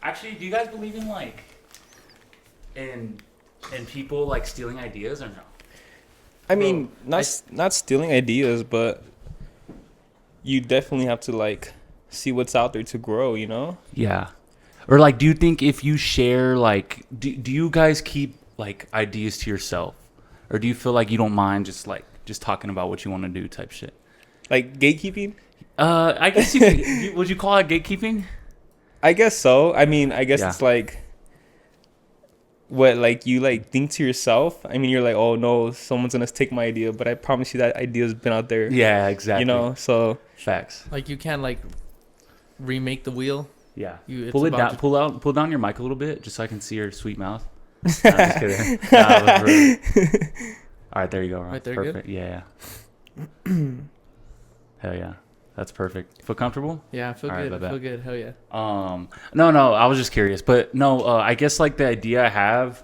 Actually, do you guys believe in like in people like stealing ideas or no? I mean, not stealing ideas, but you definitely have to like see what's out there to grow, you know? Yeah. Or like, do you think if you share like, do you guys keep like ideas to yourself, or do you feel like you don't mind just talking about what you want to do type shit? Like gatekeeping? I guess would you call it gatekeeping? I guess so. I mean, I guess Yeah. it's like what like you like think to yourself. I mean, you're like, oh no, someone's gonna take my idea, but I promise you that idea's been out there. Yeah, exactly. You know, so facts. Like you can't like remake the wheel. Yeah. It's Pull it about down. Pull down your mic a little bit, just so I can see your sweet mouth. No, I'm just kidding. That was rude. All right, there you go. Ron. Right there, perfect. good? Yeah. Hell yeah, that's perfect. Feel comfortable? Yeah, I feel All right, good. I feel good. Hell yeah. No, I was just curious, but no, I guess like the idea I have,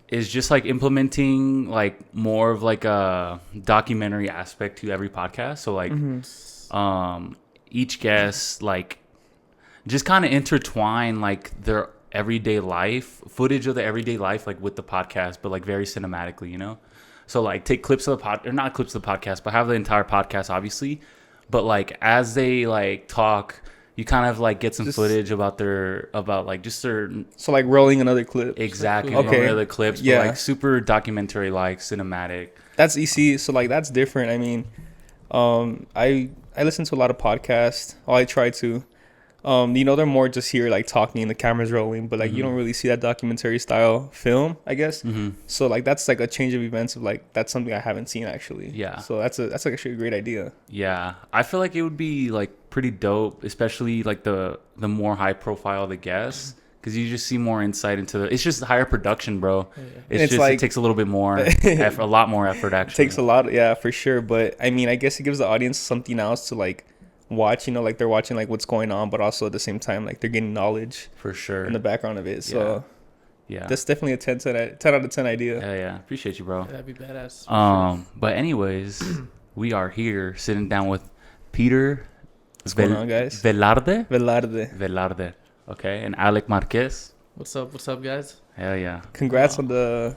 is just like implementing like more of like a documentary aspect to every podcast. So like, each guest like just kind of intertwine like their everyday life footage of the everyday life like with the podcast, but like very cinematically, you know. So like take clips of the pod, or not clips of the podcast, but have the entire podcast obviously, but like as they like talk, you kind of like get some footage about their so like rolling another clip. exactly Okay. other clips, Yeah. but like super documentary like cinematic. That's easy. So like that's different. I mean, I listen to a lot of podcasts. Oh, I try to. You know, they're more just here like talking and the camera's rolling, but like you don't really see that documentary style film, I guess. So like that's like a change of events of like that's something I haven't seen actually. Yeah. So that's like actually a great idea. Yeah, I feel like it would be like pretty dope, especially like the more high profile the guests, because you just see more insight into the. It's just higher production, bro. Yeah. It's just like, it takes a little bit more, a lot more effort actually. Takes a lot, yeah, for sure. But I mean, I guess it gives the audience something else to like watch. You know, like they're watching like what's going on, but also at the same time like they're getting knowledge for sure in the background of it. So yeah, that's definitely a 10 out of 10 idea. Yeah, appreciate you, bro. That'd be badass. But anyways, we are here sitting down with Peter. What's going on, guys? Velarde. Okay, and Alec Marquez. What's up, guys? Hell yeah. Congrats on the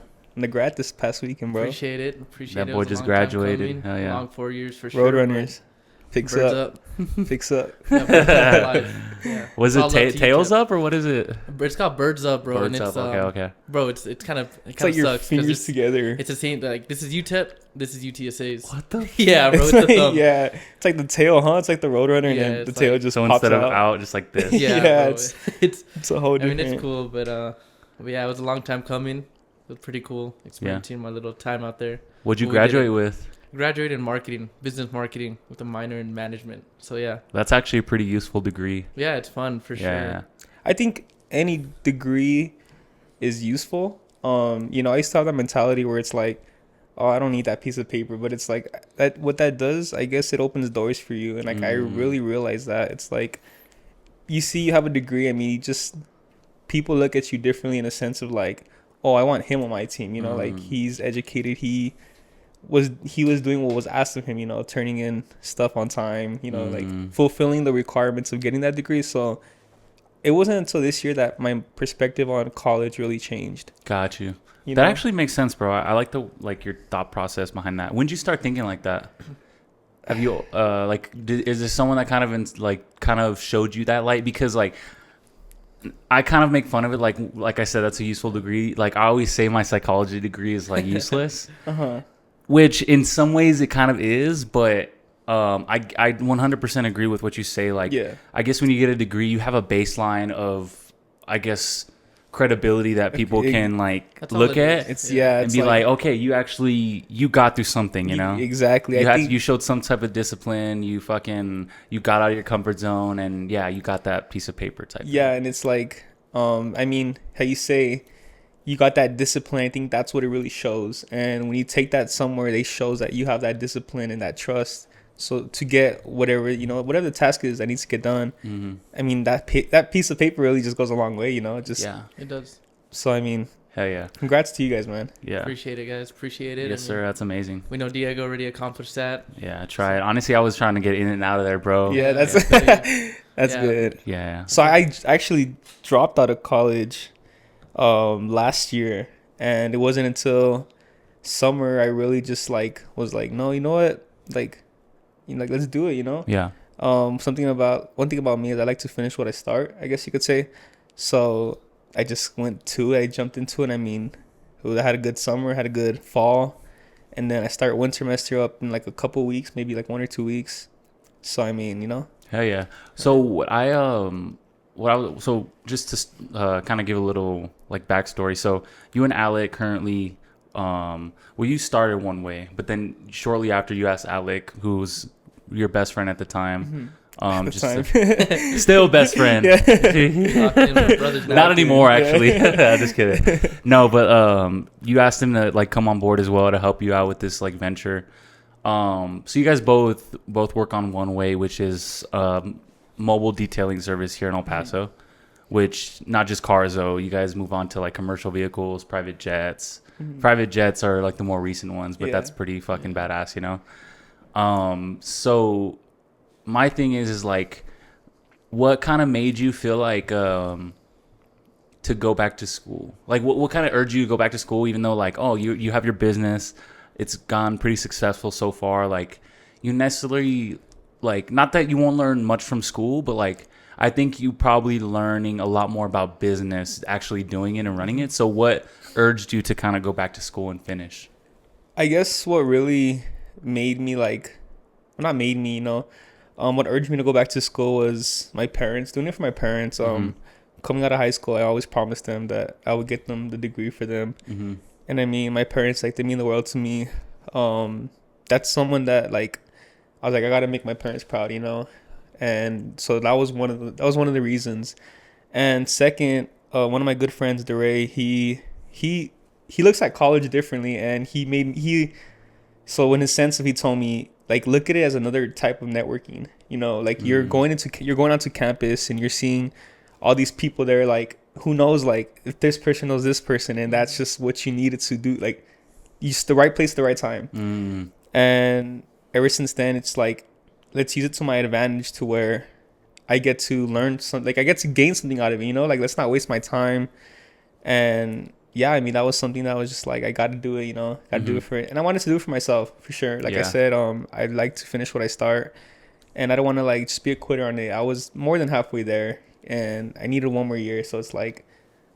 grad this past weekend, bro. Appreciate it. That boy just graduated. Hell yeah. Long 4 years for sure. Roadrunners. Picks up. Picks up. Yeah, Birds Up life. Yeah. Was All it love to you, Tails Jeff. Up or what is it? It's called Birds Up, bro. Birds and it's, Up. Okay. Bro, it's kind of It's like sucks your 'cause fingers together. It's the same. Like this is UTEP. This is UTSA's. What the? Yeah, bro. It's the thumb. Yeah, it's like the tail, huh? It's like the Roadrunner, Yeah, and then the it's tail like- just So pops instead of out. out, just like this. Yeah, Yeah, bro. it's It's. a whole I different. mean, it's cool, but yeah, it was a long time coming. It was pretty cool experiencing my little time out there. What'd you What we did graduate it. with? Graduated in marketing, business marketing, with a minor in management. So yeah, That's actually a pretty useful degree. yeah, it's fun for Yeah. sure. I think any degree is useful. You know, I used to have that mentality where it's like, oh, I don't need that piece of paper, but it's like that. What that does, I guess, it opens doors for you, and like I really realized that it's like, you see, you have a degree. I mean, you just people look at you differently in a sense of like, oh, I want him on my team. You know, like he's educated. He was doing what was asked of him. You know, turning in stuff on time. You know, like fulfilling the requirements of getting that degree. So it wasn't until this year that my perspective on college really changed. Got you. You That know? actually makes sense, bro. I like your thought process behind that. When did you start thinking like that? Have you is there someone that kind of showed you that light? Because like I kind of make fun of it. Like I said, that's a useful degree. Like I always say, my psychology degree is like useless, which in some ways it kind of is. But I 100% agree with what you say. Like I guess when you get a degree, you have a baseline of, I guess, credibility that people can like That's all look it at. is. And be like, okay, you got through something, you know? Exactly. You showed some type of discipline. You got out of your comfort zone, and yeah, you got that piece of paper type. Yeah, and it's like, I mean, how you say you got that discipline. I think that's what it really shows. And when you take that somewhere, it shows that you have that discipline and that trust. So to get whatever the task is that needs to get done, I mean that piece of paper really just goes a long way. You know, It does. So I mean, Hell yeah. Congrats to you guys, man. Yeah. Appreciate it, guys. Appreciate it. Yes, sir. That's amazing. We know Diego already accomplished that. Yeah, try it. Honestly, I was trying to get in and out of there, bro. Yeah, that's that's Yeah. good. Yeah. So I actually dropped out of college last year, and it wasn't until summer I really just like was like, no, you know what? Like, like let's do it, you know? Yeah. One thing about me is I like to finish what I start, I guess you could say. So I just I jumped into it. I mean, I had a good summer, had a good fall, and then I start winter semester up in like a couple weeks, maybe like 1 or 2 weeks. So I mean, you know. Hell yeah. So so just to kind of give a little like backstory. So you and Alec currently, you started OneWay, but then shortly after you asked Alec, who's your best friend at the time, still best friend. Not anymore, actually. Just kidding. No, but you asked him to like come on board as well to help you out with this like venture. So you guys both work on OneWay, which is mobile detailing service here in El Paso, which not just cars though. You guys move on to like commercial vehicles, private jets. Private jets are like the more recent ones, but that's pretty fucking badass, you know. So my thing is like, what kind of made you feel like to go back to school? Like what kind of urged you to go back to school, even though like, oh, you have your business, it's gone pretty successful so far. Like you necessarily like, not that you won't learn much from school, but like I think you probably learning a lot more about business, actually doing it and running it. So what urged you to kind of go back to school and finish? I guess what really made me like, well, not made me, you know, what urged me to go back to school was my parents, doing it for my parents. Coming out of high school, I always promised them that I would get them the degree for them. And I mean, my parents, like, they mean the world to me. That's someone that like, I was like, I gotta make my parents proud, you know. And so that was one of the reasons. And second, one of my good friends, DeRay, he looks at college differently, and so in his sense of, he told me like, look at it as another type of networking, you know, like you're going onto campus and you're seeing all these people there, like who knows, like if this person knows this person, and that's just what you needed to do, like it's the right place at the right time. And ever since then, it's like, let's use it to my advantage, to where I get to learn something, like I get to gain something out of it, you know, like let's not waste my time. And yeah, I mean, that was something that was just like, I got to do it, you know, got to do it for it. And I wanted to do it for myself, for sure. Like I said, I'd like to finish what I start, and I don't want to like just be a quitter on it. I was more than halfway there, and I needed one more year. So it's like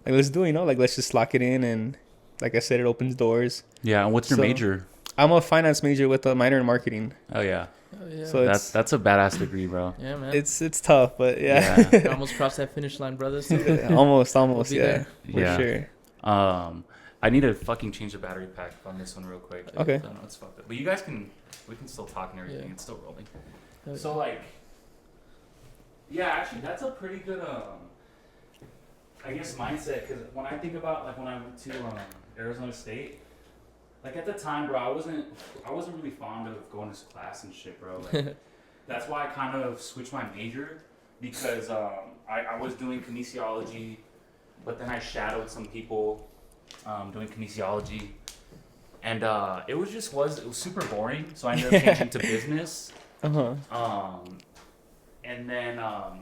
let's do it, you know, like let's just lock it in. And like I said, it opens doors. Yeah. And what's your major? I'm a finance major with a minor in marketing. Oh yeah. So that's a badass degree, bro. Yeah, man. It's tough, but yeah. Almost crossed that finish line, brother. So almost, we'll yeah, for sure. I need to fucking change the battery pack on this one real quick. Okay. I know it's fucked up, but you guys we can still talk and everything. Yeah. It's still rolling. Okay. So like, yeah, actually, that's a pretty good I guess mindset, because when I think about like when I went to Arizona State, like at the time, bro, I wasn't really fond of going to class and shit, bro. Like, that's why I kind of switched my major, because I was doing kinesiology, but then I shadowed some people doing kinesiology, and it was super boring. So I ended up changing to business. And then I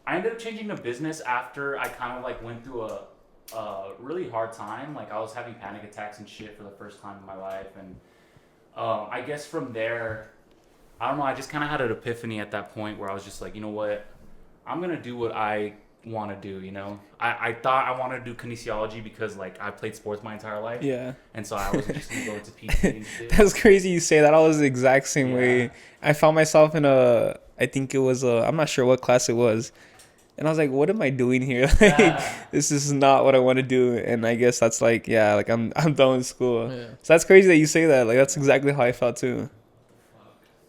ended up changing to business after I kind of like went through a really hard time. Like I was having panic attacks and shit for the first time in my life, and I guess from there, I don't know, I just kind of had an epiphany at that point where I was just like, you know what, I'm gonna do what I want to do, you know. I thought I wanted to do kinesiology because like I played sports my entire life, and so I wasn't just gonna go into PT and shit. That's crazy you say that. I was the exact same way. I found myself in I think it was I'm not sure what class it was, and I was like, what am I doing here? Like, this is not what I want to do. And I guess that's like, yeah, like I'm done with school. So that's crazy that you say that. Like that's exactly how I felt too.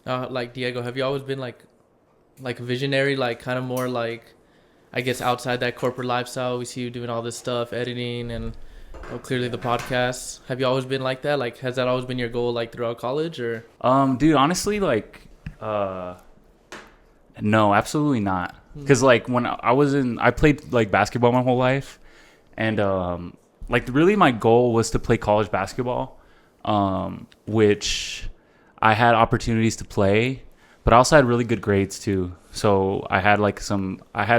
Like Diego, have you always been like a visionary, like kind of more like, I guess, outside that corporate lifestyle? We see you doing all this stuff, editing, and clearly the podcast. Have you always been like that? Like, has that always been your goal, like throughout college, or? Dude, honestly, like, no, absolutely not. Because like when I played like basketball my whole life, and like really my goal was to play college basketball, which I had opportunities to play, but I also had really good grades too. So I had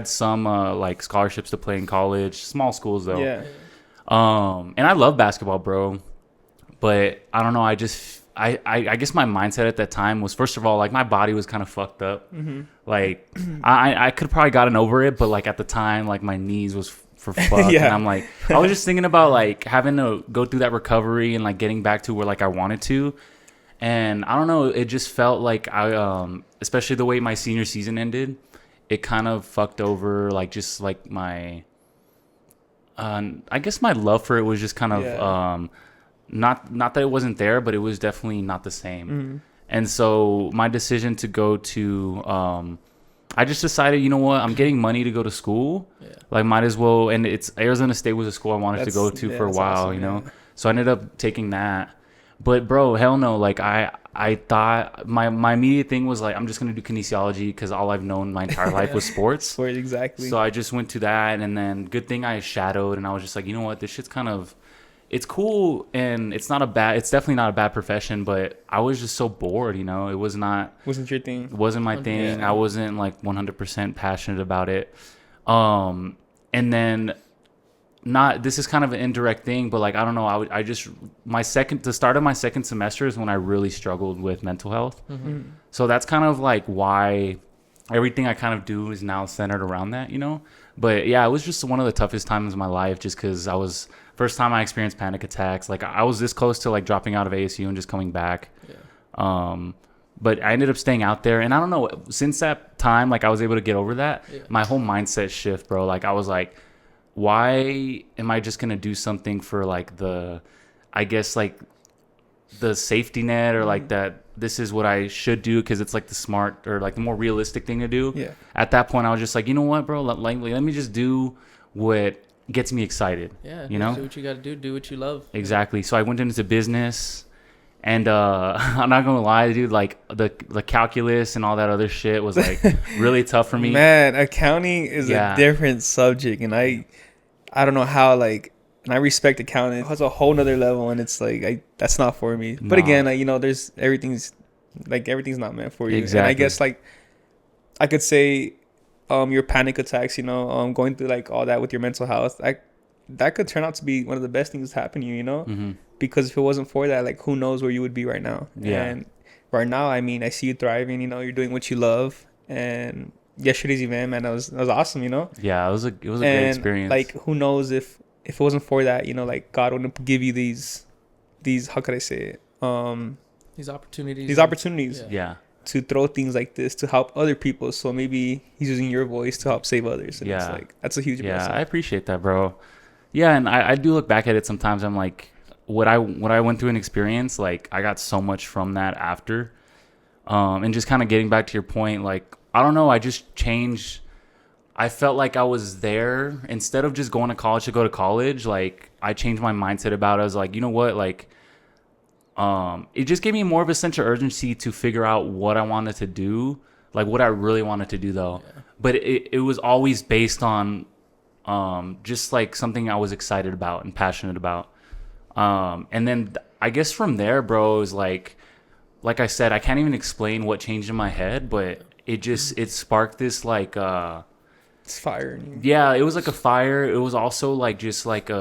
some like scholarships to play in college, small schools though. Yeah. And I love basketball, bro. But I don't know. I guess my mindset at that time was, first of all, like my body was kind of fucked up. Like I could have probably gotten over it, but like at the time, like my knees was for fuck. Yeah. And I'm like, I was just thinking about like having to go through that recovery and like getting back to where like I wanted to. And I don't know, it just felt like especially the way my senior season ended, it kind of fucked over like just like my, I guess my love for it was just kind of, not that it wasn't there, but it was definitely not the same. And so my decision to go to, I just decided, you know what, I'm getting money to go to school. Like might as well. And it's Arizona State was a school I wanted to go to for a while, awesome, you know? So I ended up taking that. But bro, hell no. Like I thought my immediate thing was like, I'm just going to do kinesiology because all I've known my entire life was sports. Sports, exactly. So I just went to that, and then good thing I shadowed, and I was just like, you know what, this shit's kind of, it's cool, and it's definitely not a bad profession, but I was just so bored, you know. It wasn't your thing. Wasn't my thing. I wasn't like 100% passionate about it. And then this is kind of an indirect thing, but like I don't know, the start of my second semester is when I really struggled with mental health. So that's kind of like why everything I kind of do is now centered around that, you know. But yeah, it was just one of the toughest times of my life, just because first time I experienced panic attacks. Like I was this close to like dropping out of ASU and just coming back. But I ended up staying out there, and I don't know, since that time, like I was able to get over that. My whole mindset shift, bro. Like I was like, why am I just gonna do something for like I guess like the safety net, or like that this is what I should do because it's like the smart or like the more realistic thing to do. At that point I was just like, you know what, bro, let me just do what gets me excited. You know, do what you gotta do what you love. Exactly. So I went into business, and I'm not gonna lie, dude, like the calculus and all that other shit was like really tough for me. Man, accounting is a different subject, and I don't know how, like, and I respect accounting. It has a whole nother level, and it's like that's not for me. But again, like, you know, there's everything's not meant for you. Exactly. And I guess like I could say your panic attacks, you know, going through like all that with your mental health, that could turn out to be one of the best things to happen to you, you know? Because if it wasn't for that, like, who knows where you would be right now. And right now, I mean, I see you thriving, you know, you're doing what you love. And yesterday's event, man, that was awesome, you know? Yeah, it was a great experience. Like, who knows if it wasn't for that, you know, like, God wouldn't give you these how could I say it? These opportunities. To throw things like this to help other people. So maybe he's using your voice to help save others. And it's like, that's a huge blessing. I appreciate that, bro. Yeah, and I do look back at it sometimes. I'm like, what I went through an experience, like I got so much from that after. And just kind of getting back to your point, like, I don't know, I just changed. I felt like I was there. Instead of just going to college to go to college, like I changed my mindset about it. I was like, you know what, like, it just gave me more of a sense of urgency to figure out what I wanted to do, like what I really wanted to do though. But it was always based on just like something I was excited about and passionate about. And then I guess from there, bro, is like I said, I can't even explain what changed in my head, but it sparked this like it's fire. Yeah, it was like a fire. It was also like just like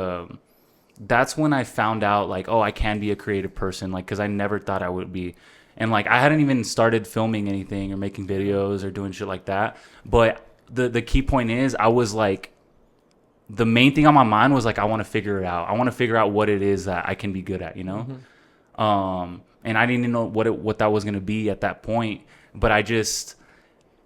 that's when I found out like, oh, I can be a creative person, like, because I never thought I would be. And like I hadn't even started filming anything or making videos or doing shit like that. But the key point is, I was like, the main thing on my mind was like, I want to figure it out. I want to figure out what it is that I can be good at, you know? And I didn't even know what that was going to be at that point. But I just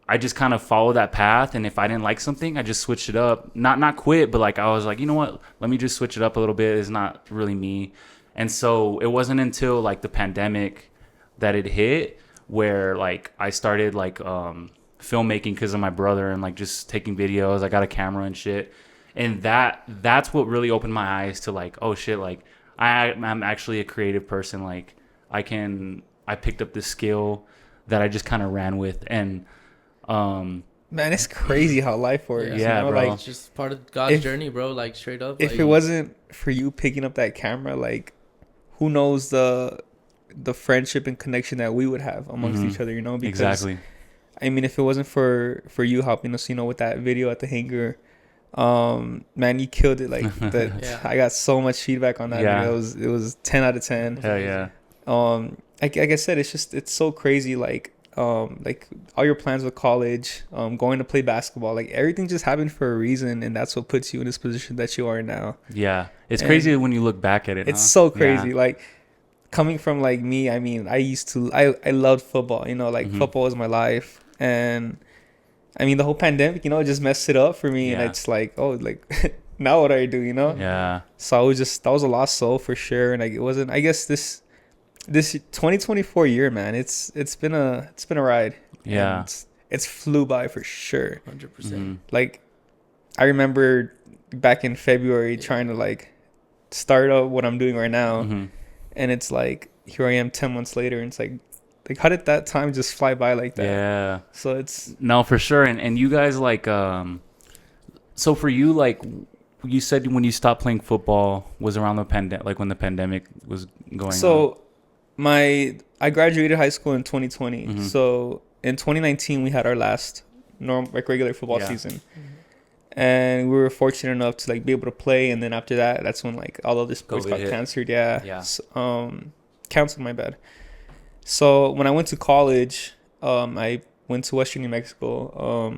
kind of followed that path. And if I didn't like something, I just switched it up. Not quit, but like I was like, you know what? Let me just switch it up a little bit. It's not really me. And so it wasn't until like the pandemic that it hit where like I started like filmmaking because of my brother and like just taking videos. I got a camera and shit. And that's what really opened my eyes to like, oh shit, like I'm actually a creative person. Like I picked up this skill that I just kind of ran with. And Man, it's crazy how life works. Yeah, you know? bro. Like, It's just part of God's if- journey, bro. Like straight up. if like, it wasn't for you picking up that camera, like, who knows the friendship and connection that we would have amongst Mhm. each other, you know? Because Exactly. I mean, if it wasn't for you helping us, you know, with that video at the hangar, man, you killed it. Like that, Yeah. I got so much feedback on that Yeah. video. It was 10 out of 10. Hell yeah. Like I said, it's so crazy. Like all your plans with college, going to play basketball, like everything just happened for a reason, and that's what puts you in this position that you are now. Yeah. It's And crazy when you look back at it. It's huh? so crazy. Yeah. Like coming from like me, I mean, I loved football, you know, like Mhm. football was my life. And I mean, the whole pandemic, you know, it just messed it up for me. And Yeah. it's like, oh, like now what do I do, you know? Yeah. So that was a lost soul for sure. And like, it wasn't, I guess this 2024 year, man, it's been a ride. Yeah. And it's flew by for sure. 100%. Mhm. Like I remember back in February trying to like start up what I'm doing right now. Mhm. And it's like, here I am 10 months later. And it's like how did that time just fly by like that? Yeah. So it's, No, for sure. And you guys like so for you, like you said when you stopped playing football was around the pandemic, like when the pandemic was going on. so I graduated high school in 2020. Mhm. So in 2019 we had our last regular football Yeah. season. And we were fortunate enough to like be able to play, and then after that, that's when like all of the sports COVID got hit. canceled. Yeah. Yeah. Canceled, my bad. So when I went to college, I went to Western New Mexico.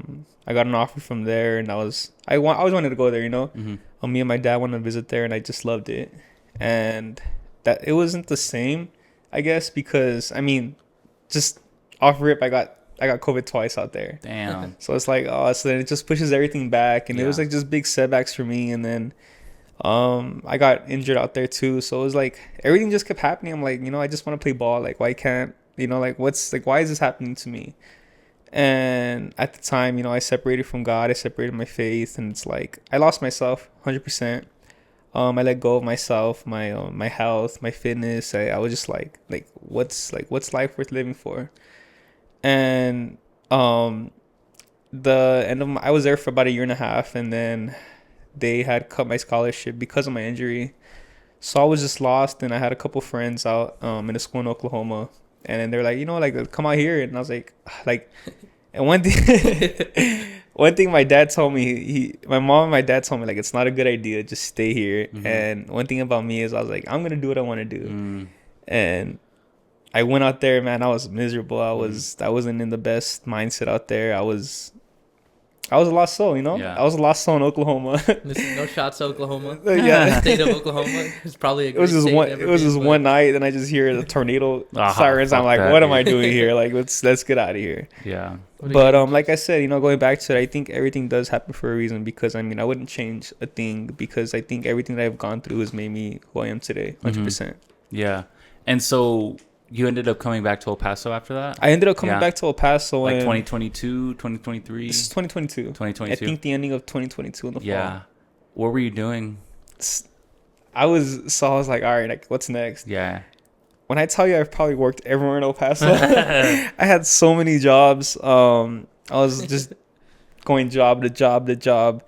I got an offer from there, and I always wanted to go there, you know. Mhm. Me and my dad wanted to visit there, and I just loved it. And that it wasn't the same, I guess, because I mean, just off rip, I got COVID twice out there. Damn. So it's like, oh, so then it just pushes everything back, and it was Yeah. like just big setbacks for me. And then I got injured out there too, so it was like everything just kept happening. I'm like, you know, I just want to play ball. Like, why can't, you know, like why is this happening to me? And at the time, you know, I separated from God. I separated my faith, and it's like I lost myself 100%. I let go of myself, my health, my fitness. I was just like what's life worth living for? And the end of I was there for about a year and a half, and then they had cut my scholarship because of my injury. So I was just lost, and I had a couple friends out in a school in Oklahoma, and then they're like, you know, like come out here, and I was like, and one thing my dad told me, my mom and my dad told me like it's not a good idea, just stay here. Mhm. And one thing about me is I was like, I'm gonna do what I want to do, Mm. and I went out there, man. I was miserable. I wasn't in the best mindset out there. I was a lost soul, you know. Yeah. I was a lost soul in Oklahoma. Listen, no shots to Oklahoma. Yeah. State of Oklahoma is probably a It was great just state one. to ever It was be, just but- one night, and I just hear the tornado Ah, sirens. I'm fuck like, that, what am dude. I doing here? Like, let's get out of here. Yeah. What do But you- like I said, you know, going back to it, I think everything does happen for a reason. Because I mean, I wouldn't change a thing, because I think everything that I've gone through has made me who I am today, 100%. Yeah. And so you ended up coming back to El Paso after that? I ended up coming Yeah. back to El Paso Like in 2022, 2023? This is 2022. 2022. I think the ending of 2022 in the fall. Yeah. What were you doing? I was like, all right, like, what's next? Yeah. When I tell you I've probably worked everywhere in El Paso, I had so many jobs. I was just going job to job to job.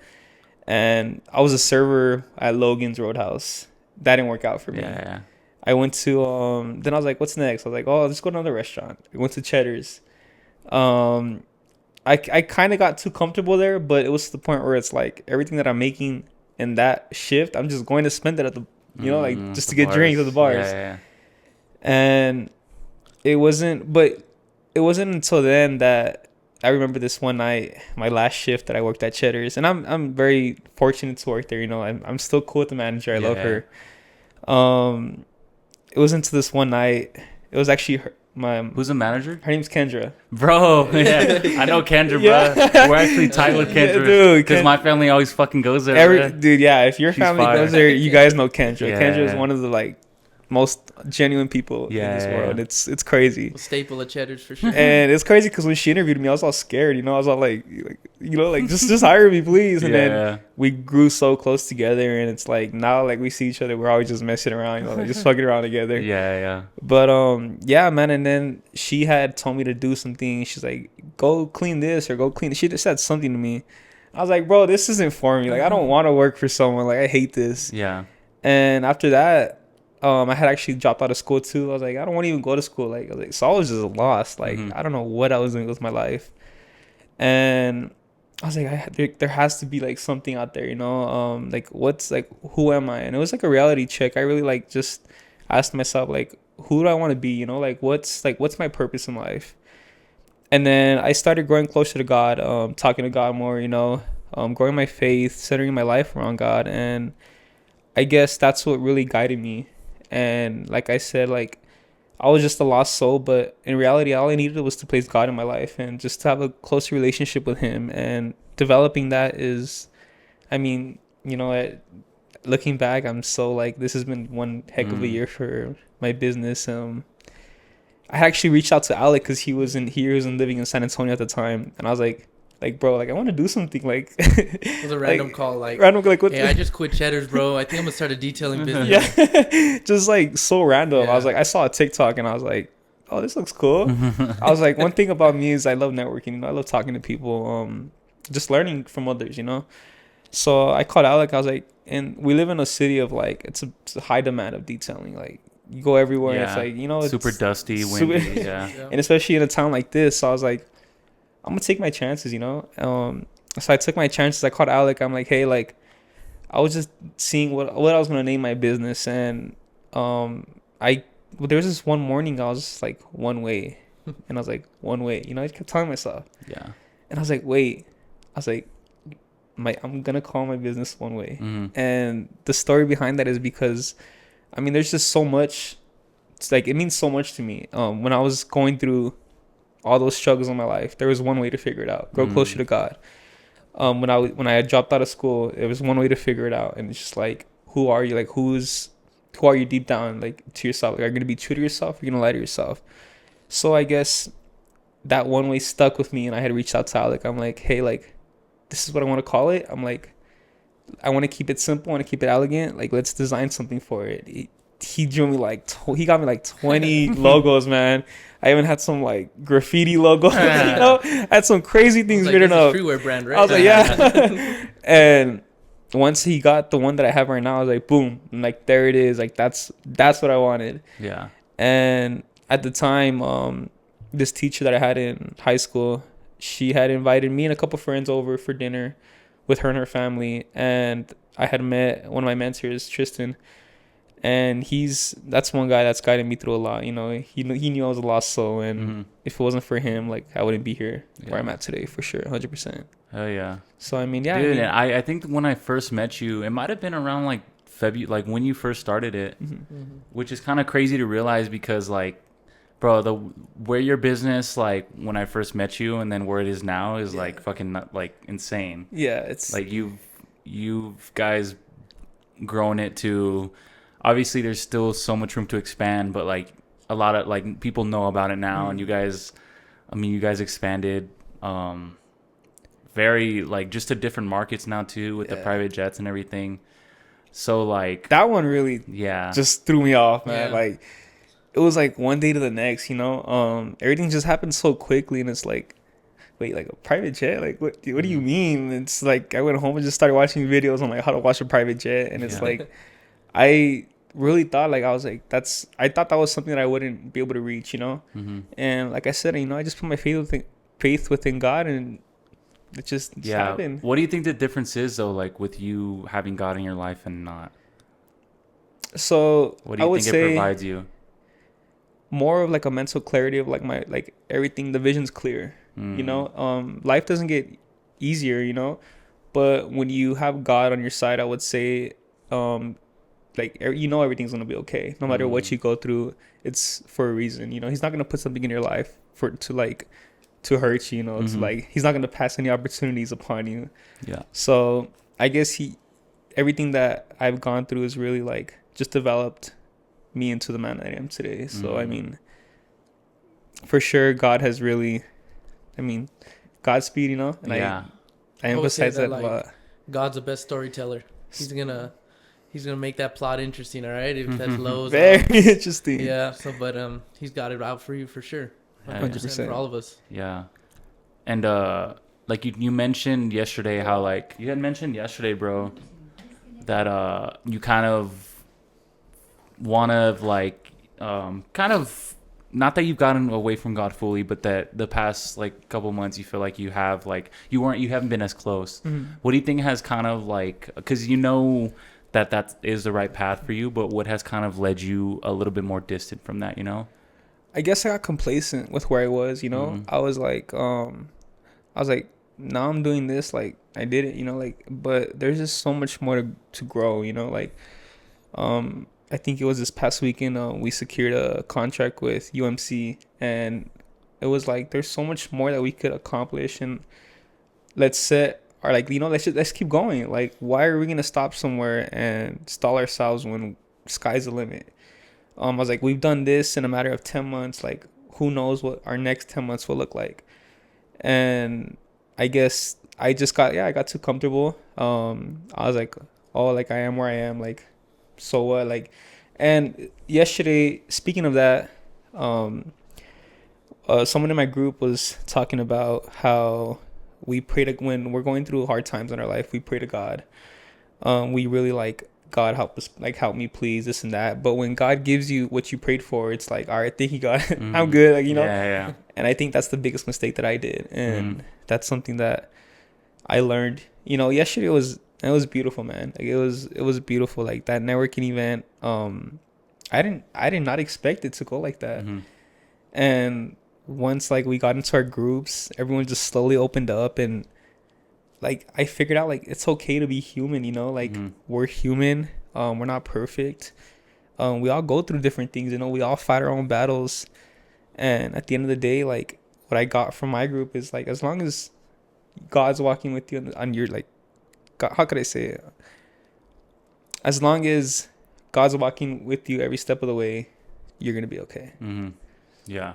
And I was a server at Logan's Roadhouse. That didn't work out for me. Yeah. I went to, then I was like, what's next? I was like, oh, let's go to another restaurant. I went to Cheddar's. I kind of got too comfortable there, but it was to the point where it's like everything that I'm making in that shift, I'm just going to spend it at the, you know, like just to The get bars. drinks at the bars. Yeah. And it wasn't until then that I remember this one night, my last shift that I worked at Cheddar's, and I'm very fortunate to work there. You know, I'm still cool with the manager. I love her. It was into this one night. It was actually Who's the manager? her name's Kendra. Bro, yeah. I know Kendra, Yeah. bro. We're actually tight with Yeah, Kendra. dude, Because my family always fucking goes there. bro. Dude, yeah. If your She's family fire. goes there, you guys know Kendra. Yeah. Kendra is one of the like most genuine people in Yeah, this yeah, world. yeah. It's crazy. A staple of Cheddar's for sure. And it's crazy because when she interviewed me, I was all scared, you know. I was all like you know, like just hire me, please. And then Yeah. we grew so close together, and it's like now, like we see each other, we're always just messing around, you know, like just fucking around together. Yeah. But yeah, man. And then she had told me to do something. She's like, go clean this or go clean. She just said something to me. I was like, bro, this isn't for me. Like, I don't want to work for someone. Like, I hate this. Yeah. And after that, I had actually dropped out of school too. I was like, I don't want to even go to school. Like, I was like, so I was just lost. Like, Mhm. I don't know what I was doing with my life. And I was like, there has to be like something out there, you know? Like, what's like, who am I? And it was like a reality check. I really like just asked myself, like, who do I want to be? You know, like, what's my purpose in life? And then I started growing closer to God, talking to God more, you know, growing my faith, centering my life around God. And I guess that's what really guided me. And like I said, like I was just a lost soul, but in reality, all I needed was to place God in my life and just to have a closer relationship with Him. And developing that is, I mean, you know, looking back, I'm so like, this has been one heck of a year for my business. I actually reached out to Alec because he was living in San Antonio at the time, and I was like, bro, like I want to do something. Like It was a random call, like what? hey, I just quit Cheddar's, bro. I think I'm gonna start a detailing business. Yeah, just like so random. Yeah. I was like, I saw a TikTok and I was like, oh, this looks cool. I was like, one thing about me is I love networking. You know, I love talking to people, just learning from others. You know, so I called Alec. I was like, and we live in a city of like it's a high demand of detailing. Like you go everywhere, and it's like, you know, it's super dusty, windy. Yeah. and especially in a town like this. So I was like, I'm gonna take my chances, you know. So I took my chances. I called Alec. I'm like, hey, like, I was just seeing what I was gonna name my business, and there was this one morning I was just like OneWay, and I was like OneWay, you know. I kept telling myself, Yeah. and I was like, wait, I was like, I'm gonna call my business OneWay, and the story behind that is because, I mean, there's just so much. It's like it means so much to me. When I was going through all those struggles in my life, there was one way to figure it out: grow closer to God. When I had dropped out of school, it was one way to figure it out, and it's just like, who are you? Like, who are you deep down, like, to yourself? Like, are you gonna be true to yourself? Or are you gonna lie to yourself? So I guess that one way stuck with me, and I had reached out to Alec. I'm like, hey, like, this is what I want to call it. I'm like, I want to keep it simple. I want to keep it elegant. Like, let's design something for it. He drew me like he got me like 20 logos, man. I even had some like graffiti logos, you know. I had some crazy things Like, written up. streetwear brand, right? I was like, yeah. And once he got the one that I have right now, I was like, boom, and like there it is. Like that's what I wanted. Yeah. And at the time, this teacher that I had in high school, she had invited me and a couple friends over for dinner with her and her family, and I had met one of my mentors, Tristan. And that's one guy that's guided me through a lot. You know, he knew I was a lost soul, and if it wasn't for him, like, I wouldn't be here where I'm at today, for sure, 100%. Oh yeah. So I mean, yeah, Dude, I think when I first met you, it might have been around like February, like when you first started it, which is kind of crazy to realize because, like, bro, where your business, like, when I first met you and then where it is now is like fucking like insane. Yeah, it's like you've guys grown it to. Obviously, there's still so much room to expand, but like a lot of like people know about it now, and you guys expanded very like just to different markets now too with the private jets and everything. So like that one really just threw me off, man. Yeah. Like it was like one day to the next, you know. Everything just happened so quickly, and it's like, wait, like a private jet? Like what do you mean? It's like I went home and just started watching videos on like how to watch a private jet, and it's like I really thought like I thought that was something that I wouldn't be able to reach, you know. And like I said, you know, I just put my faith within God, and it just happened. What do you think the difference is though, like with you having God in your life and not? So What do you think it provides you? More of like a mental clarity of like my like everything. The vision's clear, you know. Life doesn't get easier, you know, but when you have God on your side, I would say like, you know, everything's gonna be okay no matter what you go through. It's for a reason, you know. He's not gonna put something in your life to hurt you, you know. It's like he's not gonna pass any opportunities upon you. So I guess everything that I've gone through is really like just developed me into the man that I am today. So I mean, for sure, God has really, I mean, Godspeed, you know, and Yeah. I I would say emphasize that a like, lot. God's the best storyteller. He's gonna make that plot interesting. All right, if that's lows, Very ups. interesting. Yeah. So, but he's got it out for you for sure. Yeah, 100% for all of us. Yeah. And like you mentioned yesterday how like you had mentioned yesterday, bro, that you kind of want to like kind of not that you've gotten away from God fully, but that the past like couple months you feel like you have like you haven't been as close. What do you think has kind of like, because you know that is the right path for you, but what has kind of led you a little bit more distant from that, you know? I guess I got complacent with where I was, you know. I was like, now I'm doing this, like I did it, you know, like, but there's just so much more to grow, you know, like, I think it was this past weekend, we secured a contract with UMC, and it was like, there's so much more that we could accomplish, and let's keep going. Like, why are we going to stop somewhere and stall ourselves when sky's the limit? I was like, we've done this in a matter of 10 months. Like, who knows what our next 10 months will look like? And I guess I got too comfortable. I was like, oh, like I am where I am. Like, so what? Like, and yesterday, speaking of that, someone in my group was talking about how we pray to, when we're going through hard times in our life, we pray to God. We really like, God help us, like help me please, this and that. But when God gives you what you prayed for, it's like, all right, thank you, God. I'm good, like, you know. Yeah. And I think that's the biggest mistake that I did, and that's something that I learned. You know, yesterday it was beautiful, man. Like, it was beautiful. Like, that networking event, I did not expect it to go like that. And once like we got into our groups, everyone just slowly opened up, and like I figured out like it's okay to be human, you know, like we're human. We're not perfect. We all go through different things, you know, we all fight our own battles. And at the end of the day, like what I got from my group is like, as long as God's walking with you on your, like, God, how could I say it? As long as God's walking with you every step of the way, you're going to be okay. Yeah,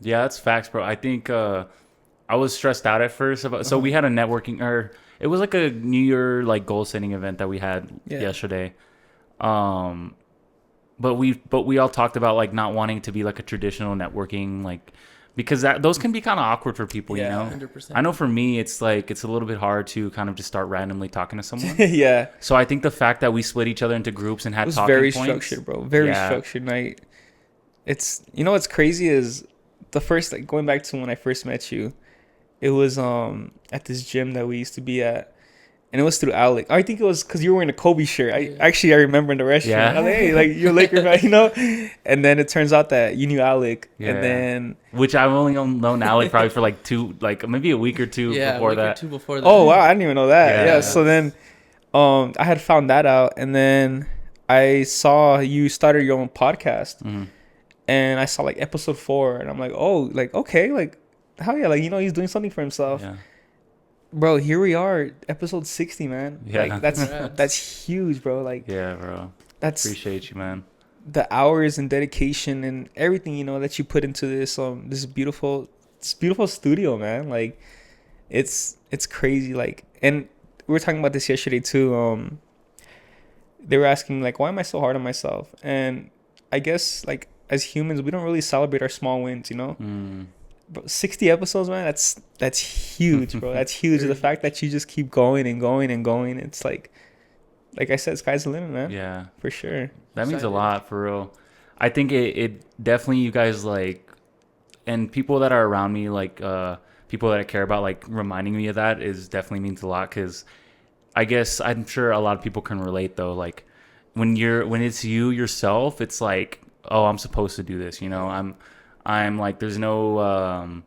that's facts, bro. I think I was stressed out at first about, so we had a networking, or it was like a New Year like goal setting event that we had yesterday. But we all talked about like not wanting to be like a traditional networking, like, because those can be kind of awkward for people, you know. 100%. I know for me it's like it's a little bit hard to kind of just start randomly talking to someone. Yeah. So I think the fact that we split each other into groups and had it was talking very points, structured, bro. Very structured night. It's, you know what's crazy is the first, like, going back to when I first met you, it was at this gym that we used to be at, and it was through Alec. I think it was because you were wearing a Kobe shirt. I remember in the restaurant. Yeah. I was like, hey, like, you're a Laker fan, you know? And then it turns out that you knew Alec. Yeah. And then, which I've only known Alec probably for like maybe a week or two before that. Oh wow, I didn't even know that. Yeah. Yeah. So then I had found that out, and then I saw you started your own podcast. And I saw like episode 4, and I'm like, oh, like, okay, like, hell yeah, like, you know, he's doing something for himself. Yeah. Bro, here we are, episode 60, man. Yeah. Like, that's huge, bro. Like, yeah, bro. That's, appreciate you, man. The hours and dedication and everything, you know, that you put into this beautiful studio, man. Like, it's crazy. Like, and we were talking about this yesterday too. They were asking like, why am I so hard on myself? And I guess like, as humans, we don't really celebrate our small wins, you know. But 60 episodes, man, that's huge, bro. That's huge. The fact that you just keep going and going and going, it's like I said, sky's the limit, man. Yeah, for sure. That means a lot, for real. I think it definitely, you guys, like, and people that are around me, like people that I care about, like, reminding me of that is definitely means a lot, because I guess I'm sure a lot of people can relate though. Like when it's you yourself, it's like, oh, I'm supposed to do this, you know. I'm like, there's no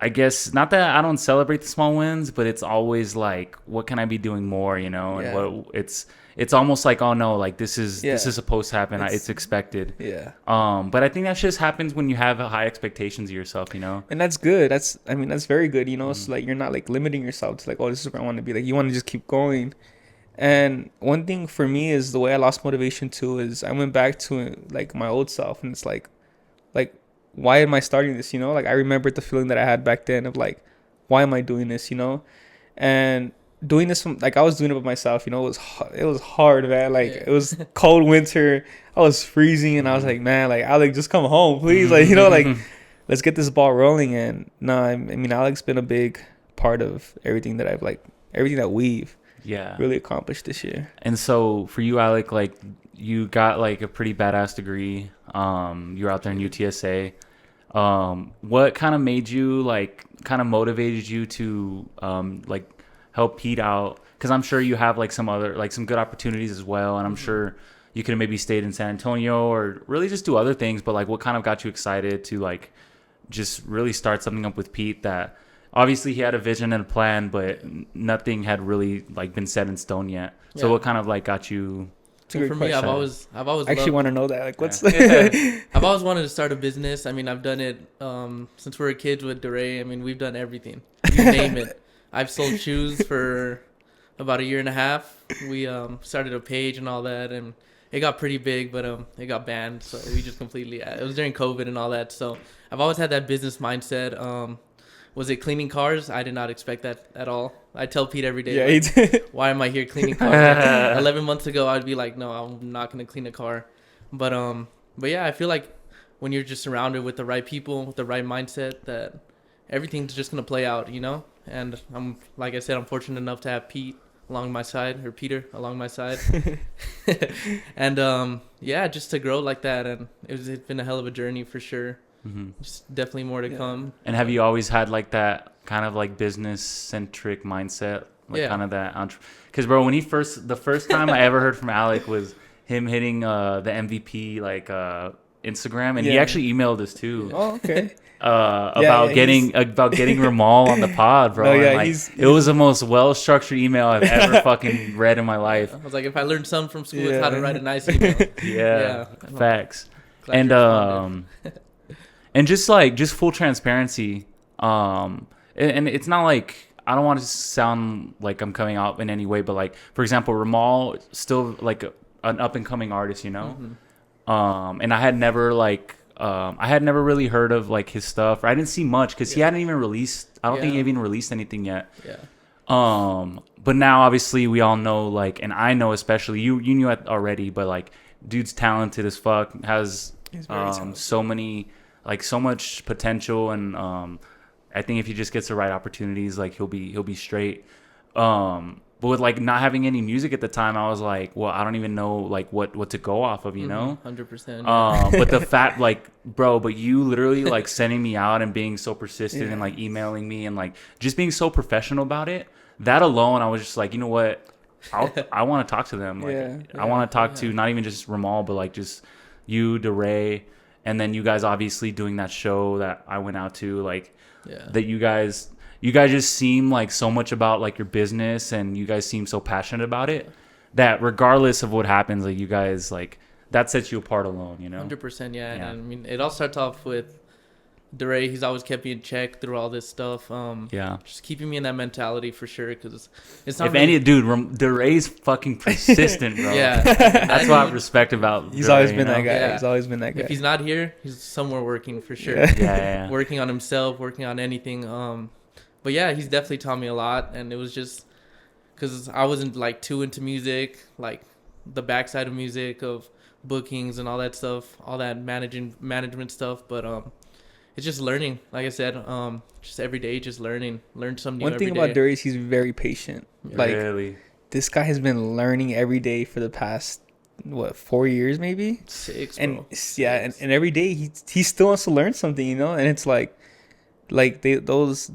I guess not that I don't celebrate the small wins, but it's always like, what can I be doing more, you know? And what it's almost like, oh no, like this is supposed to happen. It's expected. Yeah. But I think that just happens when you have high expectations of yourself, you know. And that's good. That's very good, you know. It's like you're not like limiting yourself to like, oh, this is where I want to be. Like, you want to just keep going. And one thing for me is the way I lost motivation too is I went back to like my old self, and it's like why am I starting this? You know, like I remembered the feeling that I had back then of like, why am I doing this? You know, and doing this from like I was doing it with myself. You know, it was hard, man. Like Yeah. it was cold winter. I was freezing, and I was like, man, like Alec, just come home, please. Like, you know, like let's get this ball rolling. And no, I mean, Alec's been a big part of everything that everything that we've Yeah. really accomplished this year. And so for you, Alec, like you got like a pretty badass degree. You're out there in UTSA. What kind of made you like kind of motivated you to like help Pete out? Because I'm sure you have like some other like some good opportunities as well, and I'm sure you could have maybe stayed in San Antonio or really just do other things. But like, what kind of got you excited to like just really start something up with Pete that obviously he had a vision and a plan, but nothing had really like been set in stone yet. So Yeah. what kind of like got you? It's a Well, good for me, question. I've always I actually loved- want to know that. Like, what's I've always wanted to start a business. I mean, I've done it since we were kids with DeRay. I mean, we've done everything. You name it. I've sold shoes for about a year and a half. We started a page and all that, and it got pretty big, but it got banned. So we just completely. It was during COVID and all that. So I've always had that business mindset. Was it cleaning cars? I did not expect that at all. I tell Pete every day. Yeah, like, he did. why am I here cleaning cars? 11 months ago, I'd be like, no, I'm not gonna clean a car. But yeah, I feel like when you're just surrounded with the right people, with the right mindset, that everything's just gonna play out, you know. And I'm like I said, I'm fortunate enough to have Pete along my side, or Peter along my side, and yeah, just to grow like that, and it's been a hell of a journey for sure. Mhm. Just definitely more to come. And have you always had like that kind of like business centric mindset, like Yeah. kind of that? Because bro, when the first time I ever heard from Alec was him hitting the MVP like Instagram, and he Yeah. actually emailed us too. Oh, okay. About getting Ramal on the pod, bro. No, yeah, And, like, it was the most well structured email I've ever fucking read in my life. I was like, if I learned something from school, it's Yeah. how to write a nice email. Yeah, Yeah. facts. Glad And you responded. and just full transparency. And it's not like I don't want to sound like I'm coming out in any way, but like for example, Ramal still like an up and coming artist, you know. And I had never really heard of like his stuff. Or I didn't see much because he hadn't even released. I don't think he Yeah. even released anything yet. Yeah. But now obviously we all know, like, and I know especially you knew it already, but like, dude's talented as fuck, has He's very talented. so much potential, and I think if he just gets the right opportunities, like he'll be straight. But with like not having any music at the time, I was like, well, I don't even know like what to go off of, you know. 100%. But the fact, like, bro, but you literally like sending me out and being so persistent and like emailing me and like just being so professional about it. That alone, I was just like, you know what, I want to talk to them. Like, Yeah. I want to talk to not even just Ramal, but like just you, DeRay, and then you guys obviously doing that show that I went out to. Like, that you guys just seem like so much about like your business, and you guys seem so passionate about it that regardless of what happens, like you guys, like, that sets you apart alone, you know. 100%. Yeah. Yeah. And I mean, it all starts off with DeRay. He's always kept me in check through all this stuff. Yeah. Just keeping me in that mentality for sure, because it's not. If really- any dude, DeRay's fucking persistent, bro. Yeah. That's what I respect about. He's DeRay, always you been that know? guy. Yeah. He's always been that guy. If he's not here, he's somewhere working for sure. Yeah. Yeah. Working on himself, working on anything. But yeah, he's definitely taught me a lot, and it was just because I wasn't like too into music, like the backside of music, of bookings and all that stuff, all that management stuff. But it's just learning. Like I said, just every day, just learn something new. One thing every about day. Darius, he's very patient. Like, Really? this guy has been learning every day for the past 4 years maybe. 6, And bro. yeah, and every day he still wants to learn something, you know. And it's like those,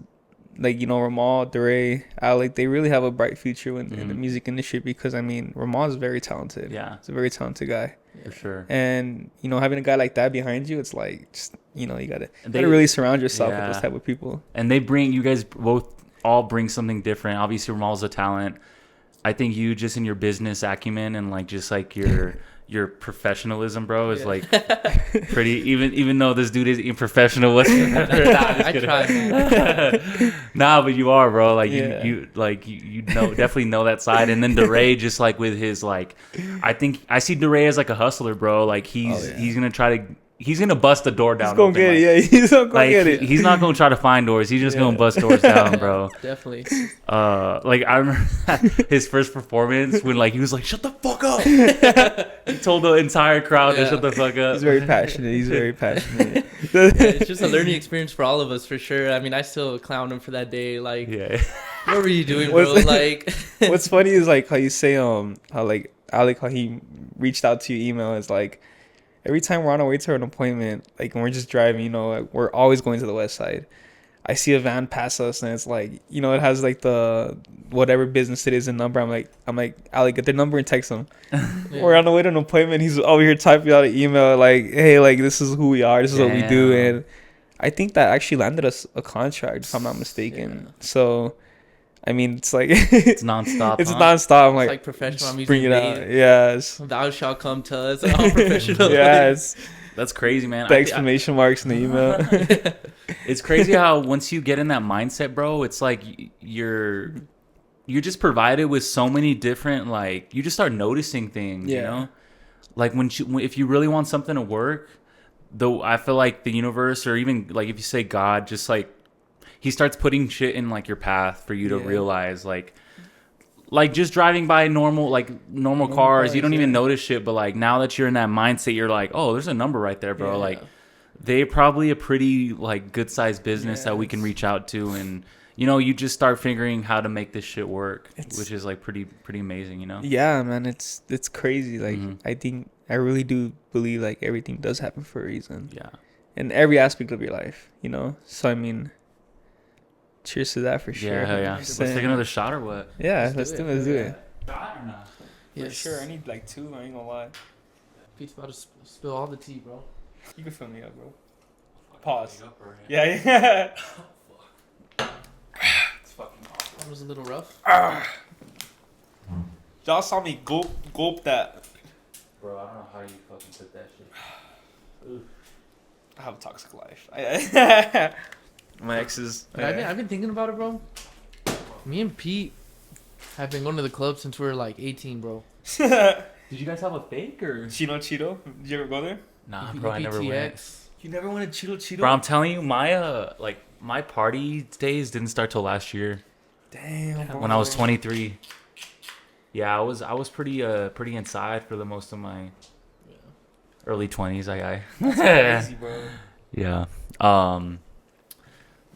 like, you know, Ramal, DeRay, Alec, they really have a bright future in the music industry, because I mean, Ramal is very talented. Yeah. He's a very talented guy. For sure. And you know, having a guy like that behind you, it's like, just, you know, you gotta They- really surround yourself with Yeah. those type of people. And you guys both all bring something different. Obviously, Ramal's a talent. I think you just in your business acumen and like just like your your professionalism, bro, is like pretty. Even though this dude isn't professional whatsoever. I try, man. Nah, but you are, bro. Like Yeah. you know definitely know that side. And then DeRay just like with his like, I think I see DeRay as like a hustler, bro. Like he's gonna try to. He's gonna bust the door down. He's gonna get it. Yeah, he's gonna go get it. He's not gonna try to find doors. He's just gonna bust doors down, bro. Definitely. Like I remember his first performance when like he was like, "Shut the fuck up." He told the entire crowd to shut the fuck up. He's very passionate. He's very passionate. It's just a learning experience for all of us, for sure. I mean, I still clown him for that day. Like, what were you doing, bro? Like, what's funny is like how you say how like Alec, how he reached out to your email is like. Every time we're on our way to an appointment, like when we're just driving, you know, like, we're always going to the west side. I see a van pass us, and it's like, you know, it has like the whatever business it is and number. I'm like, Alec, get their number and text them. We're on the way to an appointment. He's over here typing out an email like, hey, like this is who we are. This is what we do, and I think that actually landed us a contract, if I'm not mistaken. Yeah. So. I mean, it's like it's nonstop. It's nonstop. I'm like professional. I'm bring it out. Yes. Thou shalt come to us. All professional. Yes. That's crazy, man. The exclamation marks in the email. It's crazy how once you get in that mindset, bro, it's like you're just provided with so many different, like, you just start noticing things, you know? Like if you really want something to work, though, I feel like the universe, or even like if you say God, just like he starts putting shit in like your path for you to realize, like just driving by normal cars, you don't even notice shit. But like now that you're in that mindset, you're like, oh, there's a number right there, bro. Like they're probably a pretty like good sized business that we can reach out to, and you know, you just start figuring how to make this shit work, which is like pretty amazing, you know? Yeah, man, it's crazy. Like I really do believe like everything does happen for a reason. Yeah, in every aspect of your life, you know. So I mean. Cheers to that for sure. Yeah, hell yeah. Let's take another shot or what? Yeah, let's do it. Shot or not? For sure. I need like 2. I ain't gonna lie. Pete's about to spill all the tea, bro. You can fill me up, bro. Pause. Yeah. It's fucking awful. That was a little rough. Y'all saw me gulp that. Bro, I don't know how you fucking took that shit. Oof. I have a toxic life. My exes. I've been thinking about it, bro. Me and Pete have been going to the club since we were like 18, bro. Did you guys have a fake or? Cheeto? Did you ever go there? Nah, bro, I never went. You never went to Cheeto? Bro, I'm telling you, my party days didn't start till last year. Damn. Bro. When I was 23. Yeah, I was pretty inside for the most of my early 20s. That's crazy, bro. Yeah.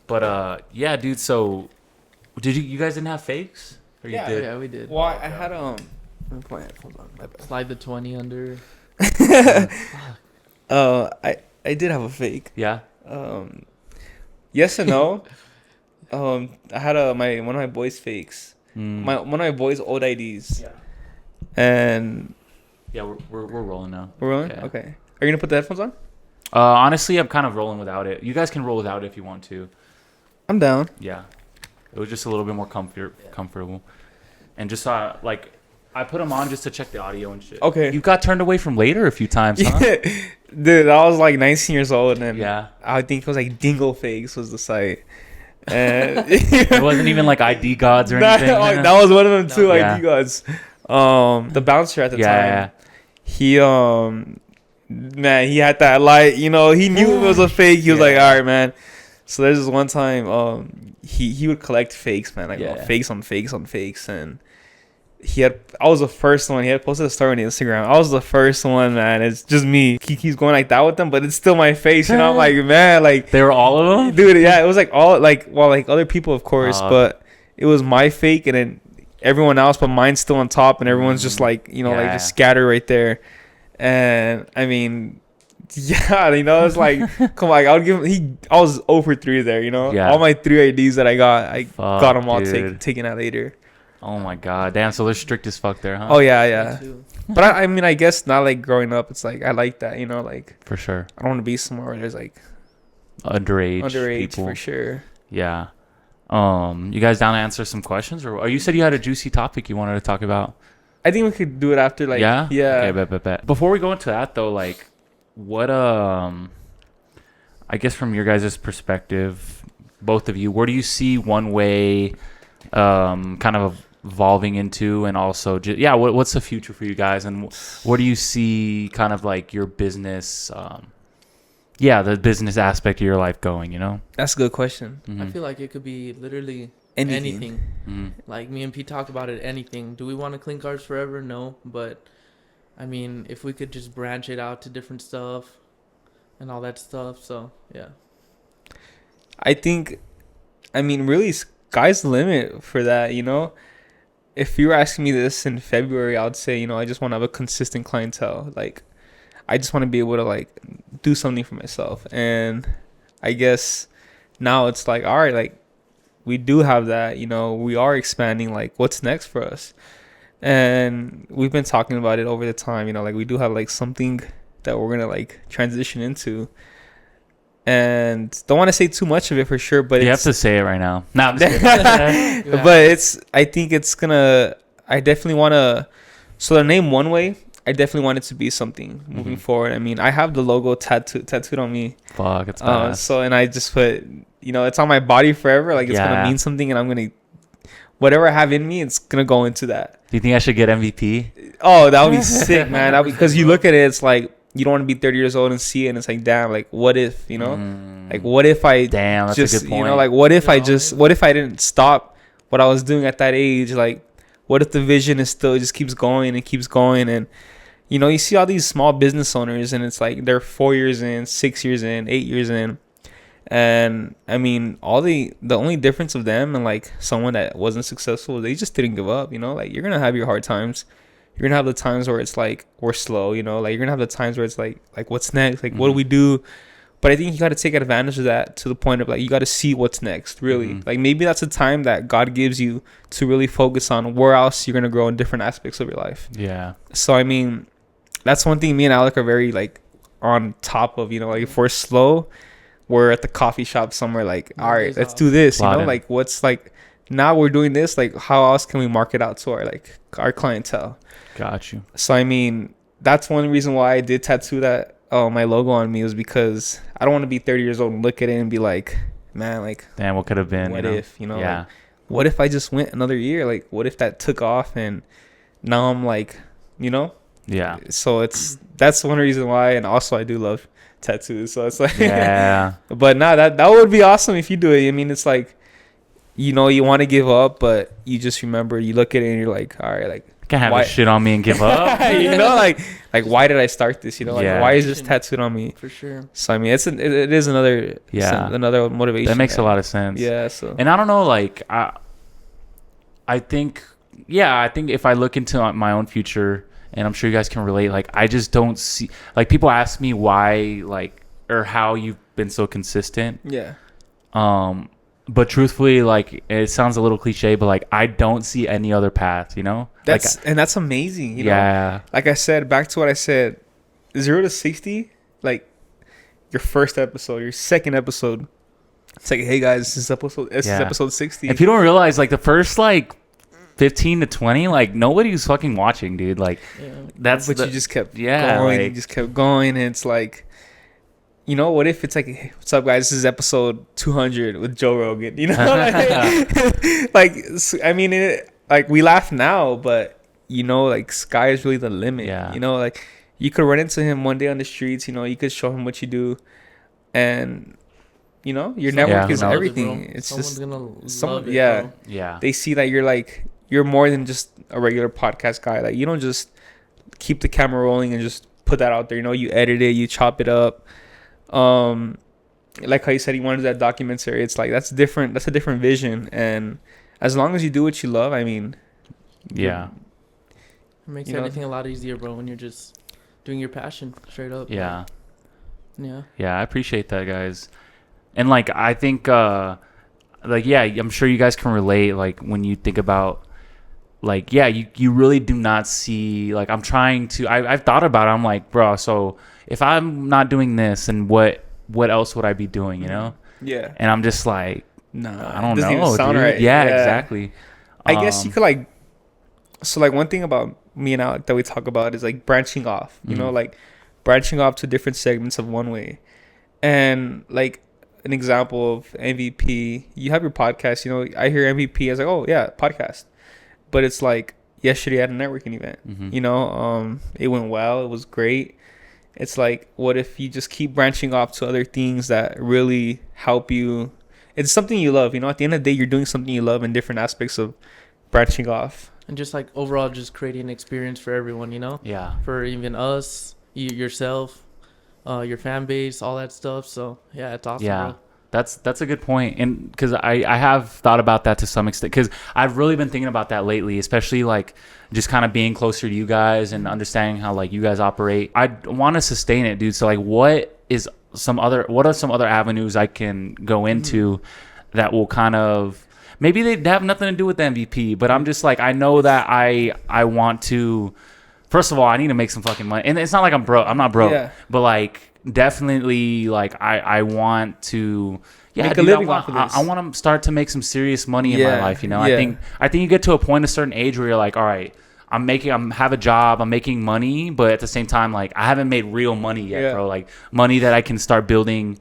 But yeah, dude. So, did you guys didn't have fakes? Or you did? Yeah, we did. Well, I had Let me put my headphones on. My bad. Slide the 20 under. I did have a fake. Yeah. Yes and no. I had one of my boys' fakes. One of my boys' old IDs. Yeah. And. Yeah, we're rolling now. We're rolling. Yeah. Okay. Are you gonna put the headphones on? Honestly, I'm kind of rolling without it. You guys can roll without it if you want to. I'm down. Yeah, it was just a little bit more comfortable, and just like I put them on just to check the audio and shit. Okay. You got turned away from later a few times, huh? Dude, I was like 19 years old, and yeah, I think it was like Dingle Fakes was the site, and it wasn't even like ID Gods or anything. That was one of them too, ID Gods. The bouncer at the time, he man, he had that light, you know, he knew it was a fake. He was like, all right, man. So there's this one time, he would collect fakes, man, like fakes on fakes on fakes, and I was the first one. He had posted a story on Instagram. I was the first one, man. It's just me. He keeps going like that with them, but it's still my face, you know. I'm like, man, like they were all of them, dude. Yeah, it was like all like other people, of course, but it was my fake, and then everyone else, but mine's still on top, and everyone's just like, you know, like just scattered right there. And I mean, yeah, you know, it's like, come on, I would give him. I was 0 for 3 there, you know. All my 3 IDs that I got them all taken out later. Oh my god, damn! So they're strict as fuck there, huh? Oh yeah. But I mean, I guess not like growing up. It's like I like that, you know, like for sure. I don't want to be somewhere where there's like underage people. For sure. Yeah. You guys down to answer some questions, or you said you had a juicy topic you wanted to talk about? I think we could do it after, like, Yeah. yeah. Okay, bet. Before we go into that though, like, what I guess from your guys' perspective, both of you, where do you see One Way kind of evolving into, and also just, what's the future for you guys, and where do you see kind of like your business, the business aspect of your life going, you know? That's a good question. Mm-hmm. I feel like it could be literally Anything. anything. Mm-hmm. Like me and Pete talked about it. Anything. Do we want to clean cars forever? No, but I mean, if we could just branch it out to different stuff and all that stuff. So yeah. I think, I mean, really, sky's the limit for that, you know? If you were asking me this in February, I would say, you know, I just want to have a consistent clientele. Like, I just want to be able to, like, do something for myself. And I guess now it's like, all right, like, we do have that, you know, we are expanding, like, what's next for us? And we've been talking about it over the time, you know, like, we do have, like, something that we're going to, like, transition into. And don't want to say too much of it for sure, but You have to say it right now. No, I'm just kidding. but I think it's gonna, I definitely want to, so the name One Way, I definitely want it to be something moving forward. I mean, I have the logo tattooed on me. Fuck, it's badass. So, and I just put, you know, it's on my body forever. Like, it's gonna mean something, and I'm gonna, whatever I have in me, it's gonna go into that. Do you think I should get MVP? Oh, that would be sick, man. Because you look at it, it's like, you don't want to be 30 years old and see it, and it's like, damn, like, what if, you know? Like, what if I Damn, that's just, a good point. you know, like, what if what if I didn't stop what I was doing at that age? Like, what if the vision is still, it just keeps going and keeps going? And, you know, you see all these small business owners, and it's like, they're 4 years in, 6 years in, 8 years in. And, I mean, the only difference of them and, like, someone that wasn't successful, they just didn't give up, you know? Like, you're going to have your hard times. You're going to have the times where it's like, we're slow, you know, like, you're going to have the times where it's like, what's next? Like, what do we do? But I think you got to take advantage of that to the point of, like, you got to see what's next, really. Like, maybe that's a time that God gives you to really focus on where else you're going to grow in different aspects of your life. Yeah. So, I mean, that's one thing me and Alec are very, like, on top of, you know, like, if we're slow, we're at the coffee shop somewhere, like, all right, let's do this, you know, like, what's, like, now we're doing this, like, how else can we market out to our clientele? Got you. So, I mean, that's one reason why I did tattoo that my logo on me, was because I don't want to be 30 years old and look at it and be like, man, like, damn, what could have been? What if, you know? Yeah. Like, what if I just went another year? Like, what if that took off and now I'm like, you know? Yeah. So that's one reason why, and also I do love tattoos. So it's like, yeah. But that would be awesome if you do it. I mean, it's like, you know, you want to give up, but you just remember, you look at it and you're like, all right, like, Can't have this shit on me and give up. You know, like why did I start this? You know, like, why is this tattooed on me? For sure. So I mean, it is another another motivation. That makes a lot of sense. Yeah. So, and I don't know, like, I think if I look into my own future, and I'm sure you guys can relate, like, I just don't see, like, people ask me why, like, or how you've been so consistent. Yeah. But truthfully, like, it sounds a little cliche, but, like, I don't see any other path, you know? That's amazing. You know? Like I said, back to what I said, 0 to 60, like, your first episode, your second episode, it's like, hey guys, this is episode 60. If you don't realize, like, the first, like, 15 to 20, like, nobody's fucking watching, dude. Like, you just kept going, like, you just kept going, and it's like, you know, what if it's like, hey, what's up, guys? This is episode 200 with Joe Rogan. You know, like I mean, like, we laugh now, but, you know, like, sky is really the limit. Yeah. You know, like, you could run into him one day on the streets. You know, you could show him what you do, and, you know, your network is everything. It's Someone's just gonna love it, yeah, bro. Yeah. They see that you're more than just a regular podcast guy. Like, you don't just keep the camera rolling and just put that out there. You know, you edit it, you chop it up. Like how you said, you wanted that documentary. It's like, that's different. That's a different vision. And as long as you do what you love, I mean, yeah, it makes anything a lot easier, bro, when you're just doing your passion straight up. Yeah. Yeah. Yeah, I appreciate that, guys. And, like, I think, like, yeah, I'm sure you guys can relate, like, when you think about, like, yeah, you really do not see, like, I'm trying to, I've thought about it. I'm like, bro, so if I'm not doing this, and what else would I be doing, you know? Yeah. And I'm just like, no, I don't doesn't know, even sound dude. right. Yeah, exactly. I guess you could, like, So like one thing about me and Alec that we talk about is like branching off. You know, Mhm. like branching off to different segments of One Way. And like an example of MVP, you have your podcast. You know, I hear MVP, I was like, oh yeah, podcast. But it's like yesterday at a networking event. Mhm. You know, it went well. It was great. It's like, what if you just keep branching off to other things that really help you? It's something you love. You know, at the end of the day, you're doing something you love in different aspects of branching off. And just like overall, just creating an experience for everyone, Yeah. for even us, yourself, your fan base, all that stuff. So yeah, it's awesome, Yeah. bro. That's a good point. And because I have thought about that to some extent, because I've really been thinking about that lately, especially like just kind of being closer to you guys and understanding how like you guys operate. I want to sustain it, dude. So like what are some other avenues I can go into that will kind of, maybe they have nothing to do with the MVP, but I'm just like, I know that I want to, first of all, I need to make some fucking money. And it's not like I'm broke. I'm not broke. Yeah. But like definitely like I want to Make a dude, living off of this. I want to start to make some serious money in my Yeah, life, you know. yeah. I think you get to a point, a certain age where you're like, all right, I'm have a job, I'm making money, but at the same time like I haven't made real money yet, Yeah. bro. Like money that I can start building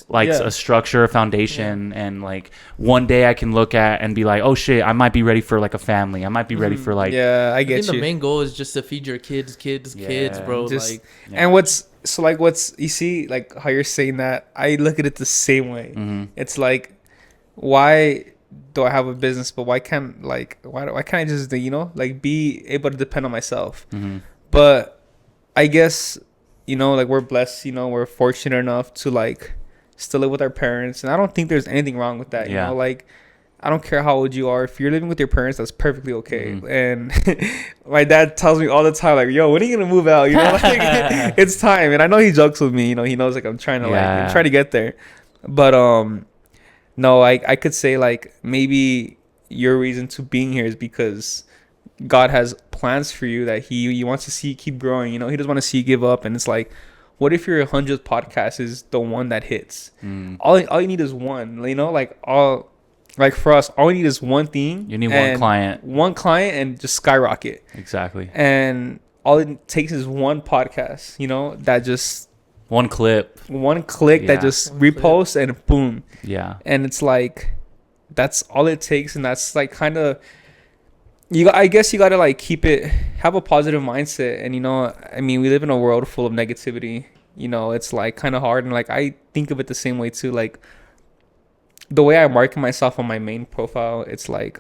like Yeah. a structure, a foundation, and like one day I can look at and be like, oh shit, I might be ready for like a family. I might be ready for like Yeah, I I get think the you. main goal is just to feed your kids, Yeah. bro. Just Like, Yeah. and what's you see like how you're saying that, I look at it the same way. Mhm. It's like, why do I have a business, but why can't why can't I just like be able to depend on myself? Mhm. But I guess like we're blessed, we're fortunate enough to like still live with our parents, and I don't think there's anything wrong with that. Yeah. Like I don't care how old you are. If you're living with your parents, that's perfectly okay. Mhm. And my dad tells me all the time, like, "Yo, when are you gonna move out?" Like it's time. And I know he jokes with me. He knows like I'm trying to Yeah. I'm trying to get there. But no, I could say like maybe your reason to being here is because God has plans for you that he wants to see you keep growing. He doesn't want to see you give up. And it's like, what if your 100th podcast is the one that hits? Mm. All you need is one. Like for us, all we need is one thing. You need and one client. and just skyrocket. Exactly. And all it takes is one podcast, that just One clip. one click Yeah. that just One clip. reposts and boom. Yeah. And it's like, that's all it takes. And that's like kind of, I guess you got to like have a positive mindset. And, I mean, we live in a world full of negativity. It's like kind of hard. And like, I think of it the same way too. Like, the way I market myself on my main profile, it's like,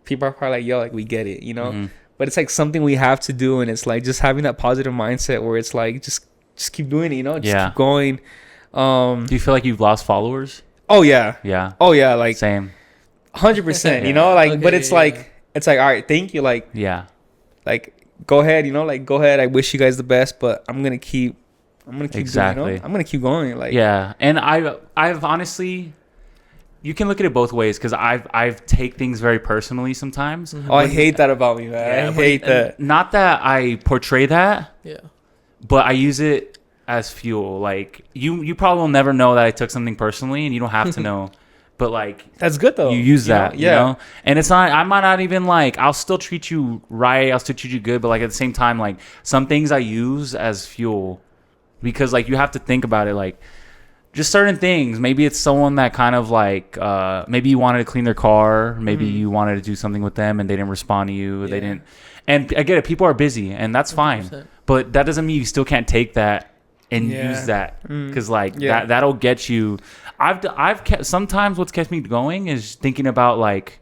people are probably like, yo, like we get it, Mhm. but it's like something we have to do. And it's like just having that positive mindset where it's like, just keep doing it, just Yeah. keep going. Do you feel like you've lost followers? Oh yeah. Yeah. Oh yeah. Like Same. 100%, Yeah. like, but Okay, it's yeah. like, all right, thank you. Like Yeah. go ahead, go ahead. I wish you guys the best, but I'm going to keep Exactly. doing, I'm going to keep going. Like, Yeah. And I've honestly, you can look at it both ways, because I've take things very personally sometimes. Mhm. oh, I hate that about me, man. I but- hate and that. Not that I portray that, yeah. but I use it as fuel. Like you probably will never know that I took something personally, and you don't have to know. But like That's good though. you use that, yeah. you know? And it's not, I might not even like, I'll still treat you right, I'll still treat you good, but like at the same time, like some things I use as fuel, because like you have to think about it, like just certain things. Maybe it's someone that kind of like, maybe you wanted to clean their car, maybe you wanted to do something with them and they didn't respond to you, or they Yeah. didn't. And I get it, people are busy, and that's fine, 100%. but that doesn't mean you still can't take that and Yeah. use that, Mm. because like Yeah. that'll get you. I've kept, sometimes what's kept me going is thinking about like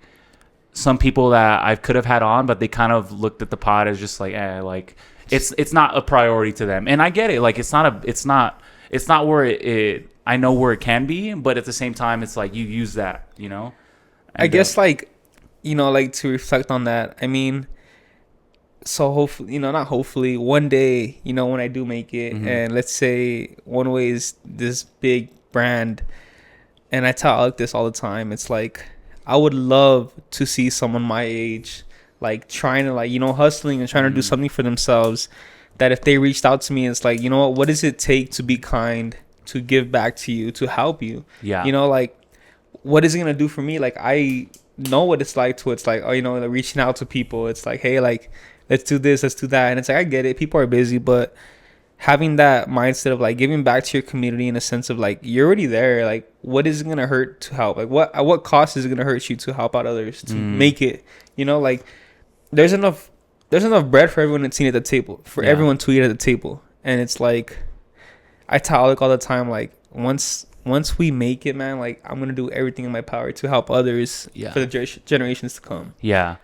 some people that I could have had on, but they kind of looked at the pod as just like, like it's not a priority to them. And I get it, like it's not where it I know where it can be, but at the same time it's like you use that, you know. I And, guess like to reflect on that, I mean, so hopefully, not hopefully, one day, when I do make it, Mhm. and let's say OneWay is this big brand, and I tell Alec this all the time, it's like I would love to see someone my age like trying to like hustling and trying to do something for themselves, that if they reached out to me, it's like, what does it take to be kind, to give back to you, to help you, yeah, like what is it gonna do for me? Like know what it's like to, it's like, oh, you know, reaching out to people. It's like, hey, like, let's do this, let's do that. And it's like, I get it. People are busy, but having that mindset of like giving back to your community in a sense of like, you're already there. Like, what is it going to hurt to help? Like, at what cost is it going to hurt you to help out others, to make it, you know, like there's enough bread for everyone to eat at the table, for everyone to eat at the table. And it's like, I tell Alec all the time, like, once we make it, man, like, I'm gonna do everything in my power to help others for the generations to come. Yeah.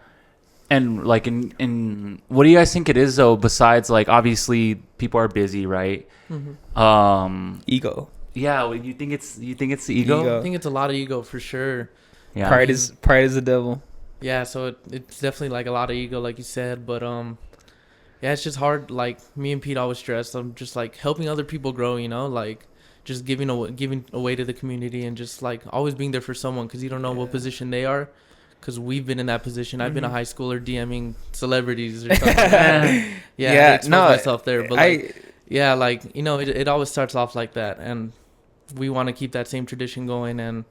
And like, in what do you guys think it is though? Besides, like, obviously people are busy, right? Ego. Yeah. Well, you think it's the ego? I think it's a lot of ego for sure. Yeah. Pride is the devil. Yeah. So it's definitely like a lot of ego, like you said, but yeah, it's just hard. Like, me and Pete always stress, I'm just like helping other people grow, you know, like just giving away to the community, and just like always being there for someone, because you don't know what position they are. Because we've been in that position. I've been a high schooler DMing celebrities or something. I expose myself there. But like, you know, it always starts off like that, and we want to keep that same tradition going. And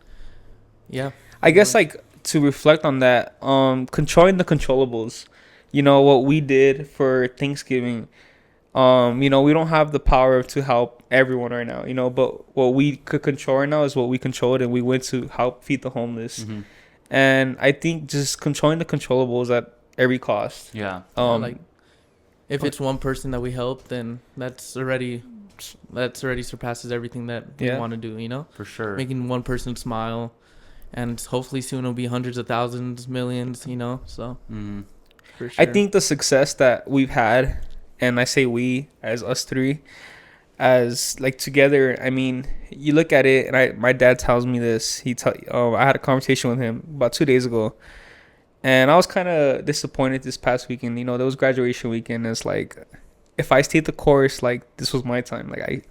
I guess like to reflect on that, controlling the controllables. You know, what we did for Thanksgiving, you know, we don't have the power to help everyone right now, you know, but what we could control right now is what we controlled, and we went to help feed the homeless. And I think just controlling the controllables at every cost. Yeah. Like, if it's one person that we help, then that's already surpasses everything that we want to do, you know? For sure. Making one person smile, and hopefully soon it'll be hundreds of thousands, millions, you know? So... For sure. I think the success that we've had, and I say we as us three, as like together, I mean, you look at it, and my dad tells me this. I had a conversation with him about 2 days ago, and I was kind of disappointed this past weekend. You know, there was graduation weekend. It's like, if I stayed the course, like, this was my time. Like,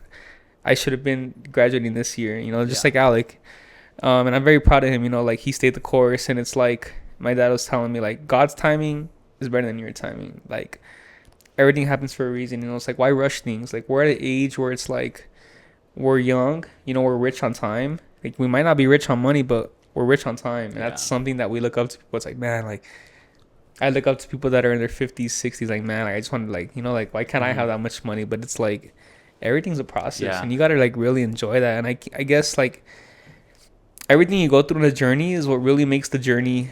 I should have been graduating this year. You know, just like Alec, and I'm very proud of him. You know, like, he stayed the course, and it's like my dad was telling me, like, God's timing is better than your timing. Like, everything happens for a reason, you know. It's like, why rush things? Like, we're at an age where it's like, we're young, you know, we're rich on time. Like, we might not be rich on money, but we're rich on time. And that's something that we look up to people. It's like, man, like, I look up to people that are in their 50s, 60s, like, man, I just want to, like, you know, like, why can't I have that much money? But it's like, everything's a process, and you got to, like, really enjoy that. And I guess, like, everything you go through in the journey is what really makes the journey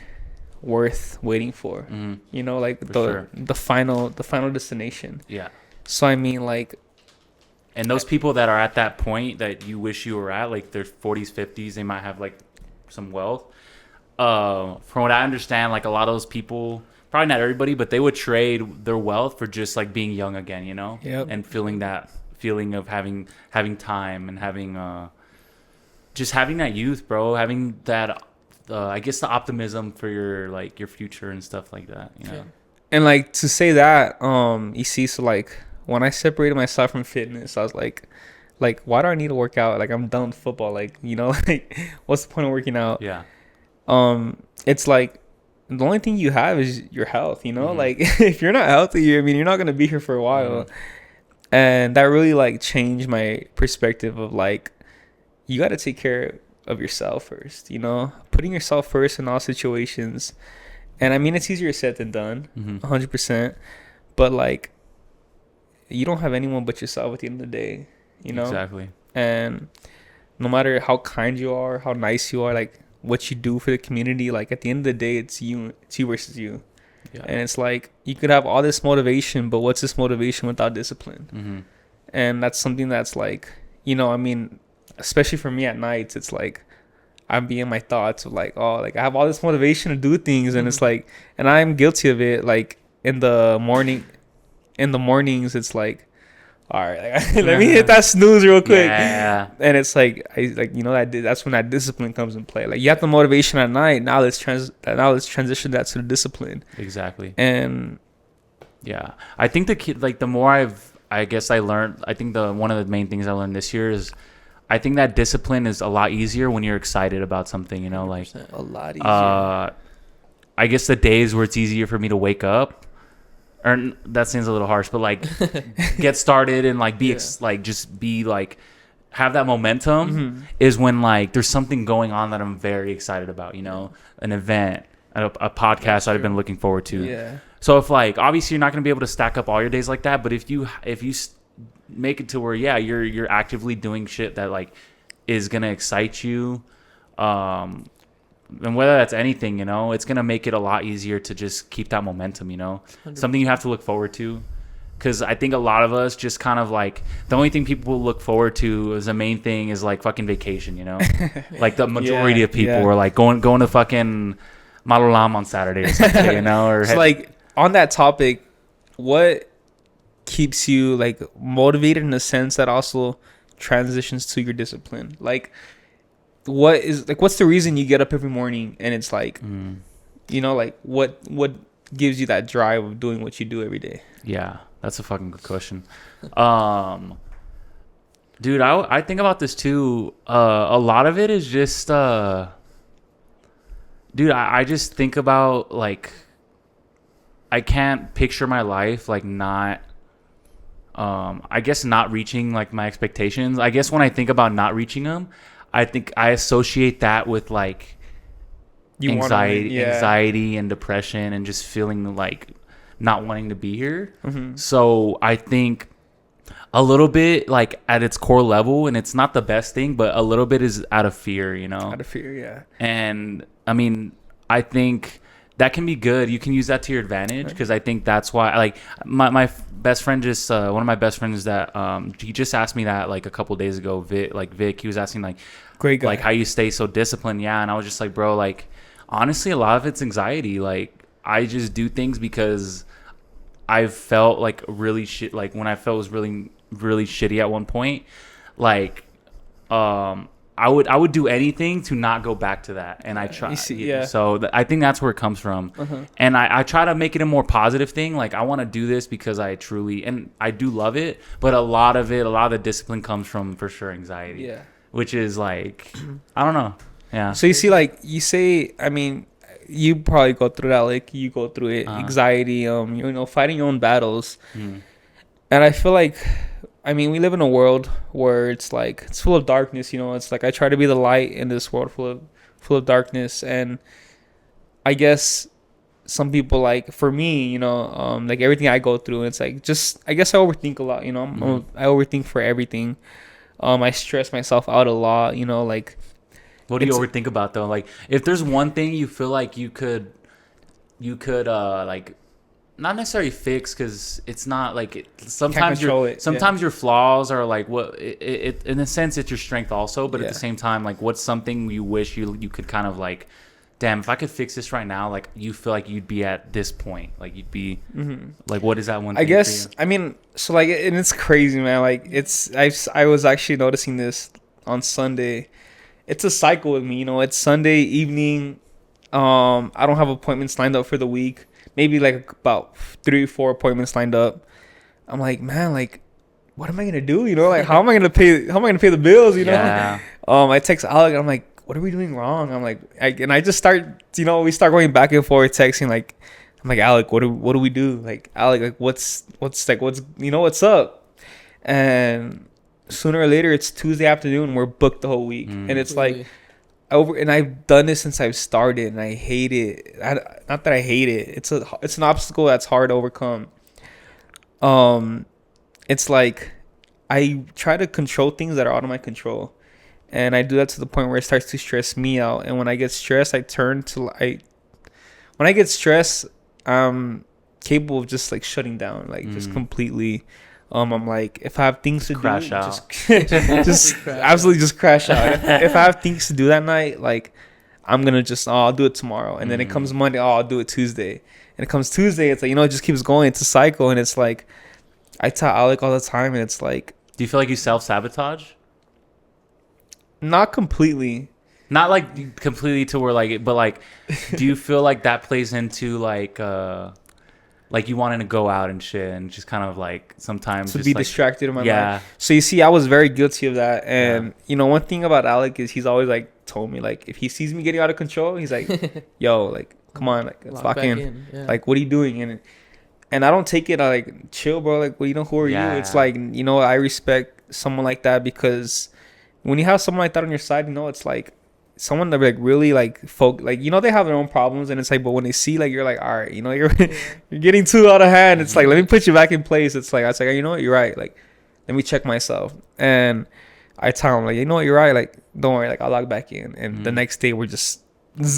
worth waiting for. You know, like the final destination. So I mean, like, and those people that are at that point that you wish you were at, like their 40s, 50s, they might have like some wealth. From what I understand, like a lot of those people, probably not everybody, but they would trade their wealth for just like being young again, you know, and feeling that feeling of having time and having just having that youth, bro, having that I guess the optimism for your future and stuff like that, you know. And like, to say that, you see, so like when I separated myself from fitness, I was like, why do I need to work out? Like, I'm done with football. Like, you know, like, what's the point of working out? It's like, the only thing you have is your health, you know. Like, if you're not healthy, you're not gonna be here for a while. And that really like changed my perspective of like, you got to take care of yourself first, you know, putting yourself first in all situations. And I mean, it's easier said than done, 100%. But like, you don't have anyone but yourself at the end of the day, you know. Exactly. And no matter how kind you are, how nice you are, like what you do for the community, like at the end of the day, it's you versus you. And it's like, you could have all this motivation, but what's this motivation without discipline? And that's something that's like, you know, I mean, especially for me at nights, it's like I'm being my thoughts of like, oh, like I have all this motivation to do things, and it's like, and I'm guilty of it. Like in the mornings, it's like, all right, like, let me hit that snooze real quick. And it's like, you know, that's when that discipline comes in play. Like, you have the motivation at night. Now let's transition that to the discipline. Exactly. And I think the more I guess I learned, I think one of the main things I learned this year is, I think that discipline is a lot easier when you're excited about something, you know, like a lot easier. I guess the days where it's easier for me to wake up, or that seems a little harsh, but like get started and like be like just be like have that momentum Mm-hmm. is when like there's something going on that I'm very excited about, you know, an event, a podcast that I've been looking forward to. Yeah. So if like obviously you're not going to be able to stack up all your days like that, but if you make it to where you're actively doing shit that like is going to excite you, and whether that's anything, you know, it's going to make it a lot easier to just keep that momentum, you know. 100%. Something you have to look forward to. Because I think a lot of us just kind of like the only thing people look forward to as the main thing is like fucking vacation, you know. Like the majority of people are like going to fucking Malalam on Saturday or something, you know. Or So like on that topic, what keeps you like motivated in a sense that also transitions to your discipline? Like, what's the reason you get up every morning and it's like, you know, like what gives you that drive of doing what you do every day? Yeah, that's a fucking good question. Dude, I think about this too. A lot of it is just, dude, I just think about like, I can't picture my life like not, I guess not reaching like my expectations. I guess when I think about not reaching them, I think I associate that with like anxiety and depression and just feeling like not wanting to be here. So I think a little bit like at its core level, and it's not the best thing, but a little bit is out of fear, you know. Out of fear, yeah. And I mean, I think that can be good. You can use that to your advantage, because I think that's why like my best friend just one of my best friends that he just asked me that like a couple days ago. Vic, he was asking like, great guy, like how you stay so disciplined. Yeah, and I was just like, bro, like honestly, a lot of it's anxiety. Like I just do things because I've felt like really shit. Like when I felt was really shitty at one point, like I would do anything to not go back to that, and I try. So I think that's where it comes from, and I try to make it a more positive thing. Like I want to do this because I truly and I do love it, but a lot of the discipline comes from for sure anxiety. Yeah, which is like I don't know. Yeah. So you see, like you say, I mean, you probably go through that. Like you go through it, anxiety. You know, fighting your own battles, and I feel like. I mean, we live in a world where it's like it's full of darkness. You know, it's like I try to be the light in this world full of darkness, and I guess some people like for me, you know, like everything I go through, it's like just I guess I overthink a lot. You know, I overthink for everything. I stress myself out a lot. You know, like what do you overthink about though? Like if there's one thing you feel like you could like. Not necessarily fix, because it's not like sometimes your flaws are like what it in a sense it's your strength also, but at the same time, like what's something you wish you could kind of like, damn, if I could fix this right now, like you feel like you'd be at this point, like you'd be like, what is that one thing? I guess I mean, so like, and it's crazy, man. Like I was actually noticing this on Sunday. It's a cycle with me, you know. It's Sunday evening. I don't have appointments lined up for the week. Maybe like about 3 or 4 appointments lined up. I'm like, man, like, what am I gonna do? You know, like, how am I gonna pay the bills? You know. Yeah. I text Alec. And I'm like, what are we doing wrong? I'm like, I just start, you know, we start going back and forth texting. Like, I'm like, Alec, what do we do? Like, Alec, like, what's you know, what's up? And sooner or later, it's Tuesday afternoon. We're booked the whole week, and it's Really? like. And I've done this since I've started, and I hate it. Not that I hate it. It's an obstacle that's hard to overcome. It's like I try to control things that are out of my control, and I do that to the point where it starts to stress me out. And when I get stressed, when I get stressed, I'm capable of just like shutting down, like just completely. I'm like, if I have things to crash do, out. just absolutely just crash out. If I have things to do that night, like I'm gonna just I'll do it tomorrow, and then it comes Monday, I'll do it Tuesday, and it comes Tuesday, it's like, you know, it just keeps going. It's a cycle, and it's like I tell Alec all the time, and it's like, do you feel like you self-sabotage? Not completely. Not like completely to where like, but like, do you feel like that plays into like you wanting to go out and shit, and just kind of like sometimes to just be like, distracted in my yeah. mind. So you see, I was very guilty of that, and you know, one thing about Alec is he's always like told me, like, if he sees me getting out of control, he's like, "Yo, like, come on, like, let's lock in. Yeah. Like, what are you doing?" And I don't take it like, chill, bro. Like, well, you know, who are you? It's like, you know, I respect someone like that because when you have someone like that on your side, you know, it's like someone that like really like like, you know, they have their own problems, and it's like, but when they see like you're like, all right, you know, you're you're getting too out of hand. It's like, let me put you back in place. It's like, I was like, you know what, you're right. Like, let me check myself. And I tell him like, you know what, you're right. Like, don't worry. Like, I'll log back in. And the next day we're just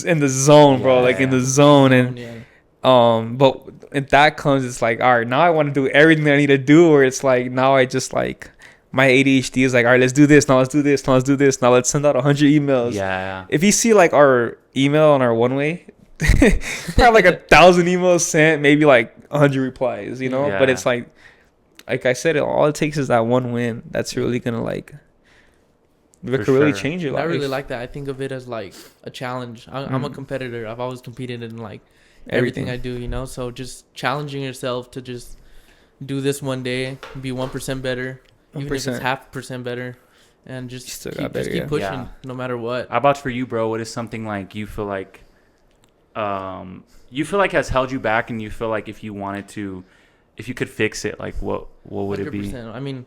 in the zone, bro. Like in the zone. And but if that comes, it's like, all right, now I want to do everything I need to do. Or it's like, now I just like, my ADHD is like, all right, let's do this. Now let's do this. Now let's do this. Now let's send out 100 emails. Yeah. If you see like our email on our OneWay, probably like 1,000 emails sent, maybe like 100 replies, you know? Yeah. But it's like I said, all it takes is that one win. That's really going to like, it could really change your life. I really like that. I think of it as like a challenge. I'm a competitor. I've always competed in like everything I do, you know? So just challenging yourself to just do this one day, be 1% better. 1%. Even if it's 0.5% better, and just keep pushing no matter what. How about for you, bro? What is something like you feel like has held you back, and you feel like if you wanted to, if you could fix it, like what would 100%. It be? I mean,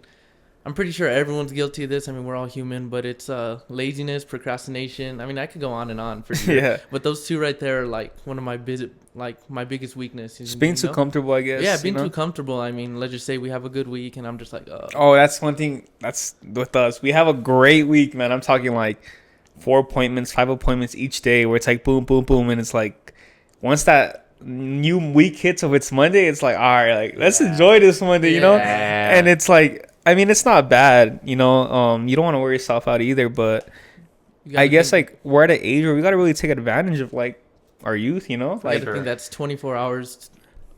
I'm pretty sure everyone's guilty of this. I mean, we're all human, but it's laziness, procrastination. I mean, I could go on and on for sure. Yeah. But those two right there are like one of my biggest weaknesses. Just being too comfortable, I guess. Yeah, being too comfortable. I mean, let's just say we have a good week, and I'm just like, oh, that's one thing. That's with us. We have a great week, man. I'm talking like 4 appointments, 5 appointments each day, where it's like boom, boom, boom, and it's like once that new week hits of it's Monday, it's like, all right, like let's enjoy this Monday, you know. And it's like, I mean, it's not bad, you know. You don't want to wear yourself out either, but I guess like we're at an age where we gotta really take advantage of like our youth, you know. Like, I think that's 24 hours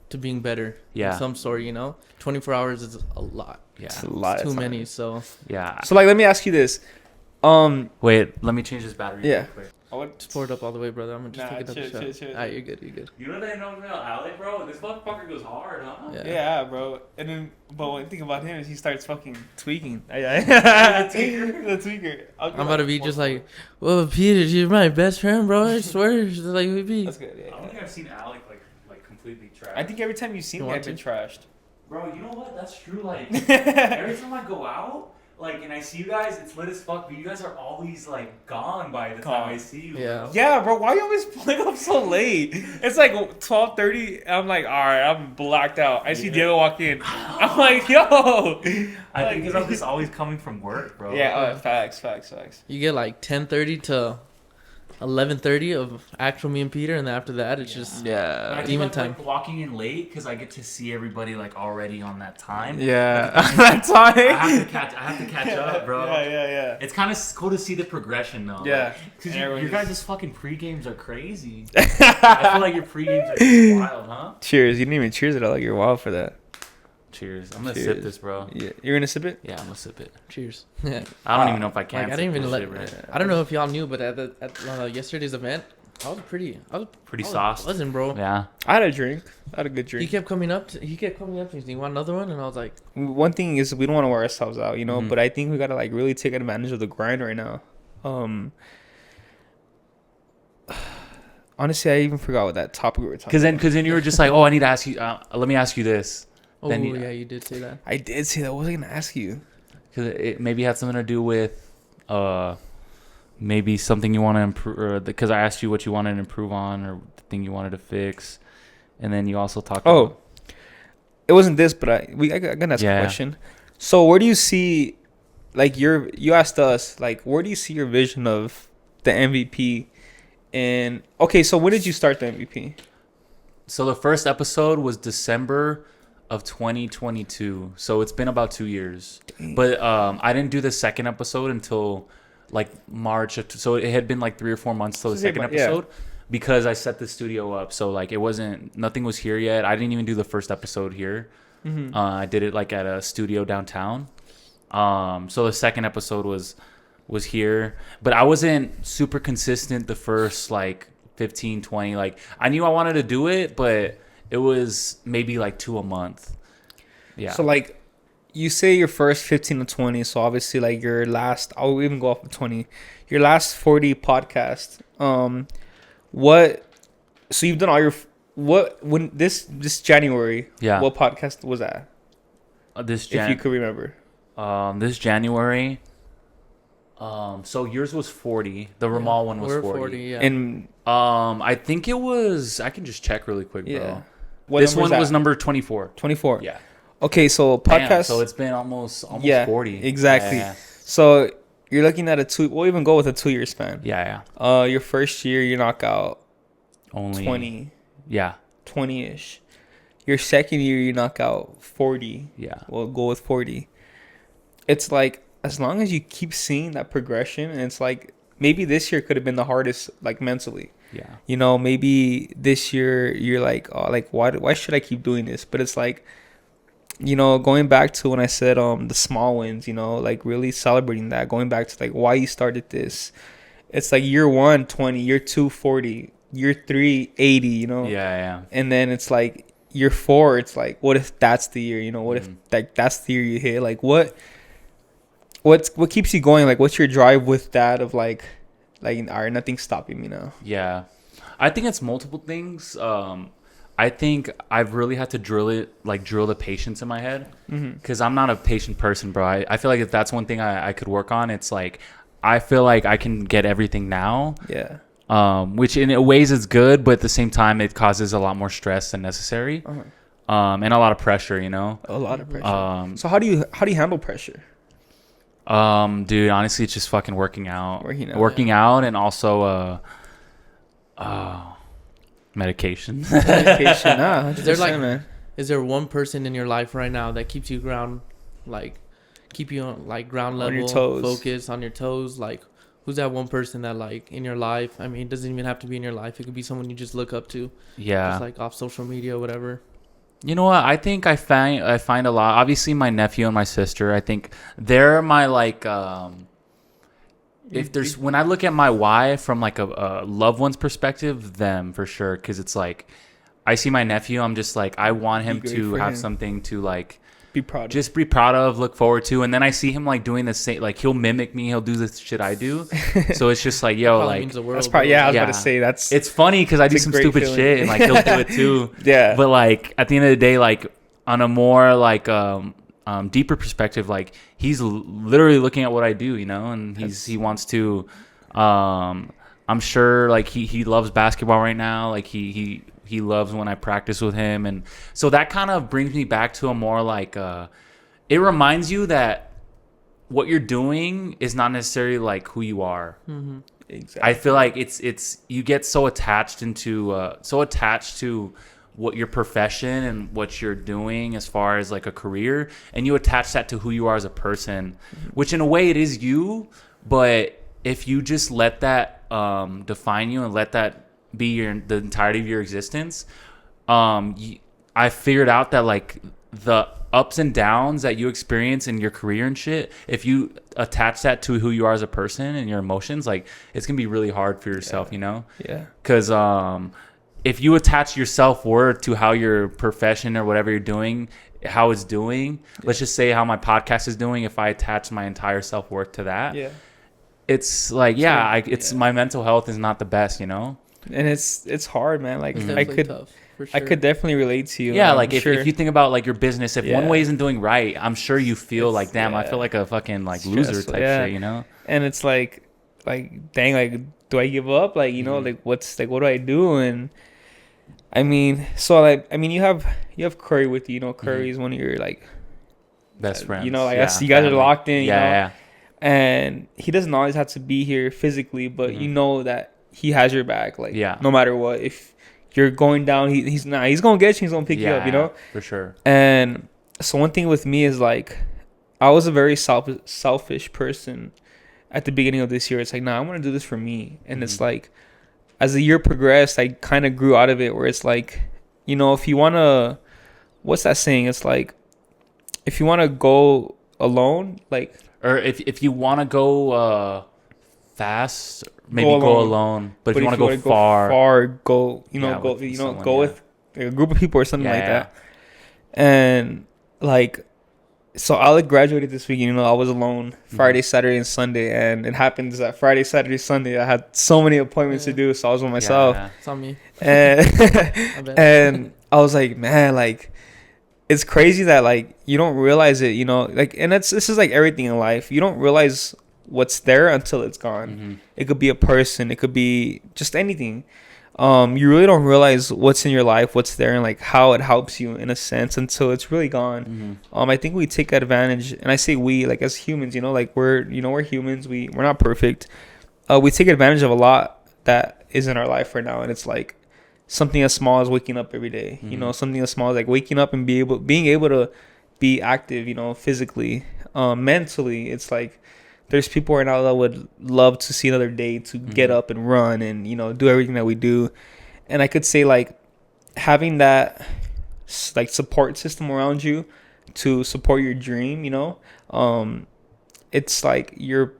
to being better. Yeah. Of some sort, you know. 24 hours is a lot. Yeah. It's a lot. It's too many. So. Yeah. So like, let me ask you this. Wait, let me change this battery. Yeah. Real quick. Just pour it up all the way, brother. I'm gonna just take another shot. Chill. Alright, you're good. You know that I know about Alec, bro? This motherfucker goes hard, huh? Yeah, bro. And then, but one thing about him is he starts fucking tweaking. The tweaker. I'm about to be just like, well, Peter, you're my best friend, bro. I swear, like we be. That's good. Yeah. I don't think I've seen Alec like completely trashed. I think every time you've seen me, I've been trashed. Bro, you know what? That's true. Like every time I go out. Like, and I see you guys, it's lit as fuck, but you guys are always, like, gone by the time I see you. Yeah. Yeah, bro, why you always pulling up so late? It's like 12:30, I'm like, all right, I'm blacked out. I see Diego walk in. I'm like, yo. I think because I'm just always coming from work, bro. Yeah, facts. You get, like, 10:30 to 11:30 of actual me and Peter, and then after that, it's just demon time. Like walking in late because I get to see everybody like already on that time. Yeah, that time. I have to catch up, bro. Yeah. It's kind of cool to see the progression though. Yeah, because your guys' fucking pre-games are crazy. I feel like your pre-games are just wild, huh? Cheers! You didn't even cheers it out like you're wild for that. Cheers. I'm gonna sip this, bro. Yeah, you're gonna sip it? Yeah, I'm gonna sip it. Cheers. I don't even know if I can. Like, I didn't even I don't know if y'all knew, but at yesterday's event, I was pretty sauced. Buzzing, bro. Yeah. I had a drink. I had a good drink. He kept coming up to me. You want another one? And I was like, one thing is we don't want to wear ourselves out, you know. But I think we gotta like really take advantage of the grind right now. Honestly, I even forgot what that topic we were talking about. Because then you were just like, oh, I need to ask you. Let me ask you this. Oh, then you did say that. I did say that. What was I gonna ask you? Because it maybe had something to do with maybe something you want to improve. Because I asked you what you wanted to improve on or the thing you wanted to fix, and then you also talked. Oh, it wasn't this, but I gotta ask a question. So where do you see, like you asked us, like where do you see your vision of the MVP? And okay, so when did you start the MVP? So the first episode was December of 2022. So it's been about 2 years. Dang. But I didn't do the second episode until like March. So it had been like 3 or 4 months till the second episode because I set the studio up. So like nothing was here yet. I didn't even do the first episode here. I did it like at a studio downtown. So the second episode was here, but I wasn't super consistent the first like 15, 20. Like I knew I wanted to do it, but it was maybe like 2 a month. Yeah. So like you say your first 15 to 20. So obviously like your last, I'll even go off of 20, your last 40 podcast. So you've done all your, when this January, what podcast was that? If you could remember. This January, So yours was 40. The Ramal one was we're 40. Yeah. And I think it was. I can just check really quick, bro. yeah, what This number is one was that? number 24. 24. Yeah. Okay, so Damn, podcast. so it's been almost yeah, 40. exactly. Yeah, So you're looking at we'll even go with a 2-year span. yeah, yeah. Your first year you knock out Only 20, Yeah, 20-ish. Your second year you knock out 40. yeah, We'll go with 40. It's like, as long as you keep seeing that progression, and it's like, maybe this year could have been the hardest, like, mentally. yeah, You know, maybe this year you're like, oh, like, why should I keep doing this? But it's like, you know, going back to when I said the small wins, you know, like really celebrating that, going back to like why you started this. It's like year 1, 20, year 2, 40, year 3, 80, you know. yeah, yeah. And then it's like year 4, it's like, what if that's the year, you know? What if Mhm. like that's the year you hit? Like what keeps you going? Like what's your drive with that of like all right, nothing's stopping me now. Yeah. I think it's multiple things. I think I've really had to drill the patience in my head, because I'm not a patient person, bro. I feel like if that's one thing I could work on, it's like I feel like I can get everything now, Yeah. which in ways is good, but at the same time it causes a lot more stress than necessary, and a lot of pressure, you know. A lot of pressure. So how do you handle pressure? Dude, honestly, it's just fucking working out, Working out, and also medication. Medication. Nah, Is there, like, 100%, man. Is there one person in your life right now that keeps you keep you on like ground level, On your toes. focus on your toes? Like, who's that one person that like in your life? I mean, it doesn't even have to be in your life. It could be someone you just look up to, Yeah. just like off social media, whatever. You know what? I think I find a lot. Obviously, my nephew and my sister. I think they're my like. If there's when I look at my why from like a loved one's perspective, them for sure. Because it's like, I see my nephew. I'm just like, I want him to have something to like Be proud of. just be proud of, look forward to. And then I see him like doing the same. Like he'll mimic me. He'll do the shit I do. So it's just like, yo, Probably like means the world, That's probably, bro. yeah, I was Yeah. about to say that's it's funny because I do It's a some great stupid feeling. shit and like he'll do it too. yeah. But like at the end of the day, like on a more like deeper perspective, like he's literally looking at what I do, you know, and he wants to. I'm sure like he loves basketball right now. Like he loves when I practice with him, and so that kind of brings me back to a more like it reminds you that what you're doing is not necessarily like who you are. Mm-hmm. Exactly. I feel like it's you get so attached to what your profession and what you're doing as far as like a career, and you attach that to who you are as a person, which in a way it is you, but if you just let that define you and let that be the entirety of your existence, I figured out that like the ups and downs that you experience in your career and shit, if you attach that to who you are as a person and your emotions, like it's gonna be really hard for yourself, you know? Yeah. Because if you attach your self-worth to how your profession or whatever you're doing, how it's doing, let's just say how my podcast is doing, if I attach my entire self-worth to that, Yeah. it's like, my mental health is not the best, you know? And it's hard, man. Like It's I definitely could tough, for I sure. could definitely relate to you. Yeah, I'm like sure. if you think about like your business, if one Yeah. way isn't doing right, I'm sure you feel like, damn, I yeah. feel like a fucking like loser Stressful, type yeah. shit, you know? And it's like dang, like do I give up? Like, you know, like what do I do? And I mean, so like you have Curry with you, you know, Curry is one of your like Best friends. you know, like yeah, I see you guys are family. locked in, you know. Yeah. And he doesn't always have to be here physically, but you know that he has your back, like no matter what. If you're going down, he's gonna get you, he's gonna pick you up, you know. For sure. And so one thing with me is like I was a very selfish person at the beginning of this year. It's like, nah, I want to do this for me. And it's like as the year progressed, I kind of grew out of it, where it's like, you know, if you want to, what's that saying? It's like, if you want to go alone, like, or if you want to go fast, maybe go alone. But if you want to go far, go, you know, Yeah, go, with you know, someone, go with a group of people or something like Yeah. that. And like, so Alec graduated this week. You know, I was alone Friday, Saturday, and Sunday, and it happens that Friday, Saturday, Sunday, I had so many appointments to do, so I was with myself. Yeah. It's on me. And I bet. and I was like, man, like, it's crazy that like you don't realize it, you know, like, and this is like everything in life. You don't realize what's there until it's gone. Mm-hmm. It could be a person, it could be just anything. You really don't realize what's in your life, what's there, and like how it helps you in a sense until it's really gone. Mm-hmm. I think we take advantage, and I say we, like as humans, like we're humans, we're not perfect. We take advantage of a lot that is in our life right now, and it's like something as small as waking up every day. Mm-hmm. Something as small as like waking up and being able to be active, physically, mentally. It's like there's people right now that would love to see another day to get Mm-hmm. up and run and do everything that we do. And I could say like having that like support system around you to support your dream, it's like you're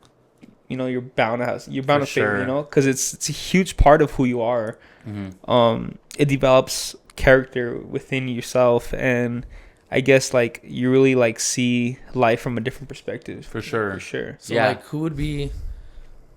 bound to For fail, sure. because it's a huge part of who you are. Mm-hmm. It develops character within yourself, and I guess like you really like see life from a different perspective. For sure. For sure. So Yeah. like, who would be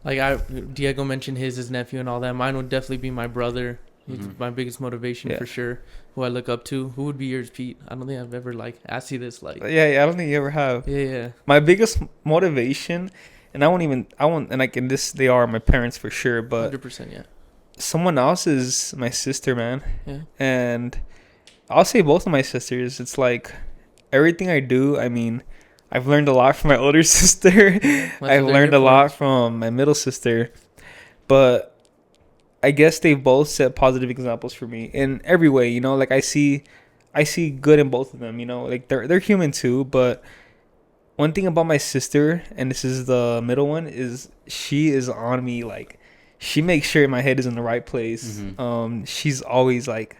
like Diego mentioned his nephew and all that. Mine would definitely be my brother. He's Mhm. my biggest motivation Yeah. for sure. Who I look up to. Who would be yours, Pete? I don't think I've ever like asked you this. Like, Yeah, I don't think you ever have. yeah. My biggest motivation, and and like in this, they are my parents for sure, but 100%, yeah. someone else is my sister, man. Yeah. And I'll say both of my sisters. It's like everything I do, I mean, I've learned a lot from my older sister. That's what I've they're learned here a for. lot from my middle sister. But I guess they've both set positive examples for me in every way, like I see good in both of them, like they're human too, but one thing about my sister, and this is the middle one, is she is on me. Like, she makes sure my head is in the right place. Mhm. She's always like,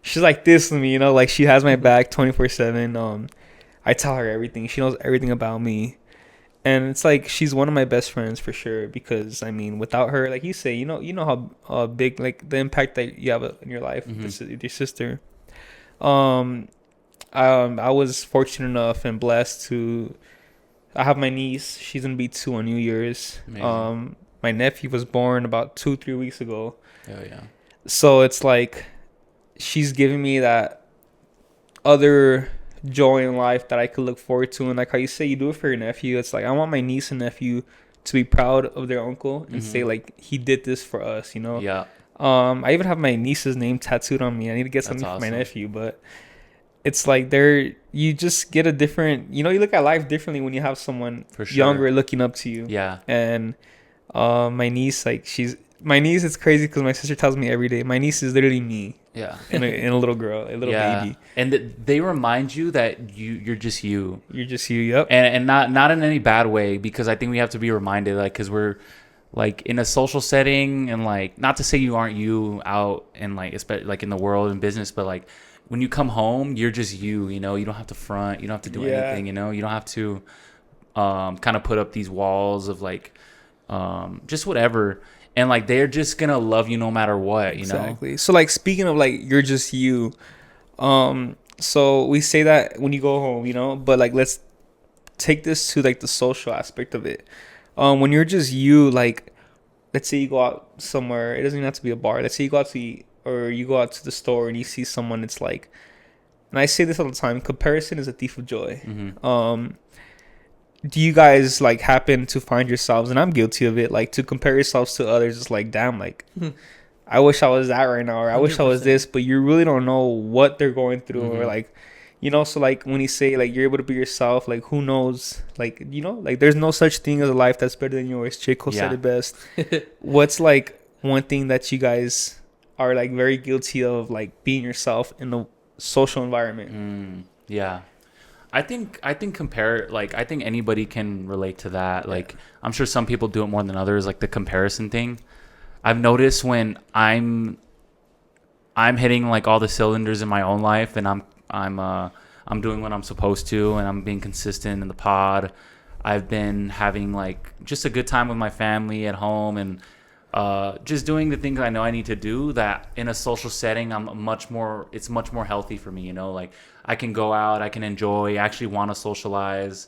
she's like this with me, like she has my back 24/7. I tell her everything. She knows everything about me, and it's like she's one of my best friends for sure. Because I mean, without her, like you say, you know how big like the impact that you have in your life with your sister. Um, I was fortunate enough and blessed to. I have my niece. She's gonna be 2 on New Year's. Amazing. My nephew was born about 2-3 weeks ago. Oh yeah. So it's like she's giving me that other joy in life that I could look forward to. And like how you say you do it for your nephew, it's like I want my niece and nephew to be proud of their uncle and say like he did this for us. Yeah. I even have my niece's name tattooed on me. I need to get That's something for my awesome. nephew, but it's like you just get a different, you look at life differently when you have someone For sure. younger looking up to you. Yeah. And my niece, like my niece, it's crazy because my sister tells me every day, my niece is literally me Yeah. in a little girl, a little baby. And they remind you that you're just you. You're just you. Yep. And not in any bad way, because I think we have to be reminded, like, because we're like in a social setting, and like, not to say you aren't you out and like, especially like in the world and business, but like when you come home, you're just you. You don't have to front, you don't have to do anything. You don't have to kind of put up these walls of like just whatever, and like they're just gonna love you no matter what. Exactly. So like, speaking of like, you're just you. So we say that when you go home, but like, let's take this to like the social aspect of it. When you're just you, like, let's say you go out somewhere, it doesn't even have to be a bar. Let's say you go out to eat, or you go out to the store and you see someone. It's like, and I say this all the time, comparison is a thief of joy. Do you guys like happen to find yourselves, and I'm guilty of it, like to compare yourselves to others? It's like, damn, like I wish I was that right now, or I wish I was 100%. this, but you really don't know what they're going through, or like, so like when you say like you're able to be yourself, like who knows, like like there's no such thing as a life that's better than yours. Chico said Yeah. it best. What's like one thing that you guys are like very guilty of, like being yourself in the social environment? Yeah. I think compare, like, I think anybody can relate to that. Like, I'm sure some people do it more than others, like the comparison thing. I've noticed when I'm hitting like all the cylinders in my own life, and I'm doing what I'm supposed to, and I'm being consistent in the pod. I've been having like just a good time with my family at home, and just doing the things I know I need to do, that in a social setting it's much more healthy for me, like I can go out, I can enjoy, I actually want to socialize.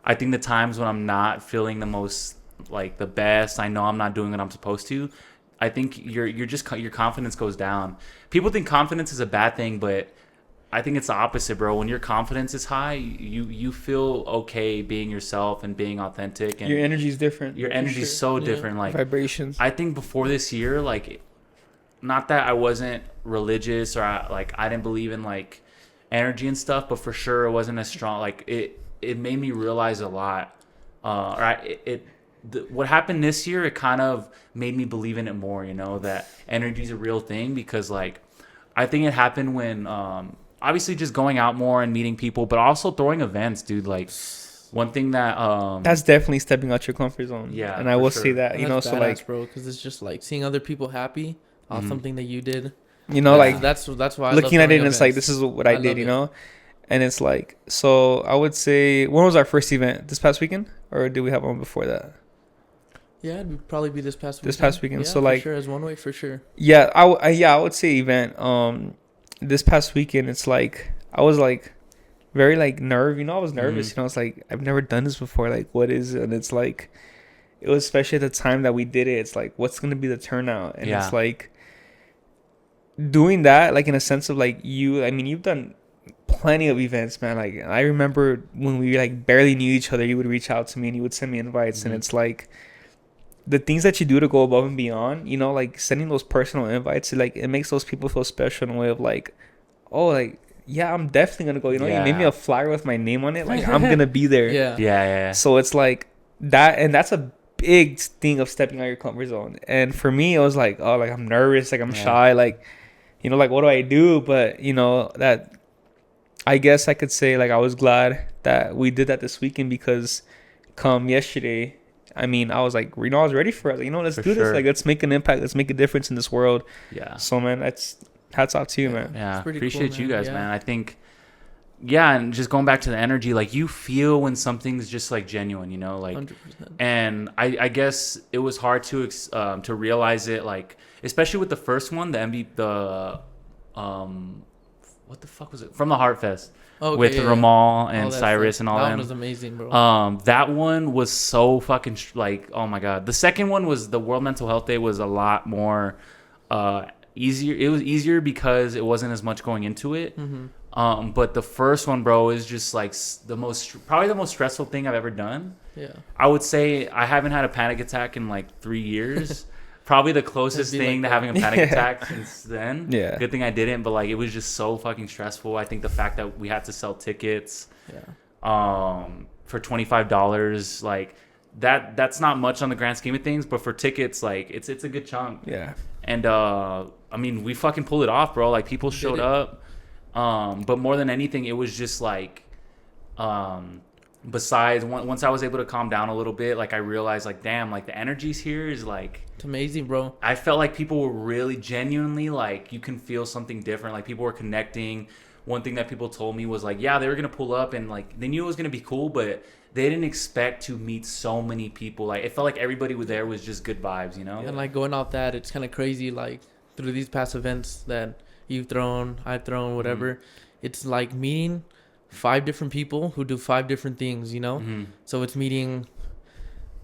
I think the times when I'm not feeling the most like the best, I know I'm not doing what I'm supposed to, I think your confidence goes down. People think confidence is a bad thing, but I think it's the opposite, bro. When your confidence is high, you feel okay being yourself and being authentic, and your energy is different. your energy is so different. Like vibrations. I think before this year, like, not that I wasn't religious or I didn't believe in like energy and stuff, but for sure it wasn't as strong. Like it made me realize a lot. What happened this year, it kind of made me believe in it more. You know, that energy is a real thing, because like I think it happened when obviously just going out more and meeting people, but also throwing events, dude. Like one thing that that's definitely stepping out your comfort zone. Yeah, and I will sure. say that, And you know, that's so badass, like, bro, because it's just like seeing other people happy off something that you did. you know, like that's why I looking love at it throwing and it's like, events. this is what I did, love you it. know. And it's like, so I would say, when was our first event? This past weekend, or did we have one before that? Yeah, it'd probably be this past weekend. This past weekend. Yeah, So for like, sure, as OneWay, for sure. yeah, I would say event. This past weekend, it's like I was like very like nerve. You know, I was nervous. You know, it's like I've never done this before. Like, what is it? And it's like, it was especially at the time that we did it. It's like, what's gonna be the turnout? And it's like doing that, like in a sense of like you. I mean, you've done plenty of events, man. Like I remember when we like barely knew each other, you would reach out to me and you would send me invites, and it's like the things that you do to go above and beyond, you know, like sending those personal invites, like it makes those people feel special in a way of like, oh, like, yeah, I'm definitely gonna go. You know, you made me a flyer with my name on it, like I'm gonna be there. Yeah. So it's like that, and that's a big thing of stepping out your comfort zone. And for me, it was like, oh, like I'm nervous, like I'm shy, like, you know, like what do I do? But you know, that I guess I could say like I was glad that we did that this weekend, because come yesterday, I mean, I was like, you know, I was ready for it. Like, you know, let's do this. Like, let's make an impact. Let's make a difference in this world. Yeah. So, man, that's hats off to you, man. Yeah. Appreciate cool, you guys, man. I think, and just going back to the energy, like you feel when something's just like genuine, you know, like, 100%. And I guess it was hard to realize it, like, especially with the first one, the what the fuck was it? From the Heart Fest. With Ramal and Cyrus and all that them. That one was amazing, bro. That one was so fucking like, oh my god. The second one was the World Mental Health Day, was a lot more easier. It was easier because it wasn't as much going into it. But the first one, bro, is just like probably the most stressful thing I've ever done. Yeah. I would say I haven't had a panic attack in like 3 years. Probably the closest thing to having a panic attack since then. Yeah. Good thing I didn't, but like it was just so fucking stressful. I think the fact that we had to sell tickets for $25, like that's not much on the grand scheme of things, but for tickets, like it's a good chunk. Yeah. And I mean, we fucking pulled it off, bro. Like people showed up. But more than anything, it was just like besides once I was able to calm down a little bit, like I realized like, damn, like the energies here is like, it's amazing, bro. I felt like people were really genuinely like, you can feel something different. Like people were connecting. One thing that people told me was like, yeah, they were going to pull up and like, they knew it was going to be cool, but they didn't expect to meet so many people. Like it felt like everybody there was just good vibes, you know? And like going off that, it's kind of crazy. Like through these past events that you've thrown, I've thrown, whatever, it's like meeting 5 different people who do 5 different things, you know? So it's meeting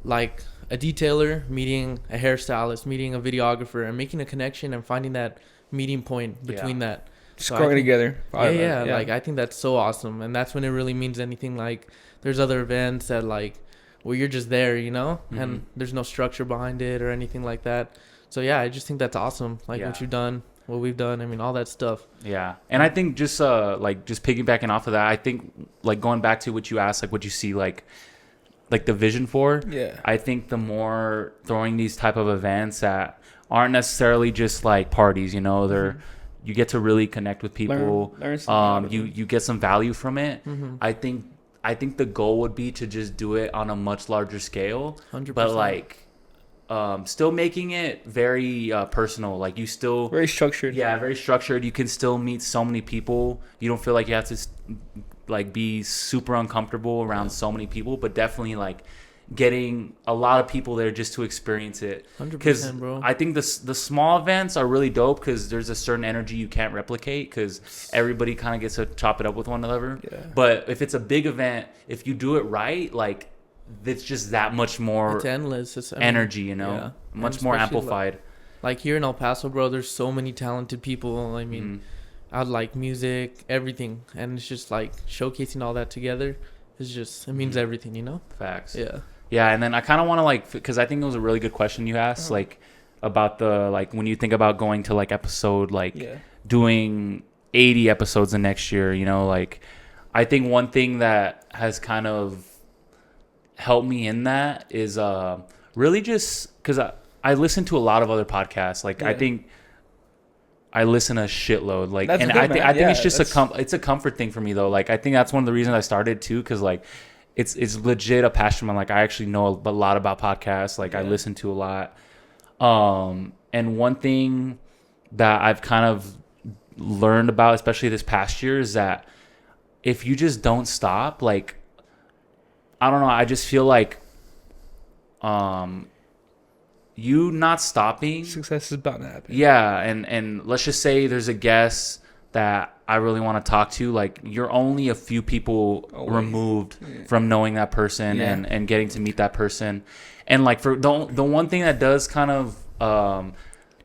like a detailer, meeting a hairstylist, meeting a videographer, and making a connection and finding that meeting point between that. Just growing together. Yeah, like I think that's so awesome. And that's when it really means anything. Like there's other events that like where you're just there, you know, and there's no structure behind it or anything like that. So yeah, I just think that's awesome. Like what you've done, what we've done. I mean, all that stuff. Yeah. And I think just piggybacking off of that, I think like going back to what you asked, like what you see like the vision for. Yeah. I think the more throwing these type of events that aren't necessarily just like parties, you know, they're you get to really connect with people. Learn you get some value from it. I think the goal would be to just do it on a much larger scale. 100%. But like still making it very personal. Like you still very structured. Yeah, very structured. You can still meet so many people. You don't feel like you have to like be super uncomfortable around so many people, but definitely like getting a lot of people there just to experience it. 100%, bro. I think the small events are really dope because there's a certain energy you can't replicate because everybody kind of gets to chop it up with one another. Yeah. But if it's a big event, if you do it right, like it's just that much more. It's endless. It's energy, you know, much more amplified. Like here in El Paso, bro, there's so many talented people. I mean, like music, everything, and it's just like showcasing all that together. It's just, it means everything, you know. Facts. Yeah. Yeah, and then I kind of want to like, because I think it was a really good question you asked, like about the like when you think about going to like episode like doing 80 episodes the next year, you know, like I think one thing that has kind of helped me in that is really just because I listen to a lot of other podcasts. Like I think I listen a shitload. Like, That's and good, I think man. it's just it's a comfort thing for me though. Like I think that's one of the reasons I started too, because like it's legit a passion. I'm like I actually know a lot about podcasts. Like I listen to a lot. And one thing that I've kind of learned about, especially this past year, is that if you just don't stop, like I don't know, I just feel like you not stopping, success is bound to happen. Yeah, and let's just say there's a guest that I really want to talk to. Like you're only a few people removed from knowing that person and getting to meet that person. And like for the one thing that does kind of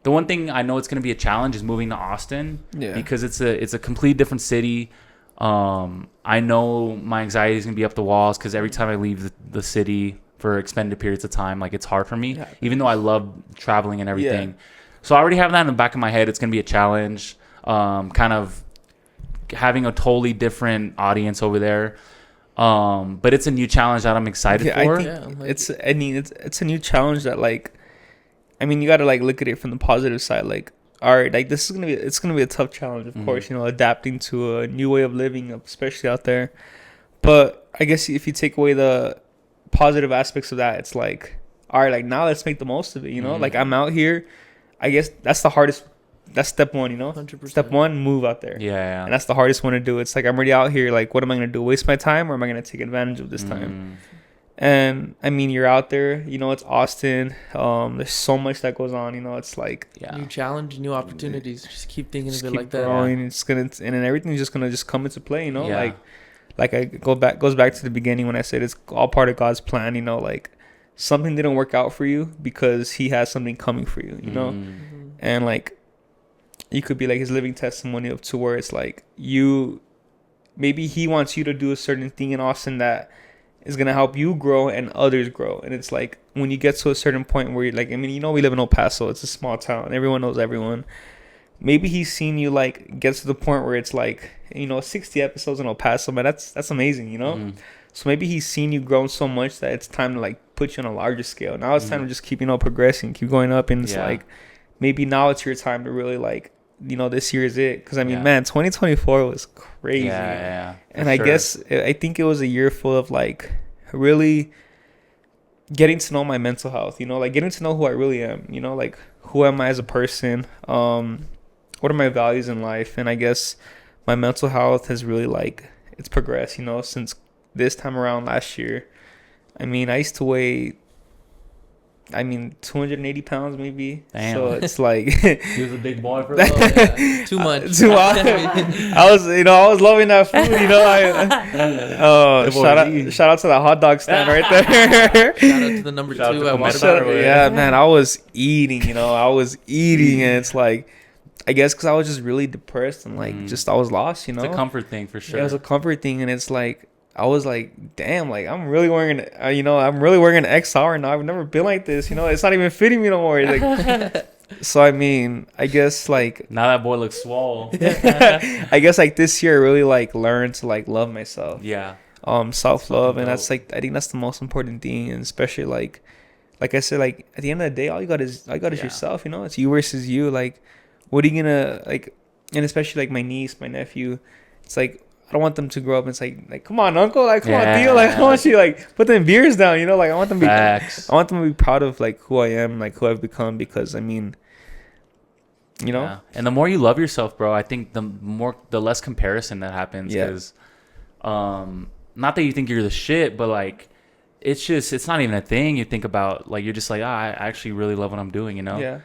the one thing I know it's going to be a challenge is moving to Austin because it's a complete different city. I know my anxiety is going to be up the walls because every time I leave the city for extended periods of time, like it's hard for me, even though I love traveling and everything. So I already have that in the back of my head. It's going to be a challenge, kind of having a totally different audience over there. But it's a new challenge that I'm excited for. I think it's a new challenge that like, I mean, you got to like look at it from the positive side. Like, all right, like it's gonna be a tough challenge, of course, you know, adapting to a new way of living, especially out there. But I guess if you take away the positive aspects of that, it's like, all right, like now let's make the most of it, you know. Like I'm out here, I guess that's the hardest. That's step one, you know. 100%. Step one, move out there. Yeah. And that's the hardest one to do. It's like I'm already out here. Like, what am I gonna do? Waste my time, or am I gonna take advantage of this time? And I mean, you're out there. You know, it's Austin. There's so much that goes on. You know, it's like new challenge, new opportunities. Just keep thinking of it like that. Growing. It's gonna, and then everything's just gonna come into play. You know, like I goes back to the beginning when I said it's all part of God's plan. You know, like something didn't work out for you because He has something coming for you. You know, and like you could be like His living testimony up to where it's like maybe He wants you to do a certain thing in Austin that is going to help you grow and others grow. And it's like when you get to a certain point where you're like, I mean, you know, we live in El Paso. It's a small town. Everyone knows everyone. Maybe He's seen you like get to the point where it's like, you know, 60 episodes in El Paso, man, that's amazing, you know? So maybe He's seen you grow so much that it's time to like put you on a larger scale. Now it's time to just keep, you know, progressing, keep going up. And it's like, maybe now it's your time to really like, you know, this year is it. Because I mean, man, 2024 was crazy. And I guess I think it was a year full of like really getting to know my mental health, you know, like getting to know who I really am, you know, like who am I as a person, what are my values in life. And I guess my mental health has really like, it's progressed, you know, since this time around last year. I mean, I used to weigh 280 pounds maybe. Damn. So it's like he was a big boy for that. Too much. I was loving that food, you know. Shout out to the hot dog stand right there. Shout out to the number 2 at Velarde. Yeah, man, I was eating, you know. And it's like, I guess because I was just really depressed and like I was lost, you know. It's a comfort thing for sure. Yeah, it was a comfort thing, and it's like I was like, damn, like I'm really wearing an XR now. I've never been like this, you know. It's not even fitting me no more. Like, so I mean, I guess like now that boy looks swole. I guess like this year I really like learned to like love myself. Yeah. Self-love, and that's like I think that's the most important thing, and especially like I said, like at the end of the day, all you got is yourself. You know, it's you versus you. Like, what are you gonna like? And especially like my niece, my nephew, it's like, I don't want them to grow up and it's like, come on, uncle, like, come on, Theo, like, I want you like put them beers down, you know, like I want them to be proud of like who I am, like who I've become, because I mean, you know. Yeah. And the more you love yourself, bro, I think the less comparison that happens, because not that you think you're the shit, but like it's not even a thing you think about. Like you're just like, I actually really love what I'm doing, you know. Yeah.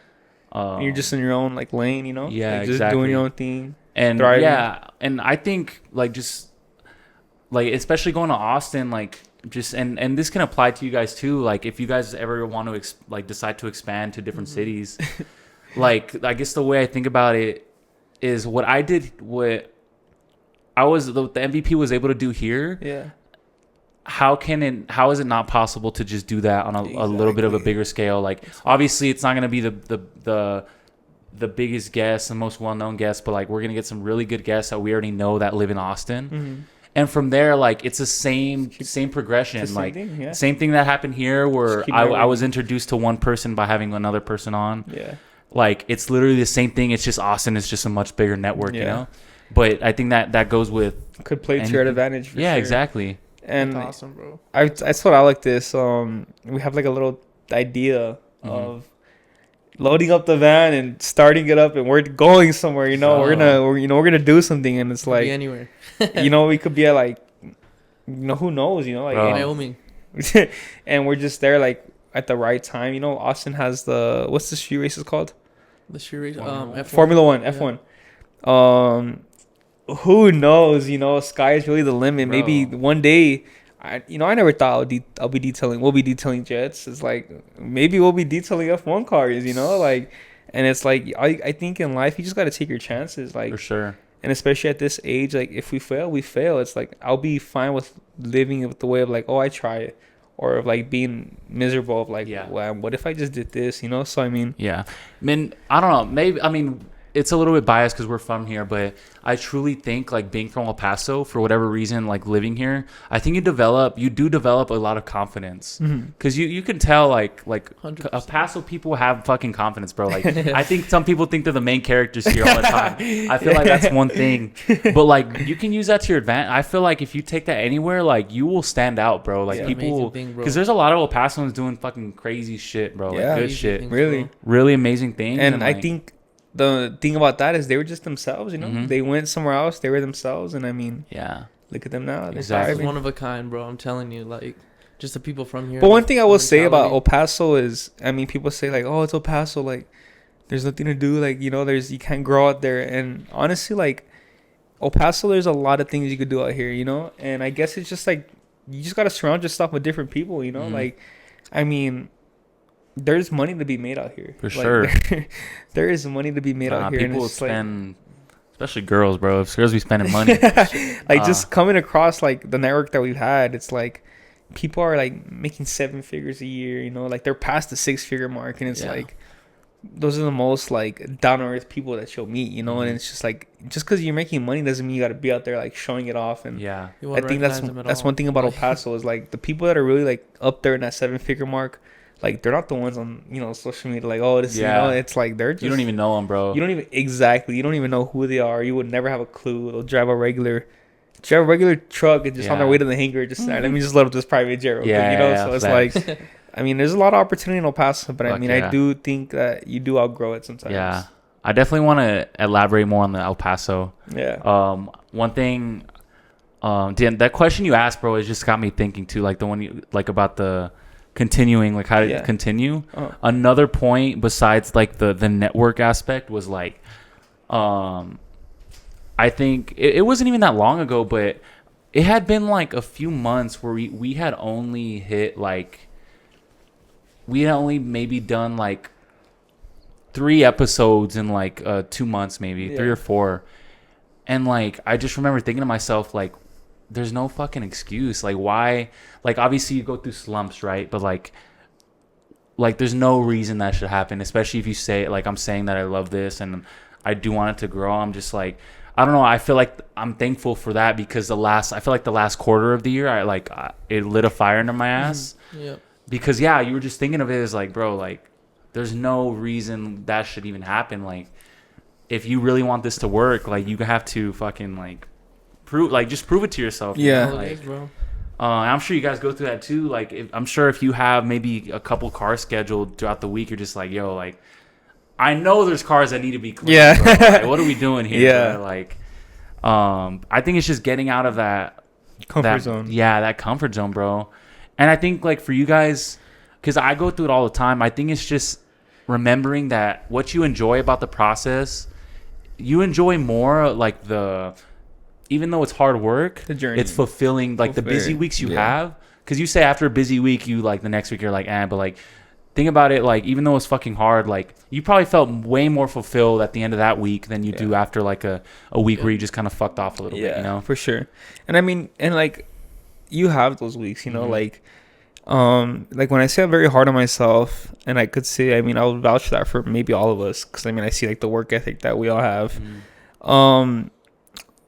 You're just in your own like lane, you know. Yeah, like, just doing your own thing. And thriving. And I think like just like especially going to Austin, like just and this can apply to you guys too. Like if you guys ever want to decide to expand to different cities, like I guess the way I think about it is what I did. What I was the MVP was able to do here. Yeah. How is it not possible to just do that on a little bit of a bigger scale? Like, obviously it's not going to be the biggest guests, the most well-known guests, but like we're going to get some really good guests that we already know that live in Austin. Mm-hmm. And from there, like, it's the same progression. Same thing that happened here where I was introduced to one person by having another person on. Yeah. Like, it's literally the same thing. It's just Austin. It's just a much bigger network, you know? But I think that goes with... Could play to your advantage for yeah, sure. exactly. And that's awesome, bro. I thought I like this. We have like a little idea of loading up the van and starting it up, and we're going somewhere. You know, we're gonna do something, and it's like be anywhere. You know, we could be at like, you know, who knows? You know, like Wyoming, and we're just there like at the right time. You know, Austin has what's the street races called? The street race, F1. Formula One, F1. Who knows? You know, sky is really the limit. Bro. Maybe one day, I never thought I'll be detailing. We'll be detailing jets. It's like maybe we'll be detailing F1 cars. You know, like, and it's like I think in life you just got to take your chances. Like, for sure. And especially at this age, like if we fail, we fail. It's like I'll be fine with living with the way of like, oh, I try it, or of like being miserable of like, well, what if I just did this? You know, so I mean, I mean, I don't know. Maybe it's a little bit biased because we're from here, but I truly think like being from El Paso, for whatever reason, like living here, I think you do develop a lot of confidence because you can tell like 100%. El Paso people have fucking confidence, bro. Like I think some people think they're the main characters here all the time. I feel like that's one thing, but like you can use that to your advantage. I feel like if you take that anywhere, like you will stand out, bro. Like people, because there's a lot of El Pasoans doing fucking crazy shit, bro. Like good shit, things, really amazing things, and like, I think. The thing about that is they were just themselves, you know. They went somewhere else. They were themselves, and I mean, look at them now. Exactly. It's one of a kind, bro. I'm telling you, like, just the people from here. But one thing I will say about El Paso is, I mean, people say like, oh, it's El Paso, like, there's nothing to do, like, you know, you can't grow out there. And honestly, like, El Paso, there's a lot of things you could do out here, you know. And I guess it's just like you just gotta surround yourself with different people, you know. Like, I mean. There's money to be made out here. For sure. There is money to be made out here. People spend, especially girls, bro. If girls be spending money. Just coming across, like, the network that we've had, it's like people are, like, making 7 figures a year, you know? Like, they're past the 6-figure mark. And it's like, those are the most, like, down-to-earth people that you'll meet, you know? And it's just, like, just because you're making money doesn't mean you got to be out there, like, showing it off. And I think that's one thing about El Paso is, like, the people that are really, like, up there in that 7-figure mark, like, they're not the ones on, you know, social media, like, oh, this, you know, it's like, they're just... You don't even know them, bro. You don't even know who they are. You would never have a clue. They'll drive a regular truck and just on their way to the hangar, just, let me just load up this private jet real quick, you know? So it's like, I mean, there's a lot of opportunity in El Paso, but I mean, I do think that you do outgrow it sometimes. Yeah. I definitely want to elaborate more on the El Paso. Yeah. One thing, Dan, that question you asked, bro, it just got me thinking, too, like, the one you, like, about the... continuing, like how to continue. Another point besides like the network aspect was like I think it wasn't even that long ago, but it had been like a few months where we had only hit like we had only maybe done like 3 episodes in like 2 months, maybe 3 or 4, and like I just remember thinking to myself like, there's no fucking excuse. Like, why? Like, obviously you go through slumps, right? But like there's no reason that should happen, especially if you say, like, I'm saying that I love this and I do want it to grow. I'm just like, I don't know. I feel like I'm thankful for that because I feel like the last quarter of the year, it lit a fire under my ass. Yep. Because, you were just thinking of it as like, bro, like, there's no reason that should even happen. Like, if you really want this to work, like, you have to fucking, like, just prove it to yourself. Yeah. You know? Like, bro. I'm sure you guys go through that too. Like, I'm sure if you have maybe a couple cars scheduled throughout the week, you're just like, yo, like, I know there's cars that need to be cleaned. Yeah. Like, what are we doing here? Yeah. Bro? Like, I think it's just getting out of that comfort zone. Yeah, that comfort zone, bro. And I think like for you guys, because I go through it all the time, I think it's just remembering that what you enjoy about the process, you enjoy more like even though it's hard work, the journey, it's fulfilling. Like the busy weeks you have, because you say after a busy week, you like the next week you're like, but like think about it, like, even though it was fucking hard, like, you probably felt way more fulfilled at the end of that week than you do after, like, a week where you just kind of fucked off a little bit, you know? For sure. And I mean, and, like, you have those weeks, you know, like when I say I'm very hard on myself, and I could say, I mean, I would vouch for that for maybe all of us, because, I mean, I see, like, the work ethic that we all have.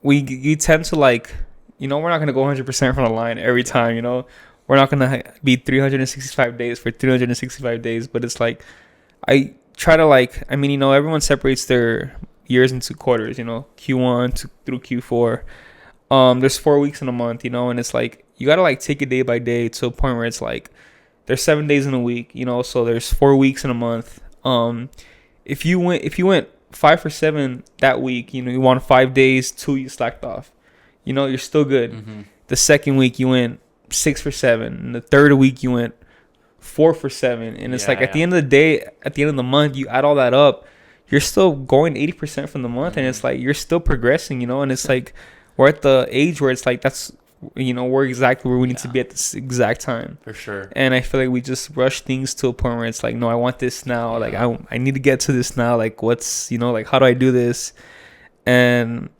You tend to, like, you know, we're not going to go 100% from the line every time, you know? We're not going to be 365 days for 365 days, but it's like, I try to, like, I mean, you know, everyone separates their years into quarters, you know, Q1 through Q4. There's 4 weeks in a month, you know, and it's like, you got to, like, take it day by day to a point where it's like, there's 7 days in a week, you know, so there's 4 weeks in a month. If you went 5 for 7 that week, you know, you won 5 days, 2 you slacked off, you know, you're still good. The second week you went 6 for 7, and the third week you went 4 for 7, and it's like at the end of the day, at the end of the month, you add all that up, you're still going 80% from the month, and it's like you're still progressing, you know. And it's like we're at the age where it's like that's, you know, we're exactly where we need to be at this exact time, for sure. And I feel like we just rush things to a point where it's like, no, I want this now, like I need to get to this now, like what's, you know, like how do I do this? And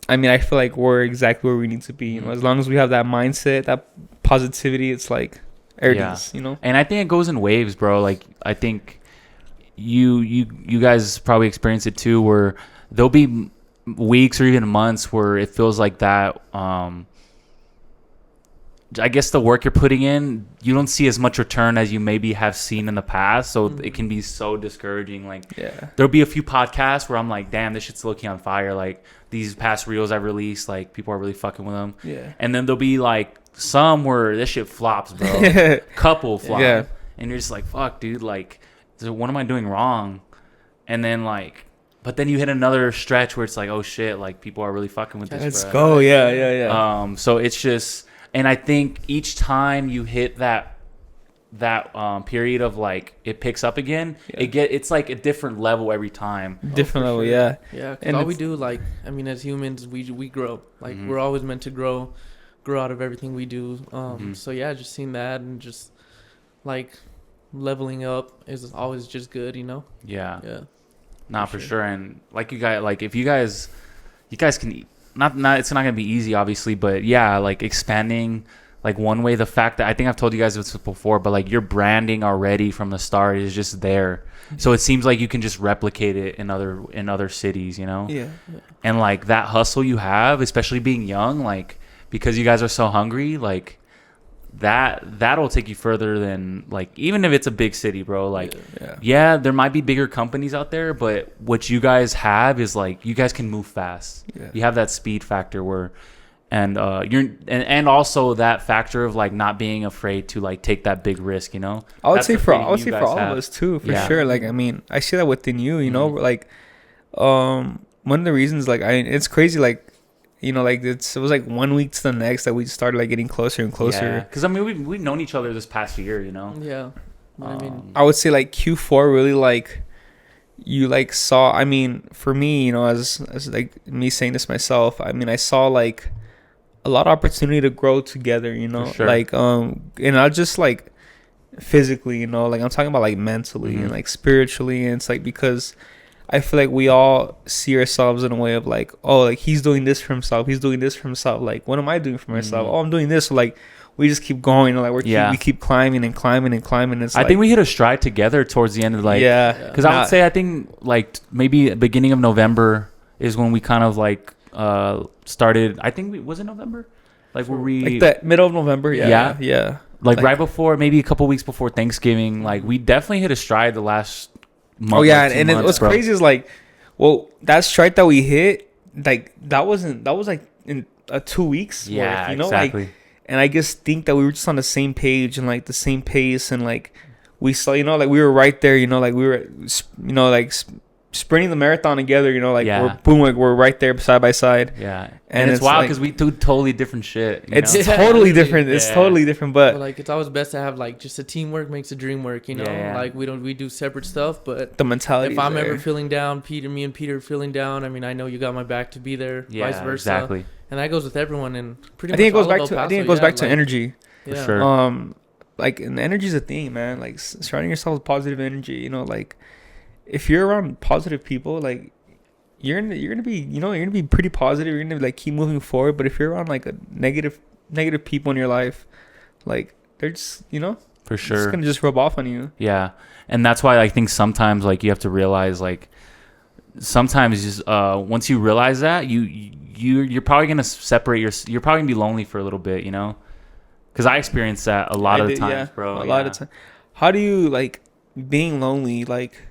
I mean, I feel like we're exactly where we need to be, you know, as long as we have that mindset, that positivity, it's like everything's, you know. And I think it goes in waves, bro. Like, I think you guys probably experience it too, where there'll be weeks or even months where it feels like that. I guess the work you're putting in, you don't see as much return as you maybe have seen in the past. So it can be so discouraging. Like, there'll be a few podcasts where I'm like, damn, this shit's looking on fire. Like, these past reels I've released, like, people are really fucking with them. Yeah. And then there'll be, like, some where this shit flops, bro. Couple flop. Yeah. And you're just like, fuck, dude. Like, what am I doing wrong? And then, like, but then you hit another stretch where it's like, oh, shit, like, people are really fucking with this. Let's go. Yeah. So it's just... And I think each time you hit that period of, like, it picks up again, it's like a different level every time. Different level, yeah. Yeah, because all we do, like, I mean, as humans, we grow. Like, we're always meant to grow out of everything we do. So, yeah, just seeing that and just, like, leveling up is always just good, you know? Yeah. Yeah. Nah, for sure. And, like, you guys, like, if you guys can... Not it's not gonna be easy, obviously, but yeah, like, expanding, like, OneWay, the fact that I think I've told you guys this before, but, like, your branding already from the start is just there, so it seems like you can just replicate it in other cities, you know. Yeah. And, like, that hustle you have, especially being young, like, because you guys are so hungry, like, that'll take you further than, like, even if it's a big city, bro. Like, there might be bigger companies out there, but what you guys have is, like, you guys can move fast. You have that speed factor where, and and also that factor of, like, not being afraid to, like, take that big risk, you know. I would say for all of us too, for sure. Like, I mean, I see that within you, you know, like, one of the reasons, like, it's crazy, like, you know, like, it was like 1 week to the next that we started, like, getting closer and closer. Yeah, because, I mean, we've known each other this past year, you know. Yeah. I mean, I would say, like, Q4 really, like, you, like, saw, I mean, for me, you know, as like me saying this myself, I mean, I saw, like, a lot of opportunity to grow together, you know. Sure. Like, and not just, like, physically, you know, like, I'm talking about, like, mentally and, like, spiritually. And it's like, because I feel like we all see ourselves in a way of, like, oh, like, he's doing this for himself, like, what am I doing for myself? Oh, I'm doing this. So, like, we just keep going, like, we keep climbing and climbing and climbing. It's I think we hit a stride together towards the end of, like, because I would say, I think, like, maybe beginning of November is when we kind of, like, started. I think was it November, like, were we like that middle of November? Yeah. Like, right before, maybe a couple weeks before Thanksgiving, like, we definitely hit a stride the last month. Oh yeah, and what's crazy is, like, well, that strike that we hit, like, that was like in 2 weeks worth, you know, exactly. Like, and I just think that we were just on the same page and, like, the same pace, and, like, we saw, you know, like, we were right there, you know, like, we were, you know, like, sprinting the marathon together, you know, like, we're right there side by side. Yeah. And it's wild because, like, we do totally different shit. It's totally different. It's totally different, but like, it's always best to have, like, just a teamwork makes a dream work, you know. Like, we do separate stuff, but the mentality, if I'm ever feeling down, me and Peter feeling down, I mean, I know you got my back to be there, vice versa. Exactly. And that goes with everyone, and pretty much I think it goes back to energy. For sure. like, and energy is a thing, man. Like, surrounding yourself with positive energy, you know, like, if you're around positive people, like, you're gonna be, you know, you're gonna be pretty positive. You're gonna like keep moving forward. But if you're around like a negative people in your life, like, they're just, you know, For it's sure. gonna just rub off on you. Yeah. And that's why I think sometimes like you have to realize like sometimes just once you realize that you're probably gonna separate you're probably gonna be lonely for a little bit, you know, because I experienced that a lot of the times, bro. A lot of times. How do you like being lonely? Like,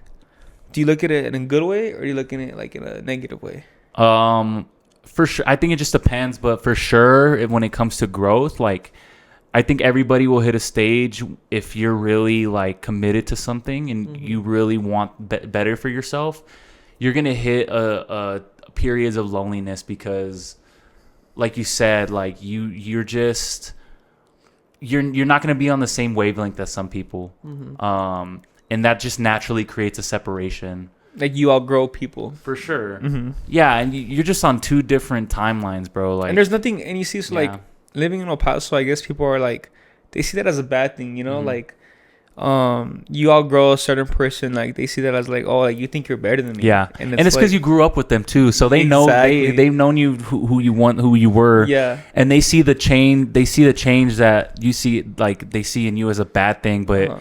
do you look at it in a good way, or do you look at it like in a negative way? For sure, I think it just depends, but for sure, when it comes to growth, like I think everybody will hit a stage if you're really like committed to something and you really want better for yourself. You're gonna hit a periods of loneliness because, like you said, like you're not gonna be on the same wavelength as some people, and that just naturally creates a separation. Like, you outgrow people. For sure. Yeah, and you're just on two different timelines, bro. Like, and there's nothing, and you see, so like living in El Paso, I guess people are like, they see that as a bad thing, you know, like, you outgrow a certain person, like they see that as like, oh, like you think you're better than me. Yeah, and it's like, because you grew up with them too, so they know they've known you who you were. Yeah, and they see the change. They see the change that you see, like they see in you as a bad thing, but.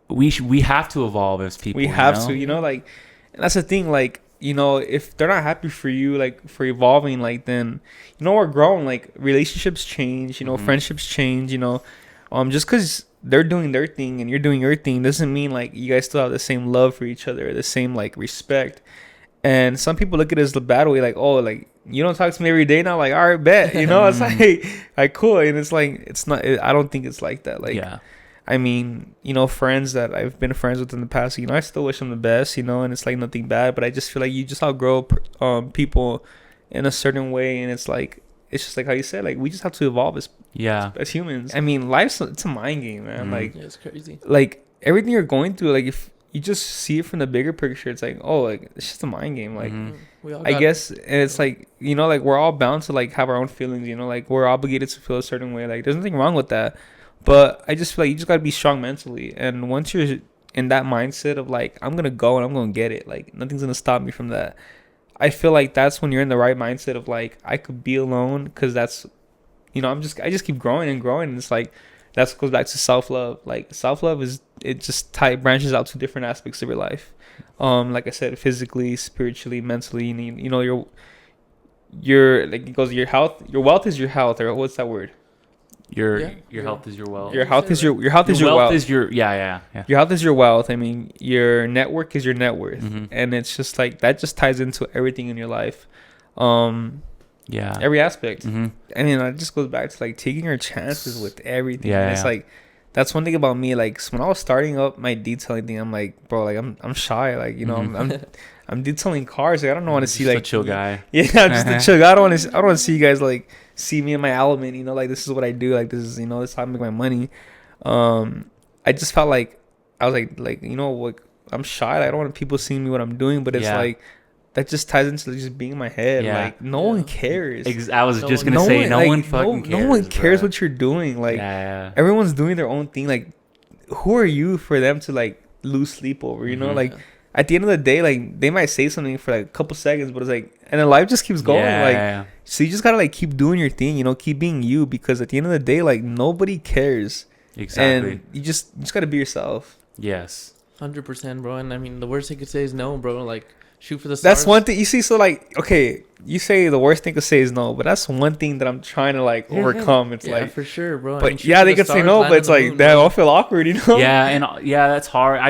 We have to evolve as people. We have to, you know, like, and that's the thing, like, you know, if they're not happy for you, like, for evolving, like, then, you know, we're growing, like, relationships change, you know, friendships change, you know, just because they're doing their thing and you're doing your thing doesn't mean, like, you guys still have the same love for each other, the same, like, respect. And some people look at it as the bad way, like, oh, like, you don't talk to me every day now, like, all right, bet, you know, it's like, cool, and it's like, it's not, I don't think it's like that, like, yeah. I mean, you know, friends that I've been friends with in the past, you know, I still wish them the best, you know, and it's like nothing bad, but I just feel like you just outgrow people in a certain way, and it's just like how you said, like, we just have to evolve as humans. I mean, it's a mind game, man. Like, yeah, it's crazy. Like, everything you're going through, like, if you just see it from the bigger picture, it's like, oh, like, it's just a mind game. Like, I guess, and it's like, you know, like, we're all bound to, like, have our own feelings, you know, like, we're obligated to feel a certain way. Like, there's nothing wrong with that. But I just feel like you just got to be strong mentally. And once you're in that mindset of, like, I'm going to go and I'm going to get it, like, nothing's going to stop me from that. I feel like that's when you're in the right mindset of, like, I could be alone because that's, you know, I just keep growing and growing. And it's like, that goes back to self-love. Like, self-love it just branches out to different aspects of your life. Like I said, physically, spiritually, mentally, you know, your like, it goes, your wealth is your health, or what's that word? Your health is your wealth. Your health is your wealth. Your health is your wealth. I mean, your network is your net worth, and it's just like that. Just ties into everything in your life. Every aspect. I mean, it just goes back to like taking your chances with everything. And it's like, that's one thing about me. Like, when I was starting up my detailing thing, I'm like, bro, like I'm shy. Like, you know, I'm detailing cars. Like, I don't want to see like a chill guy. Yeah, I'm just a chill guy. I don't want to see you guys like see me in my element. You know, like, this is what I do. Like, this is, you know, this is how I make my money. I just felt like I was like, you know, like, I'm shy. Like, I don't want people seeing me what I'm doing. But it's like, that just ties into just being in my head. Like, no one cares. I was just gonna say, no one fucking cares. No one cares what you're doing. Like, everyone's doing their own thing. Like, who are you for them to like lose sleep over? You know, like, at the end of the day, like, they might say something for like a couple seconds, but it's like, and then life just keeps going. So you just gotta like keep doing your thing. You know, keep being you, because at the end of the day, like, nobody cares. Exactly. And you just gotta be yourself. Yes. 100%, bro. And I mean, the worst they could say is no, bro. Like, shoot for the stars. That's one thing. You see, so like, okay, you say the worst thing to say is no, but that's one thing that I'm trying to like overcome. It's like, for sure, bro. But I mean, they could say no, but it's like, damn, I feel awkward, you know? Yeah, and that's hard.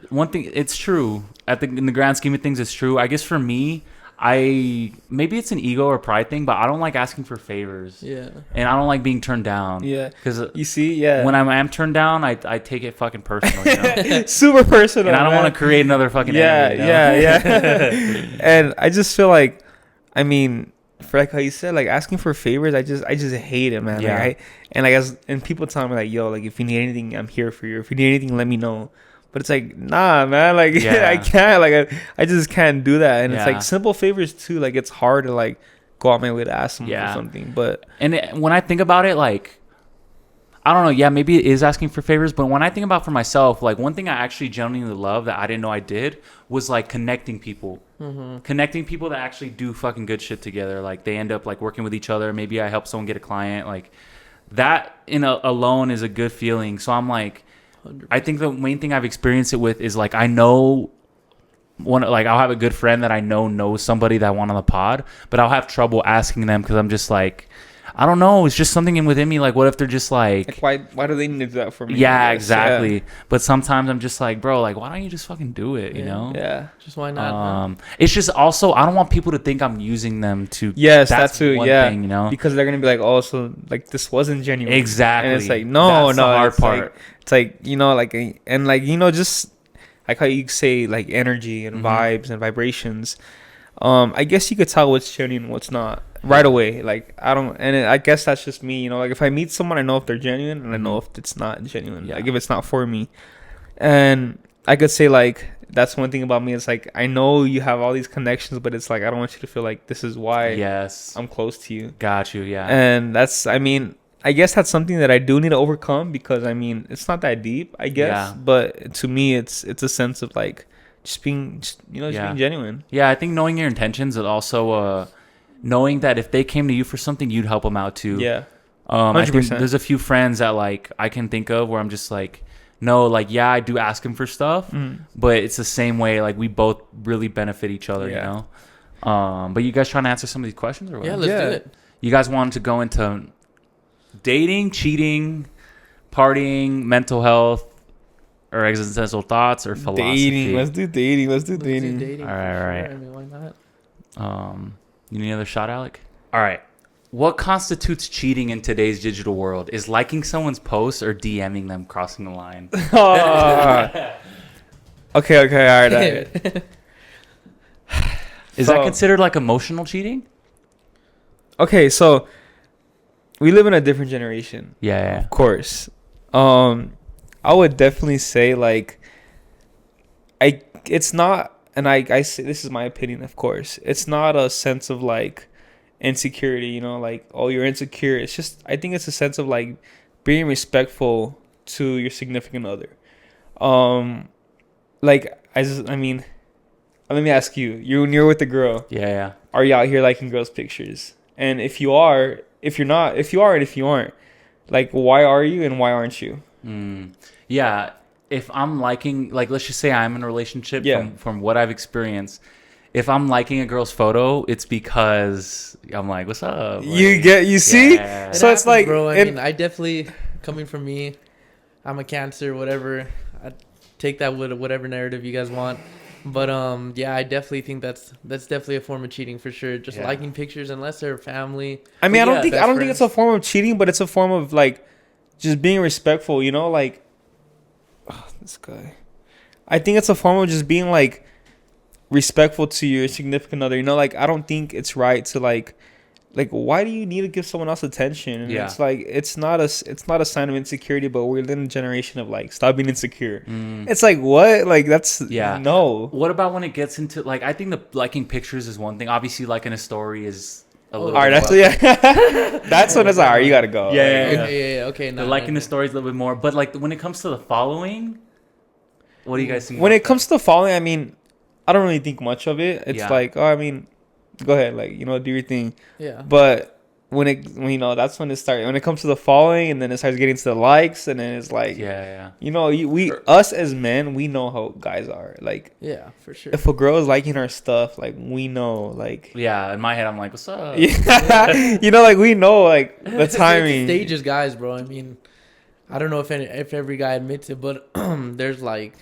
One thing, it's true. In the grand scheme of things, it's true. I guess for me, maybe it's an ego or pride thing, but I don't like asking for favors. Yeah. And I don't like being turned down. Yeah. Because you see, when I am turned down, I take it fucking personal. You know? Super personal. And I don't want to create another fucking enemy, you know? Yeah. And I just feel like, I mean, for like how you said, like, asking for favors, I just hate it, man. Yeah. Like, and people tell me like, yo, like, if you need anything, I'm here for you. If you need anything, let me know. But it's like, nah, man, like, I can't, like, I just can't do that. And it's like simple favors too. Like, it's hard to like go out my way to ask someone for something. But when I think about it, like, I don't know. Yeah, maybe it is asking for favors. But when I think about for myself, like one thing I actually genuinely love that I didn't know I did was like connecting people. Connecting people that actually do fucking good shit together. Like they end up like working with each other. Maybe I help someone get a client. Like that alone is a good feeling. So I'm like, 100%. I think the main thing I've experienced it with is like I know I'll have a good friend that I know knows somebody that I want on the pod, but I'll have trouble asking them because I'm just like, I don't know. It's just something within me. Like, what if they're just like why do they need to do that for me? yeah, I guess. exactly. Yeah. But sometimes I'm just like, bro, like, why don't you just fucking do it? You know? Yeah. Just why not? It's just also I don't want people to think I'm using them to. Yes, that's too. one Yeah. thing, you know, because they're gonna be like, oh, so like this wasn't genuine. exactly. And it's like, no, That's no. the hard it's part. Like, it's like, you know, like, and like, you know, just like how you say like energy and vibes and vibrations. I guess you could tell what's genuine and what's not right away. Like I don't, and I guess that's just me. You know, like if I meet someone, I know if they're genuine and I know if it's not genuine. Yeah. Like if it's not for me, and I could say like that's one thing about me. It's like I know you have all these connections, but it's like I don't want you to feel like this is why Yes, I'm close to you. got you. Yeah, And that's, I mean, I guess that's something that I do need to overcome because I mean it's not that deep, I guess. Yeah. But to me, it's a sense of like just being, you know, just being genuine. Yeah, I think knowing your intentions and also knowing that if they came to you for something, you'd help them out too. Yeah. I think 100%. there's a few friends that like I can think of where I'm just like, no, like yeah, I do ask them for stuff, but it's the same way. Like we both really benefit each other, Yeah. you know. But you guys trying to answer some of these questions or what? Yeah, let's do it. You guys wanted to go into dating, cheating, partying, mental health, or existential thoughts, or philosophy. Dating. Let's do dating. Let's do dating. dating. All right, for all right. sure. I mean, why not? You need another shot, Alec? All right. What constitutes cheating in today's digital world? Is liking someone's post or DMing them crossing the line? Okay. All right. Is that considered like emotional cheating? Okay, so we live in a different generation. Yeah. Of course. I would definitely say like it's not, and I say this is my opinion, of course. It's not a sense of like insecurity, you know, like oh you're insecure. It's just I think it's a sense of like being respectful to your significant other. Like I mean, let me ask you, you're with a girl. Yeah. Are you out here liking girls' pictures? And if you are, if you're not, if you are and if you aren't, like why are you and why aren't you? Yeah. If I'm liking, like, let's just say I'm in a relationship from what I've experienced. If I'm liking a girl's photo, it's because I'm like, what's up? Like, You see? Yeah. So it's like, bro, I mean, I definitely, coming from me, I'm a Cancer, whatever. I take that with whatever narrative you guys want. But yeah, I definitely think that's definitely a form of cheating for sure. Just liking pictures, unless they're family. I mean, I don't think friends. it's a form of cheating, but it's a form of like just being respectful, you know, like this guy. I think it's a form of just being like respectful to your significant other, you know, like I don't think it's right to like why do you need to give someone else attention? And it's like it's not a sign of insecurity, but we're in a generation of like stop being insecure. It's like what? Like that's no. What about when it gets into like I think the liking pictures is one thing. Obviously liking a story is a little all right, that's when it's like, all right, you gotta go. Yeah. Okay, the liking the stories a little bit more, but like when it comes to the following, what do you guys think? When it comes to the following, I mean, I don't really think much of it. It's like, oh, I mean, go ahead, like, you know, do your thing. Yeah. But when you know, that's when it starts. When it comes to the following, and then it starts getting to the likes, and then it's like, you know, us as men, we know how guys are. Like, yeah, for sure. If a girl is liking our stuff, like we know, like, in my head, I'm like, what's up? You know, like we know, like the timing. It's stages, guys, bro. I mean, I don't know if every guy admits it, but there's like,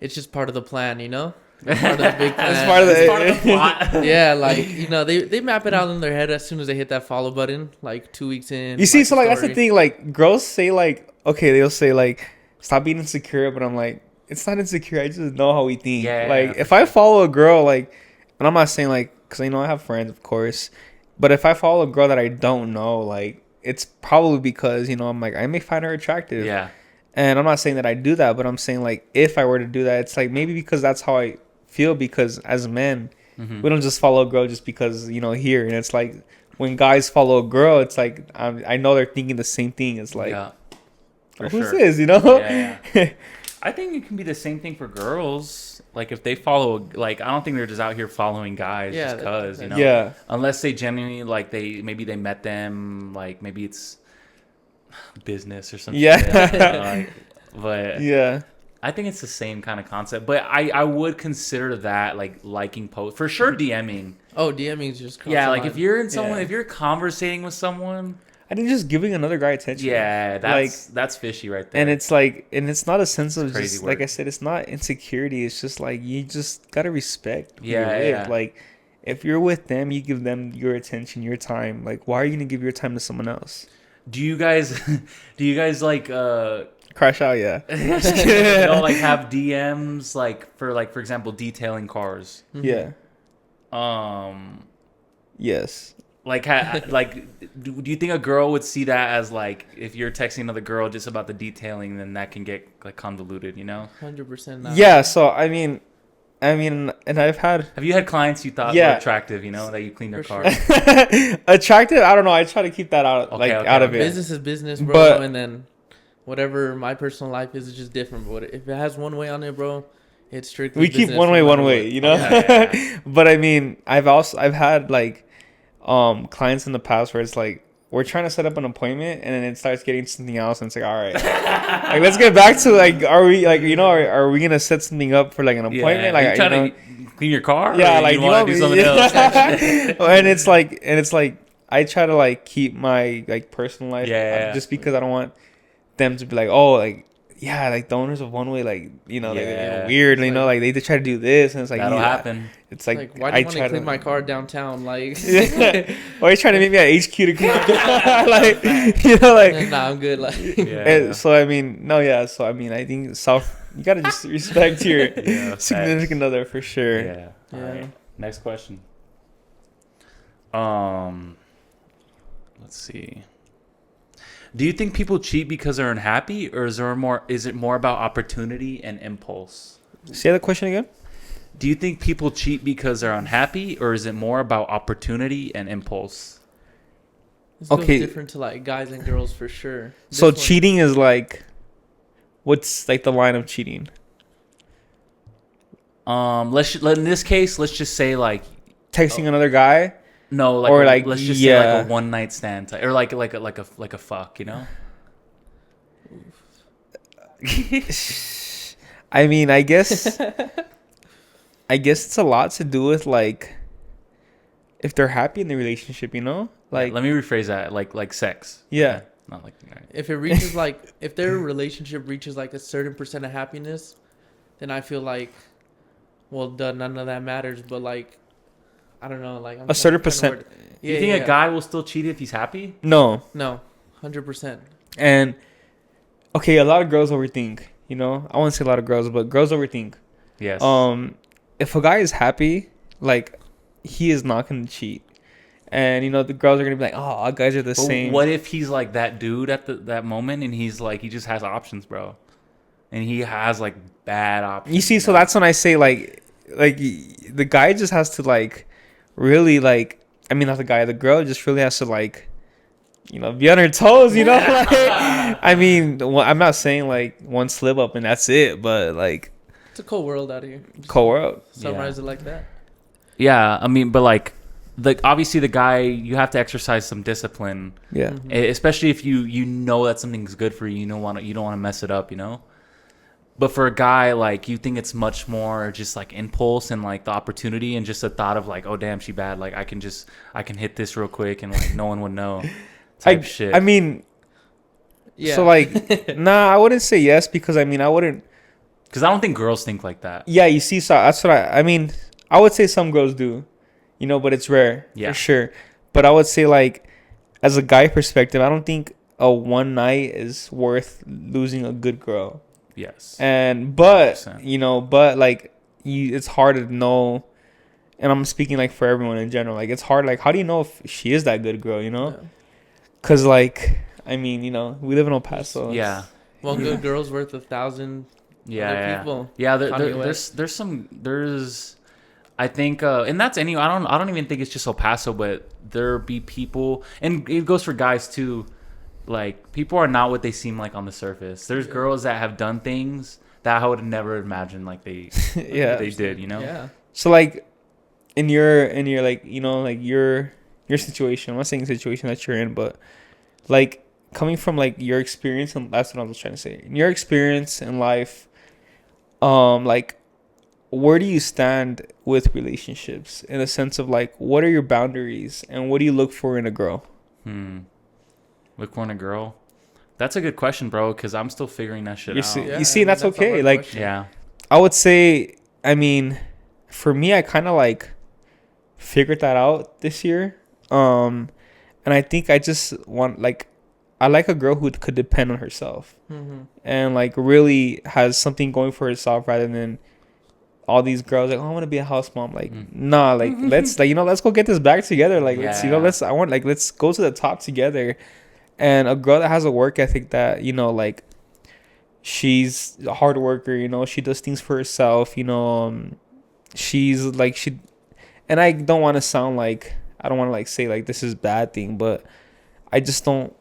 it's just part of the plan, you know. It's part of the big plan. It's part of the plot. Yeah, like, you know, they map it out in their head as soon as they hit that follow button, like 2 weeks in. You see, so like that's the thing. Like girls say like, okay, they'll say like, stop being insecure, but I'm like, it's not insecure. I just know how we think. If I follow a girl, like, and I'm not saying like, because you know I have friends, of course, but if I follow a girl that I don't know, like, it's probably because, you know, I'm like, I may find her attractive. Yeah. And I'm not saying that I do that, but I'm saying like, if I were to do that, it's like maybe because that's how I feel, because as men, we don't just follow a girl just because, you know, here. And it's like when guys follow a girl, it's like I know they're thinking the same thing. It's like For Who's sure. this? Yeah. I think it can be the same thing for girls. Like if they follow, like I don't think they're just out here following guys Yeah, just cause, you know. Yeah. Unless they genuinely like maybe they met them, like maybe it's business or some Yeah. shit. But Yeah. I think it's the same kind of concept. But I would consider that like liking posts for sure. DMing. Oh, DMing is just Yeah, like if you're in someone, Yeah. if you're conversating with someone, I think just giving another guy attention. yeah, that's fishy right there. And it's like, and it's not a sense of crazy just work. like I said, it's not insecurity. It's just like you just gotta respect who you're with. Yeah. Like, if you're with them, you give them your attention, your time. Like, why are you gonna give your time to someone else? do you guys like Crash out, yeah. you know, like have DMs like for example detailing cars? Yeah. Yes. Like do you think a girl would see that as like if you're texting another girl just about the detailing, then that can get like convoluted, you know? 100%. Yeah. So I mean, and I've had Have you had clients you thought Yeah. were attractive, you know, that you clean their For car? attractive. I don't know. I try to keep that out, Okay, out of okay. it. Business is business, bro. But- And then whatever my personal life is just different. But if it has one way on it, bro, it's strictly We keep business one no way, matter one way. what. You know. Yeah. But I mean, I've had like clients in the past where it's like we're trying to set up an appointment and then it starts getting something else and it's like, all right, like let's get back to like, are we like, you know, are we gonna set something up for like an appointment? Yeah. Like, Are you trying know, to clean your car? yeah, or like you want to do something else? and it's like I try to like keep my like personal life just because I don't want them to be like, oh, like yeah, like the owners of OneWay, like, you know, like they're weird, you know, like they try to do this and it's like that'll yeah. happen. It's like why do you want to clean my car downtown? Like, why are you trying to make me at HQ to clean my car? Like, you know, like nah, I'm good. Like, and so I mean, no, yeah. So I mean, I think you gotta just respect your significant other for sure. Yeah. All Yeah. right. Next question. Let's see. Do you think people cheat because they're unhappy, or is it more about opportunity and impulse? Say that question again. Do you think people cheat because they're unhappy, or is it more about opportunity and impulse? this Okay. goes different to like guys and girls for sure. So This one- cheating is like, what's like the line of cheating? In this case, let's just say like Texting another guy. no, like Or, like, let's just say yeah. like a one night stand type, or like a fuck, you know? I mean, I guess it's a lot to do with like if they're happy in the relationship, you know? Like, let me rephrase that, like sex. yeah. Not like all right. if it reaches like, if their relationship reaches like a certain percent of happiness, then I feel like, well, none of that matters. But like, I don't know, like A certain percent. You think a guy will still cheat if he's happy? No. No, 100%. And okay, a lot of girls overthink. You know, I won't say a lot of girls, but girls overthink. Yes. If a guy is happy, like he is not gonna cheat. And you know, the girls are gonna be like, "Oh, all guys are the But same." what if he's like that dude at that moment, and he's like he just has options, bro, and he has like bad options. You see, so that's when I say like the guy just has to like really like. I mean, not the guy, the girl just really has to like, you know, be on her toes. You know, like, I mean, I'm not saying like one slip up and that's it, but like It's a cold world out here. Just cold world. summarize it like that. Yeah, I mean, but like obviously the guy, you have to exercise some discipline, Yeah. especially if you know that something's good for you. You don't want to mess it up, you know. But for a guy, like, you think it's much more just like impulse and like the opportunity and just a thought of like, oh damn, she bad, like I can hit this real quick and like no one would know type shit. I mean, Yeah. so like, nah, I wouldn't say yes because I mean, I wouldn't. because I don't think girls think like that. Yeah, you see, so that's what I mean. I would say some girls do, you know, but it's rare for sure. But I would say like, as a guy perspective, I don't think a one night is worth losing a good girl. Yes. But 100%. you know, but like it's hard to know, and I'm speaking like for everyone in general. Like it's hard. Like how do you know if she is that good girl? You know, Yeah. because like I mean, you know, we live in El Paso. Yeah. One good girl's worth 1,000 other people. Yeah, Kanye there's I think and that's I don't even think it's just El Paso, but there be people, and it goes for guys too. like people are not what they seem like on the surface. There's girls that have done things that I would never imagine like they Yeah. they did, you know? Yeah. So like in your like, you know, like your situation, I'm not saying situation that you're in, but like coming from like your experience, and that's what I was trying to say. In your experience in life, like where do you stand with relationships in a sense of like what are your boundaries and what do you look for in a girl? Look for in a girl. That's a good question, bro, because I'm still figuring that shit out. You see, that's a okay. hard Like question. Yeah. I would say, I mean, for me, I kind of like figured that out this year. And I think I just want like I like a girl who could depend on herself and like really has something going for herself rather than all these girls like, oh, I want to be a house mom. Like, nah, like let's like, you know, let's go get this back together. Like, let's, you know, Yeah. let's go to the top together. And a girl that has a work ethic that, you know, like she's a hard worker, you know, she does things for herself, you know, she's like and I don't want to sound like I don't want to like say like this is bad thing, but I just don't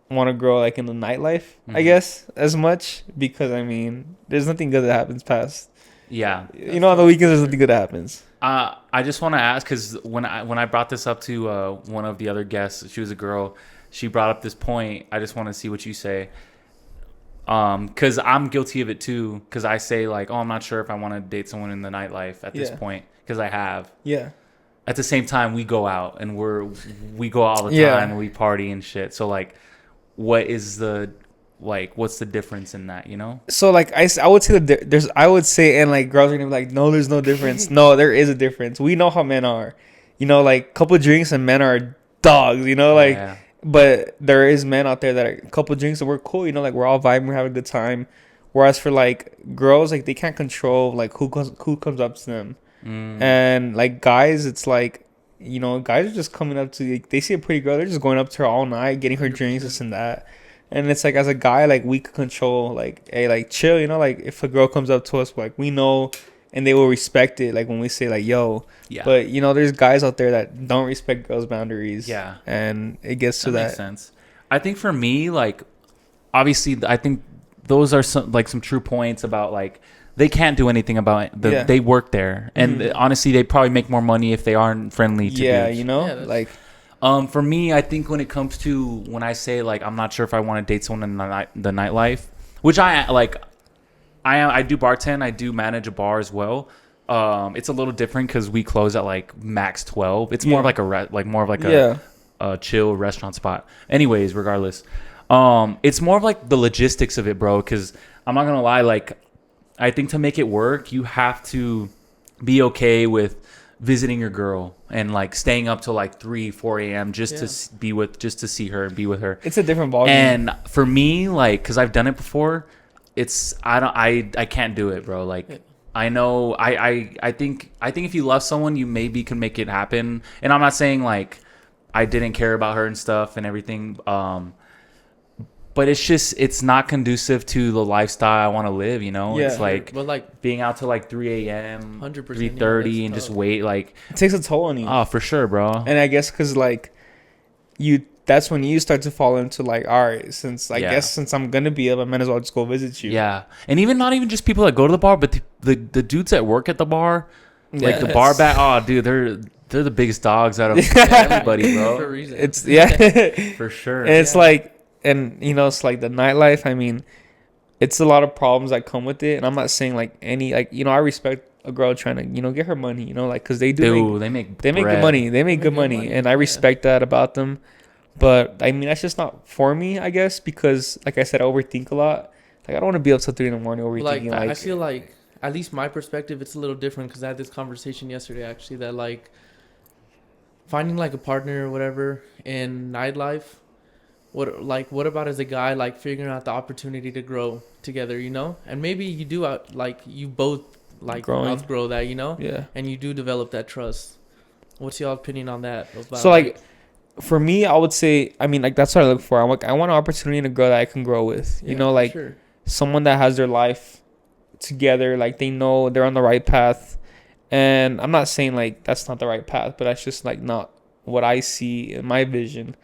want to grow like in the nightlife, I guess, as much because I mean, there's nothing good that happens past. Yeah. You know, on the weekends, there's nothing good that happens. I just want to ask because when I brought this up to one of the other guests, she was a girl. She brought up this point. I just want to see what you say. Because I'm guilty of it too. Because I say like, oh, I'm not sure if I want to date someone in the nightlife at this point. Because I have. Yeah. At the same time, we go out and we go all the time Yeah. and we party and shit. So like, what's the difference in that? You know? So like I would say that I would say, and like girls are gonna be like, no, there's no difference. No, there is a difference. We know how men are. You know, like couple drinks and men are dogs. You know, like. Yeah. But there is men out there that are a couple drinks and we're cool, you know, like we're all vibing, we're having a good time. Whereas for like girls, like they can't control like who comes up to them. And like guys, it's like, you know, guys are just coming up to like, they see a pretty girl, they're just going up to her all night, getting her drinks, this and that. And it's like as a guy, like we could control like, hey, like chill, you know, like if a girl comes up to us, like we know and they will respect it, like when we say like yo. Yeah. But you know, there's guys out there that don't respect girls' boundaries. Yeah. And it gets to that. Makes sense. I think for me, like, obviously, I think those are some true points about like they can't do anything about it. They work there, and honestly, they probably make more money if they aren't friendly to dudes. You know, like. For me, I think when it comes to when I say like I'm not sure if I want to date someone in the nightlife, which I like. I do bartend. I do manage a bar as well. It's a little different because we close at like max 12. It's more of like a chill restaurant spot. Anyways, regardless, it's more of like the logistics of it, bro. Because I'm not gonna lie, like I think to make it work, you have to be okay with visiting your girl and like staying up till like 3-4 a.m. just to see her and be with her. It's a different ballgame. And for me, like, because I've done it before. I can't do it, bro. Like, I know, I think if you love someone, you maybe can make it happen. And I'm not saying like I didn't care about her and stuff and everything. But it's not conducive to the lifestyle I want to live. You know, it's like, but like being out till like 3 a.m., 100%, 3:30, and just wait. Like, it takes a toll on you. Oh, for sure, bro. And I guess because like that's when you start to fall into like, all right, since I'm gonna be up, I might as well just go visit you. Yeah, and not even just people that go to the bar, but the dudes that work at the bar, like the bar back. Oh, dude, they're the biggest dogs out of everybody, bro. For a reason. It's for sure. And it's like, and you know, it's like the nightlife. I mean, it's a lot of problems that come with it. And I'm not saying like any like, you know, I respect a girl trying to, you know, get her money, you know, like because they make good money. They make good money, and I respect that about them. But I mean, that's just not for me, I guess, because like I said, I overthink a lot. Like I don't want to be up till 3 a.m. overthinking. Like I feel like, at least my perspective, it's a little different because I had this conversation yesterday actually that like finding like a partner or whatever in nightlife. What about as a guy like figuring out the opportunity to grow together, you know? And maybe you do you both like outgrow that, you know? Yeah. And you do develop that trust. What's your opinion on that? So like. For me, I would say, I mean, like, that's what I look for. I want an opportunity in a girl that I can grow with. You know, like, someone that has their life together. Like, they know they're on the right path. And I'm not saying, like, that's not the right path. But that's just, like, not what I see in my vision.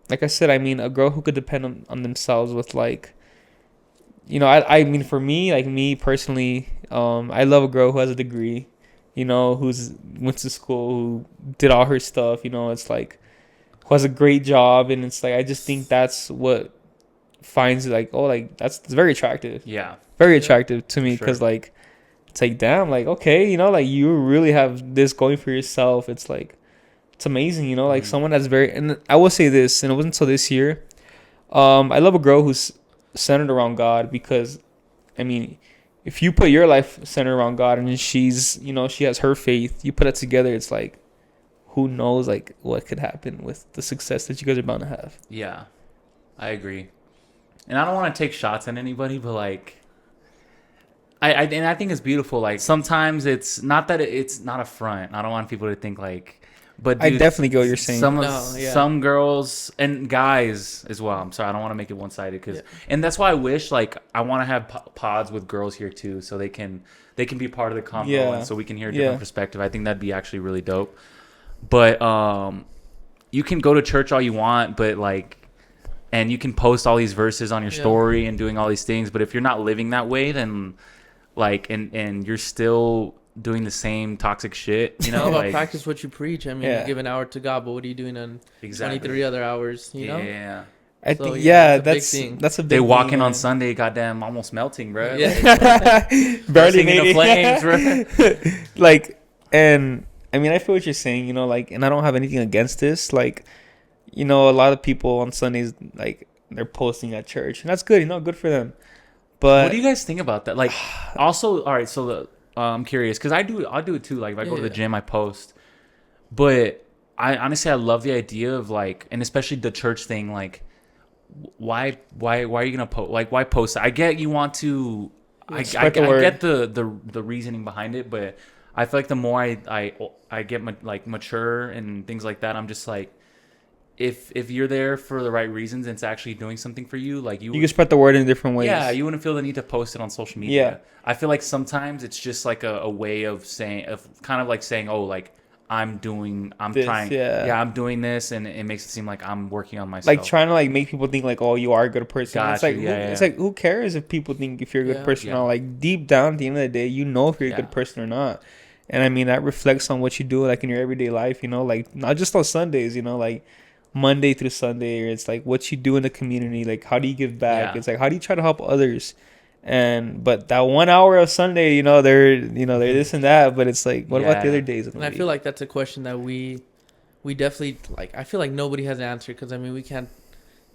like I said, I mean, a girl who could depend on themselves with like, I mean, for me, like me personally, I love a girl who has a degree, who's went to school, who did all her stuff, it's like, who has a great job, and it's like, I just think that's what finds like, oh, like it's very attractive, Yeah, very Yeah. attractive to me, for because sure. like, it's like, damn, like, okay, like you really have this going for yourself. It's like, it's amazing, like Mhm. someone that's very, and I will say this, and it wasn't until this year, I love a girl who's centered around God, because I mean, if you put your life centered around God and she's, she has her faith, you put it together, it's like, who knows, like, what could happen with the success that you guys are bound to have. Yeah, I agree. And I don't want to take shots at anybody, but like, and I think it's beautiful. Like sometimes it's not that it's not a front. I don't want people to think like, but I dude, definitely get what you're saying. some girls and guys as well. I'm sorry, I don't want to make it one sided because, Yeah. and that's why I wish like I want to have pods with girls here too, so they can be part of the convo, Yeah. and so we can hear a different Yeah. perspective. I think that'd be actually really dope. But you can go to church all you want, but like. And you can post all these verses on your Yeah. story and doing all these things, but if you're not living that way, then like and you're still doing the same toxic shit, How about like practice what you preach? I mean, Yeah. you give an hour to God, but what are you doing on exactly 23 other hours? You know? Yeah. I So, think, yeah, yeah, that's a big thing. that's a big They walk thing, in on man. Sunday, goddamn, almost melting, bro. Yeah. Barely Bursting into made it. flames, bro. Like, and I mean, I feel what you're saying, like, and I don't have anything against this. Like, a lot of people on Sundays, like, they're posting at church, and that's good, good for them. But What do you guys think about that? Like, also, all right. So I'm curious because I'll do it too. Like, if I go to the Yeah. gym, I post. But I honestly, I love the idea of like, and especially the church thing. Like, why are you gonna post? Like, why post it? I get you want to. I Spread the I word. get the reasoning behind it, but I feel like the more I get like mature and things like that, I'm just like. If you're there for the right reasons and it's actually doing something for you, like you can spread the word in different ways. yeah, you wouldn't feel the need to post it on social media. Yeah. I feel like sometimes it's just like a way of saying, kind of like saying, oh, like I'm This, trying, yeah. I'm doing this, and it makes it seem like I'm working on myself. Like trying to like make people think like, oh, you are a good person. It's Gotcha, like, yeah, it's yeah. like, who cares if people think if you're a good Yeah. person or Yeah. not? Like deep down at the end of the day, you know if you're a Yeah. good person or not. And I mean that reflects on what you do like in your everyday life. Like not just on Sundays. Like Monday through Sunday, or it's like what you do in the community. Like how do you give back? Yeah. It's like how do you try to help others? But that 1 hour of Sunday, they're this and that. But it's like, what about the Yeah. other days of the And I week? feel like that's a question that we definitely like. I feel like nobody has an answer because I mean we can't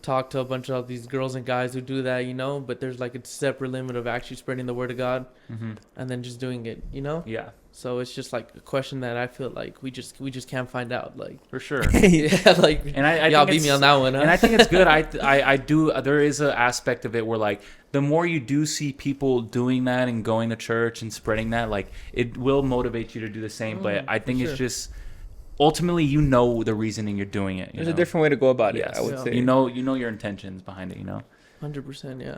talk to a bunch of these girls and guys who do that, But there's like a separate limit of actually spreading the word of God Mm-hmm. and then just doing it, Yeah, So it's just like a question that I feel like we just can't find out, like for sure. yeah, like And I y'all think beat me it's- on that one, huh? And I think it's good. I do. There is an aspect of it where like the more you do see people doing that and going to church and spreading that, like it will motivate you to do the same. But I for think it's sure. just ultimately the reasoning you're doing it. There's a different way to go about it. Yes. I would Yeah. say. You know your intentions behind it. 100%, yeah.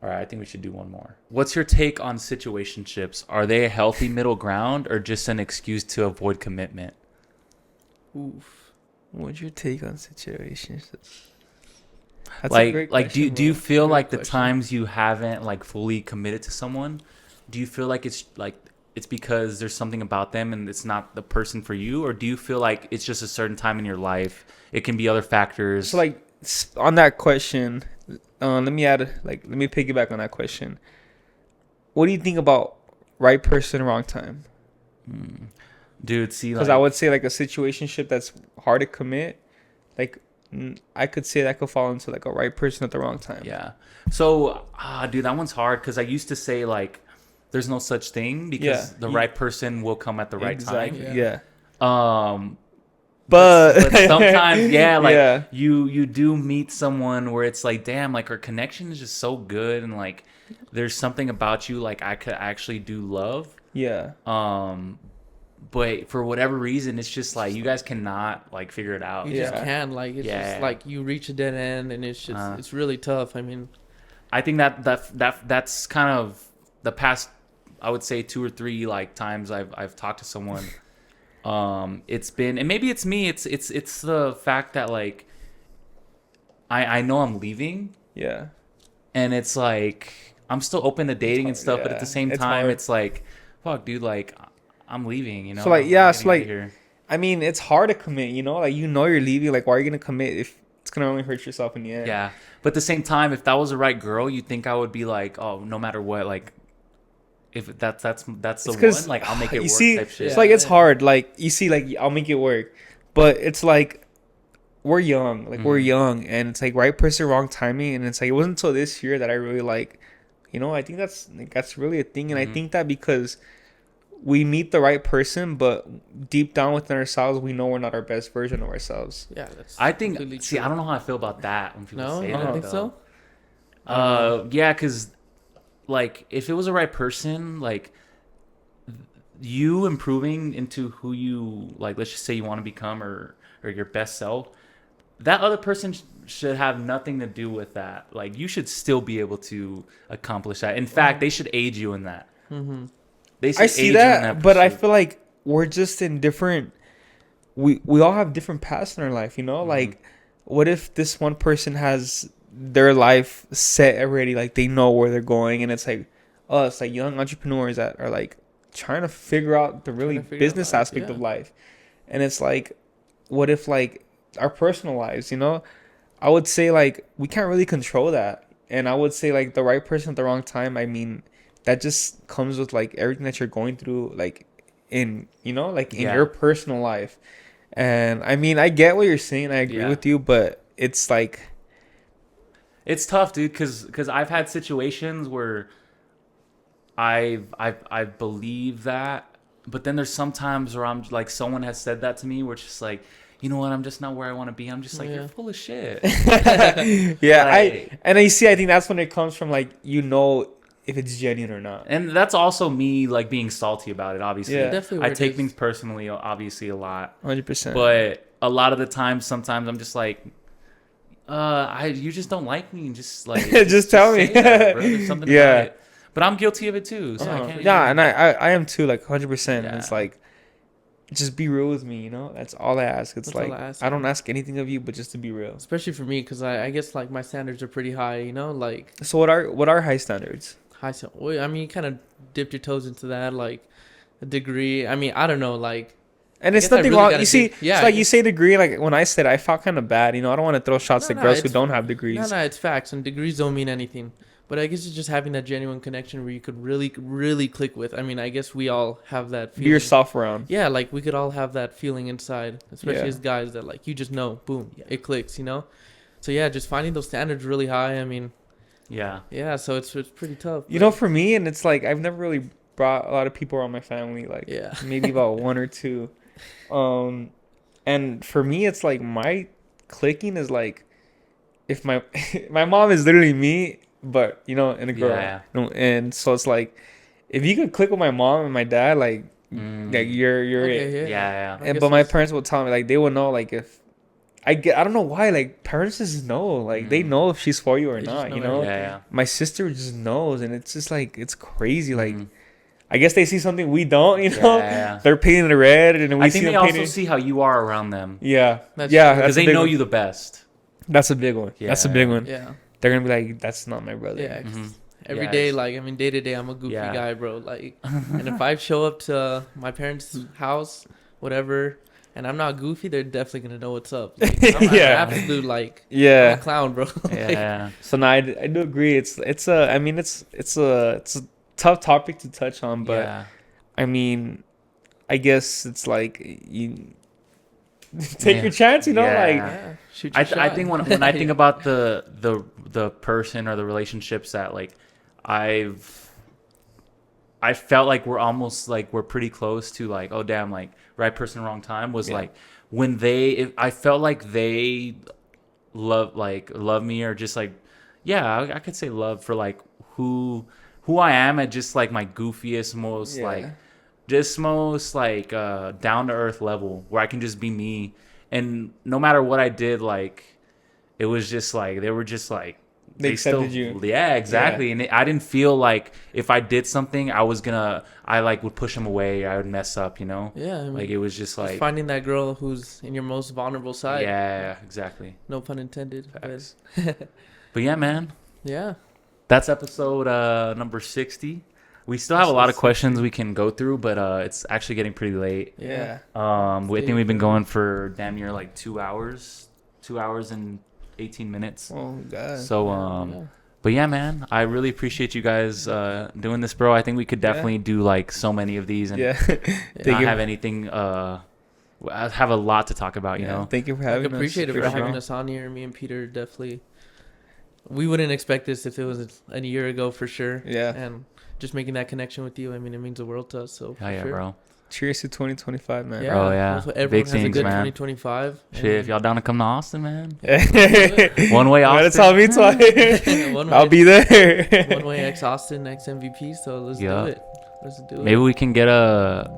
All right, I think we should do one more. What's your take on situationships? Are they a healthy middle ground or just an excuse to avoid commitment? Oof. What's your take on situations? That's a great like question, do you bro. feel Great like the question. times you haven't like fully committed to someone, do you feel like it's because there's something about them and it's not the person for you, or do you feel like it's just a certain time in your life? It can be other factors. So like on that question, let me piggyback on that question. What do you think about right person, wrong time? Dude, see, Because like, I would say like a situationship that's hard to commit, like I could say that could fall into like a right person at the wrong time. yeah. So, dude, that one's hard because I used to say like, there's no such thing because Yeah. the right person will come at the right Exactly. time. Yeah. But sometimes, yeah, like Yeah. you do meet someone where it's like, damn, like our connection is just so good, and like there's something about you like I could actually do love. Yeah. But for whatever reason, it's just like you guys cannot like figure it out. You Yeah. just can't, like it's Yeah. just like you reach a dead end and it's just it's really tough. I mean, I think that's kind of the past, I would say 2 or 3 like times I've talked to someone. It's been, and maybe it's me. It's the fact that like I know I'm leaving, Yeah. and it's like I'm still open to dating and hard, stuff, but at yeah. the same It's time, hard. it's like, fuck, dude, like I'm leaving, you know. So like, I'm yeah, getting so out of like, here. I mean, it's hard to commit, you know? Like, you know you're leaving. Like, why are you gonna commit if it's gonna only hurt yourself in the end? Yeah, but at the same time, if that was the right girl, you'd think I would be like, oh, no matter what, like if that's the It's one, because like I'll make it you work see, type shit. it's Yeah. like it's hard. Like you see, like I'll make it work, but it's like we're young, we're Mhm. young, and it's like right person, wrong timing, and it's like it wasn't until this year that I really like, you know, I think that's really a thing, and I Mhm. think that because we meet the right person, but deep down within ourselves, we know we're not our best version of ourselves. Yeah, that's I think. completely See, true. I don't know how I feel about that when people No, say you that. don't think though. so? Yeah, because like if it was the right person, like you improving into who you like, let's just say you want to become or your best self, that other person should have nothing to do with that. Like you should still be able to accomplish that. In fact, they should aid you in that. Mm-hmm. They should I aid see you in that, but I pursuit. feel like we're just in different. We all have different paths in our life, you know. Mhm. Like, what if this one person has their life set already? Like they know where they're going, and it's like us, like young entrepreneurs that are like trying to figure out the really Trying to figure out business life, aspect yeah. of life. And it's like, what if like our personal lives, you know? I would say like we can't really control that. And I would say like the right person at the wrong time, I mean, that just comes with like everything that you're going through, like in, you know, like in your Yeah. personal life. And I mean, I get what you're saying. I agree Yeah. with you, but it's like, It's tough, dude, because I've had situations where I believe that, but then there's sometimes where I'm like someone has said that to me, where it's just like, you know what, I'm just not where I want to be. I'm just like, Yeah. you're full of shit. yeah, Like- I see, I think that's when it comes from like, you know, if it's genuine or not. And that's also me like being salty about it. Obviously, Yeah. Definitely I where it take is. things personally, obviously a lot, 100%. but a lot of the times, sometimes I'm just like, you just don't like me, and just like Just tell me. say that, bro. There's something Yeah. about it. But I'm guilty of it too, so I can't. Yeah, even- and I am too, like 100%. And it's Yeah. like, just be real with me, you know? That's all I ask. It's That's like, all I ask, I don't man. ask anything of you, but just to be real. Especially for me, because I guess like my standards are pretty high, you know, like So what are high standards? high. Well, I mean, you kind of dipped your toes into that, like a degree. I mean, I don't know, like. And I it's guess I nothing really wrong. gotta You see, dig- yeah, it's I like you guess- say degree. Like when I said, I felt kind of bad. You know, I don't want to throw shots No, at no, girls who it's- don't have degrees. No, it's facts, and degrees don't mean anything. But I guess it's just having that genuine connection where you could really, really click with. I mean, I guess we all have that Be feeling. yourself around. Yeah, like we could all have that feeling inside, especially Yeah. as guys that like you just know, boom, it clicks, you know. So yeah, just finding those standards really high. I mean, Yeah. yeah, so it's pretty tough. You know, for me, and it's like I've never really brought a lot of people around my family. Like Yeah. maybe about one or two. And for me, it's like my clicking is like if my my mom is literally me, but you know, and a girl. Yeah. You know, and so it's like if you could click with my mom and my dad, like like you're it. Okay, Yeah. I And guess but my it's- parents will tell me like they will know like if I don't know why like parents just know like they know if she's for you or They just not, know you know. Yeah. My sister just knows, and it's just like it's crazy. Like Mhm. I guess they see something we don't, you know. Yeah. They're painting the red, and we I see think they them also painting. see how you are around them Yeah, That's yeah, true. because that's a they big know one. you the best. That's a big one. That's a big Yeah. one. Yeah, They're gonna be like, "That's not my brother." yeah. 'Cause Mhm. every Yeah, day, it's- like I mean, day to day, I'm a goofy Yeah. guy, bro. Like, and if I show up to my parents' house, whatever, and I'm not goofy, they're definitely gonna know what's up. Like, I'm Yeah. an absolute like I'm Yeah. a clown, bro. Like, Yeah. So now I do agree. It's a. I mean, it's a tough topic to touch on, but Yeah. I mean, I guess it's like you take Yeah. your chance, you know, Yeah. like yeah, shoot I your I shot. think when I think about the person or the relationships that like I felt like we're pretty close to like, oh damn, like right person wrong time was Yeah. like when I felt like they love me, or just like, yeah, I could say love for like who I am at just like my goofiest, most Yeah. like just most like down to earth level, where I can just be me, and no matter what I did, like it was just like they were just like They accepted you. Yeah, exactly. And I didn't feel like if I did something, I like would push them away. I would mess up, you know? Yeah, I mean, like it was just like finding that girl who's in your most vulnerable side. Yeah, exactly. No pun intended. Facts. But yeah, man. Yeah. That's episode number 60. We still have a lot of questions we can go through, but it's actually getting pretty late. Yeah. I think we've been going for damn near like 2 hours. 2 hours and 18 minutes. Oh god. So but yeah, man, I really appreciate you guys doing this, bro. I think we could definitely do like so many of these and not have anything I have a lot to talk about, you know. Thank you for having us. Appreciate it for having us on here. Me and Peter definitely, we wouldn't expect this if it was a year ago for sure. Yeah. And just making that connection with you, I mean, it means the world to us. So yeah, bro. Cheers to 2025, man. Yeah, bro, yeah. Everyone big has things, a good man. 2025. Shit, if y'all down to come to Austin, man. OneWay OneWay Austin. Tell me twice. I'll be there. OneWay X Austin, X MVP. So let's do it. Let's do it. Maybe we can get a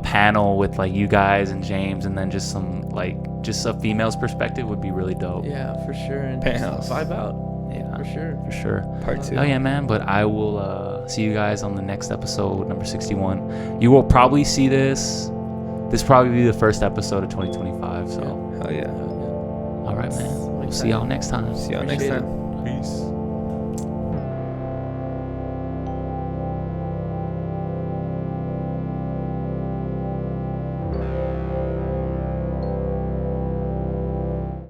panel with like you guys and James, and then just a female's perspective would be really dope. Yeah, for sure. And Penthouse. just vibe out. Yeah, for sure. Part 2. Oh yeah, man. But I will see you guys on the next episode, number 61. You will probably see this. This probably be the first episode of 2025. So Hell yeah. all right, man. We'll see y'all next time. See y'all next time. Peace.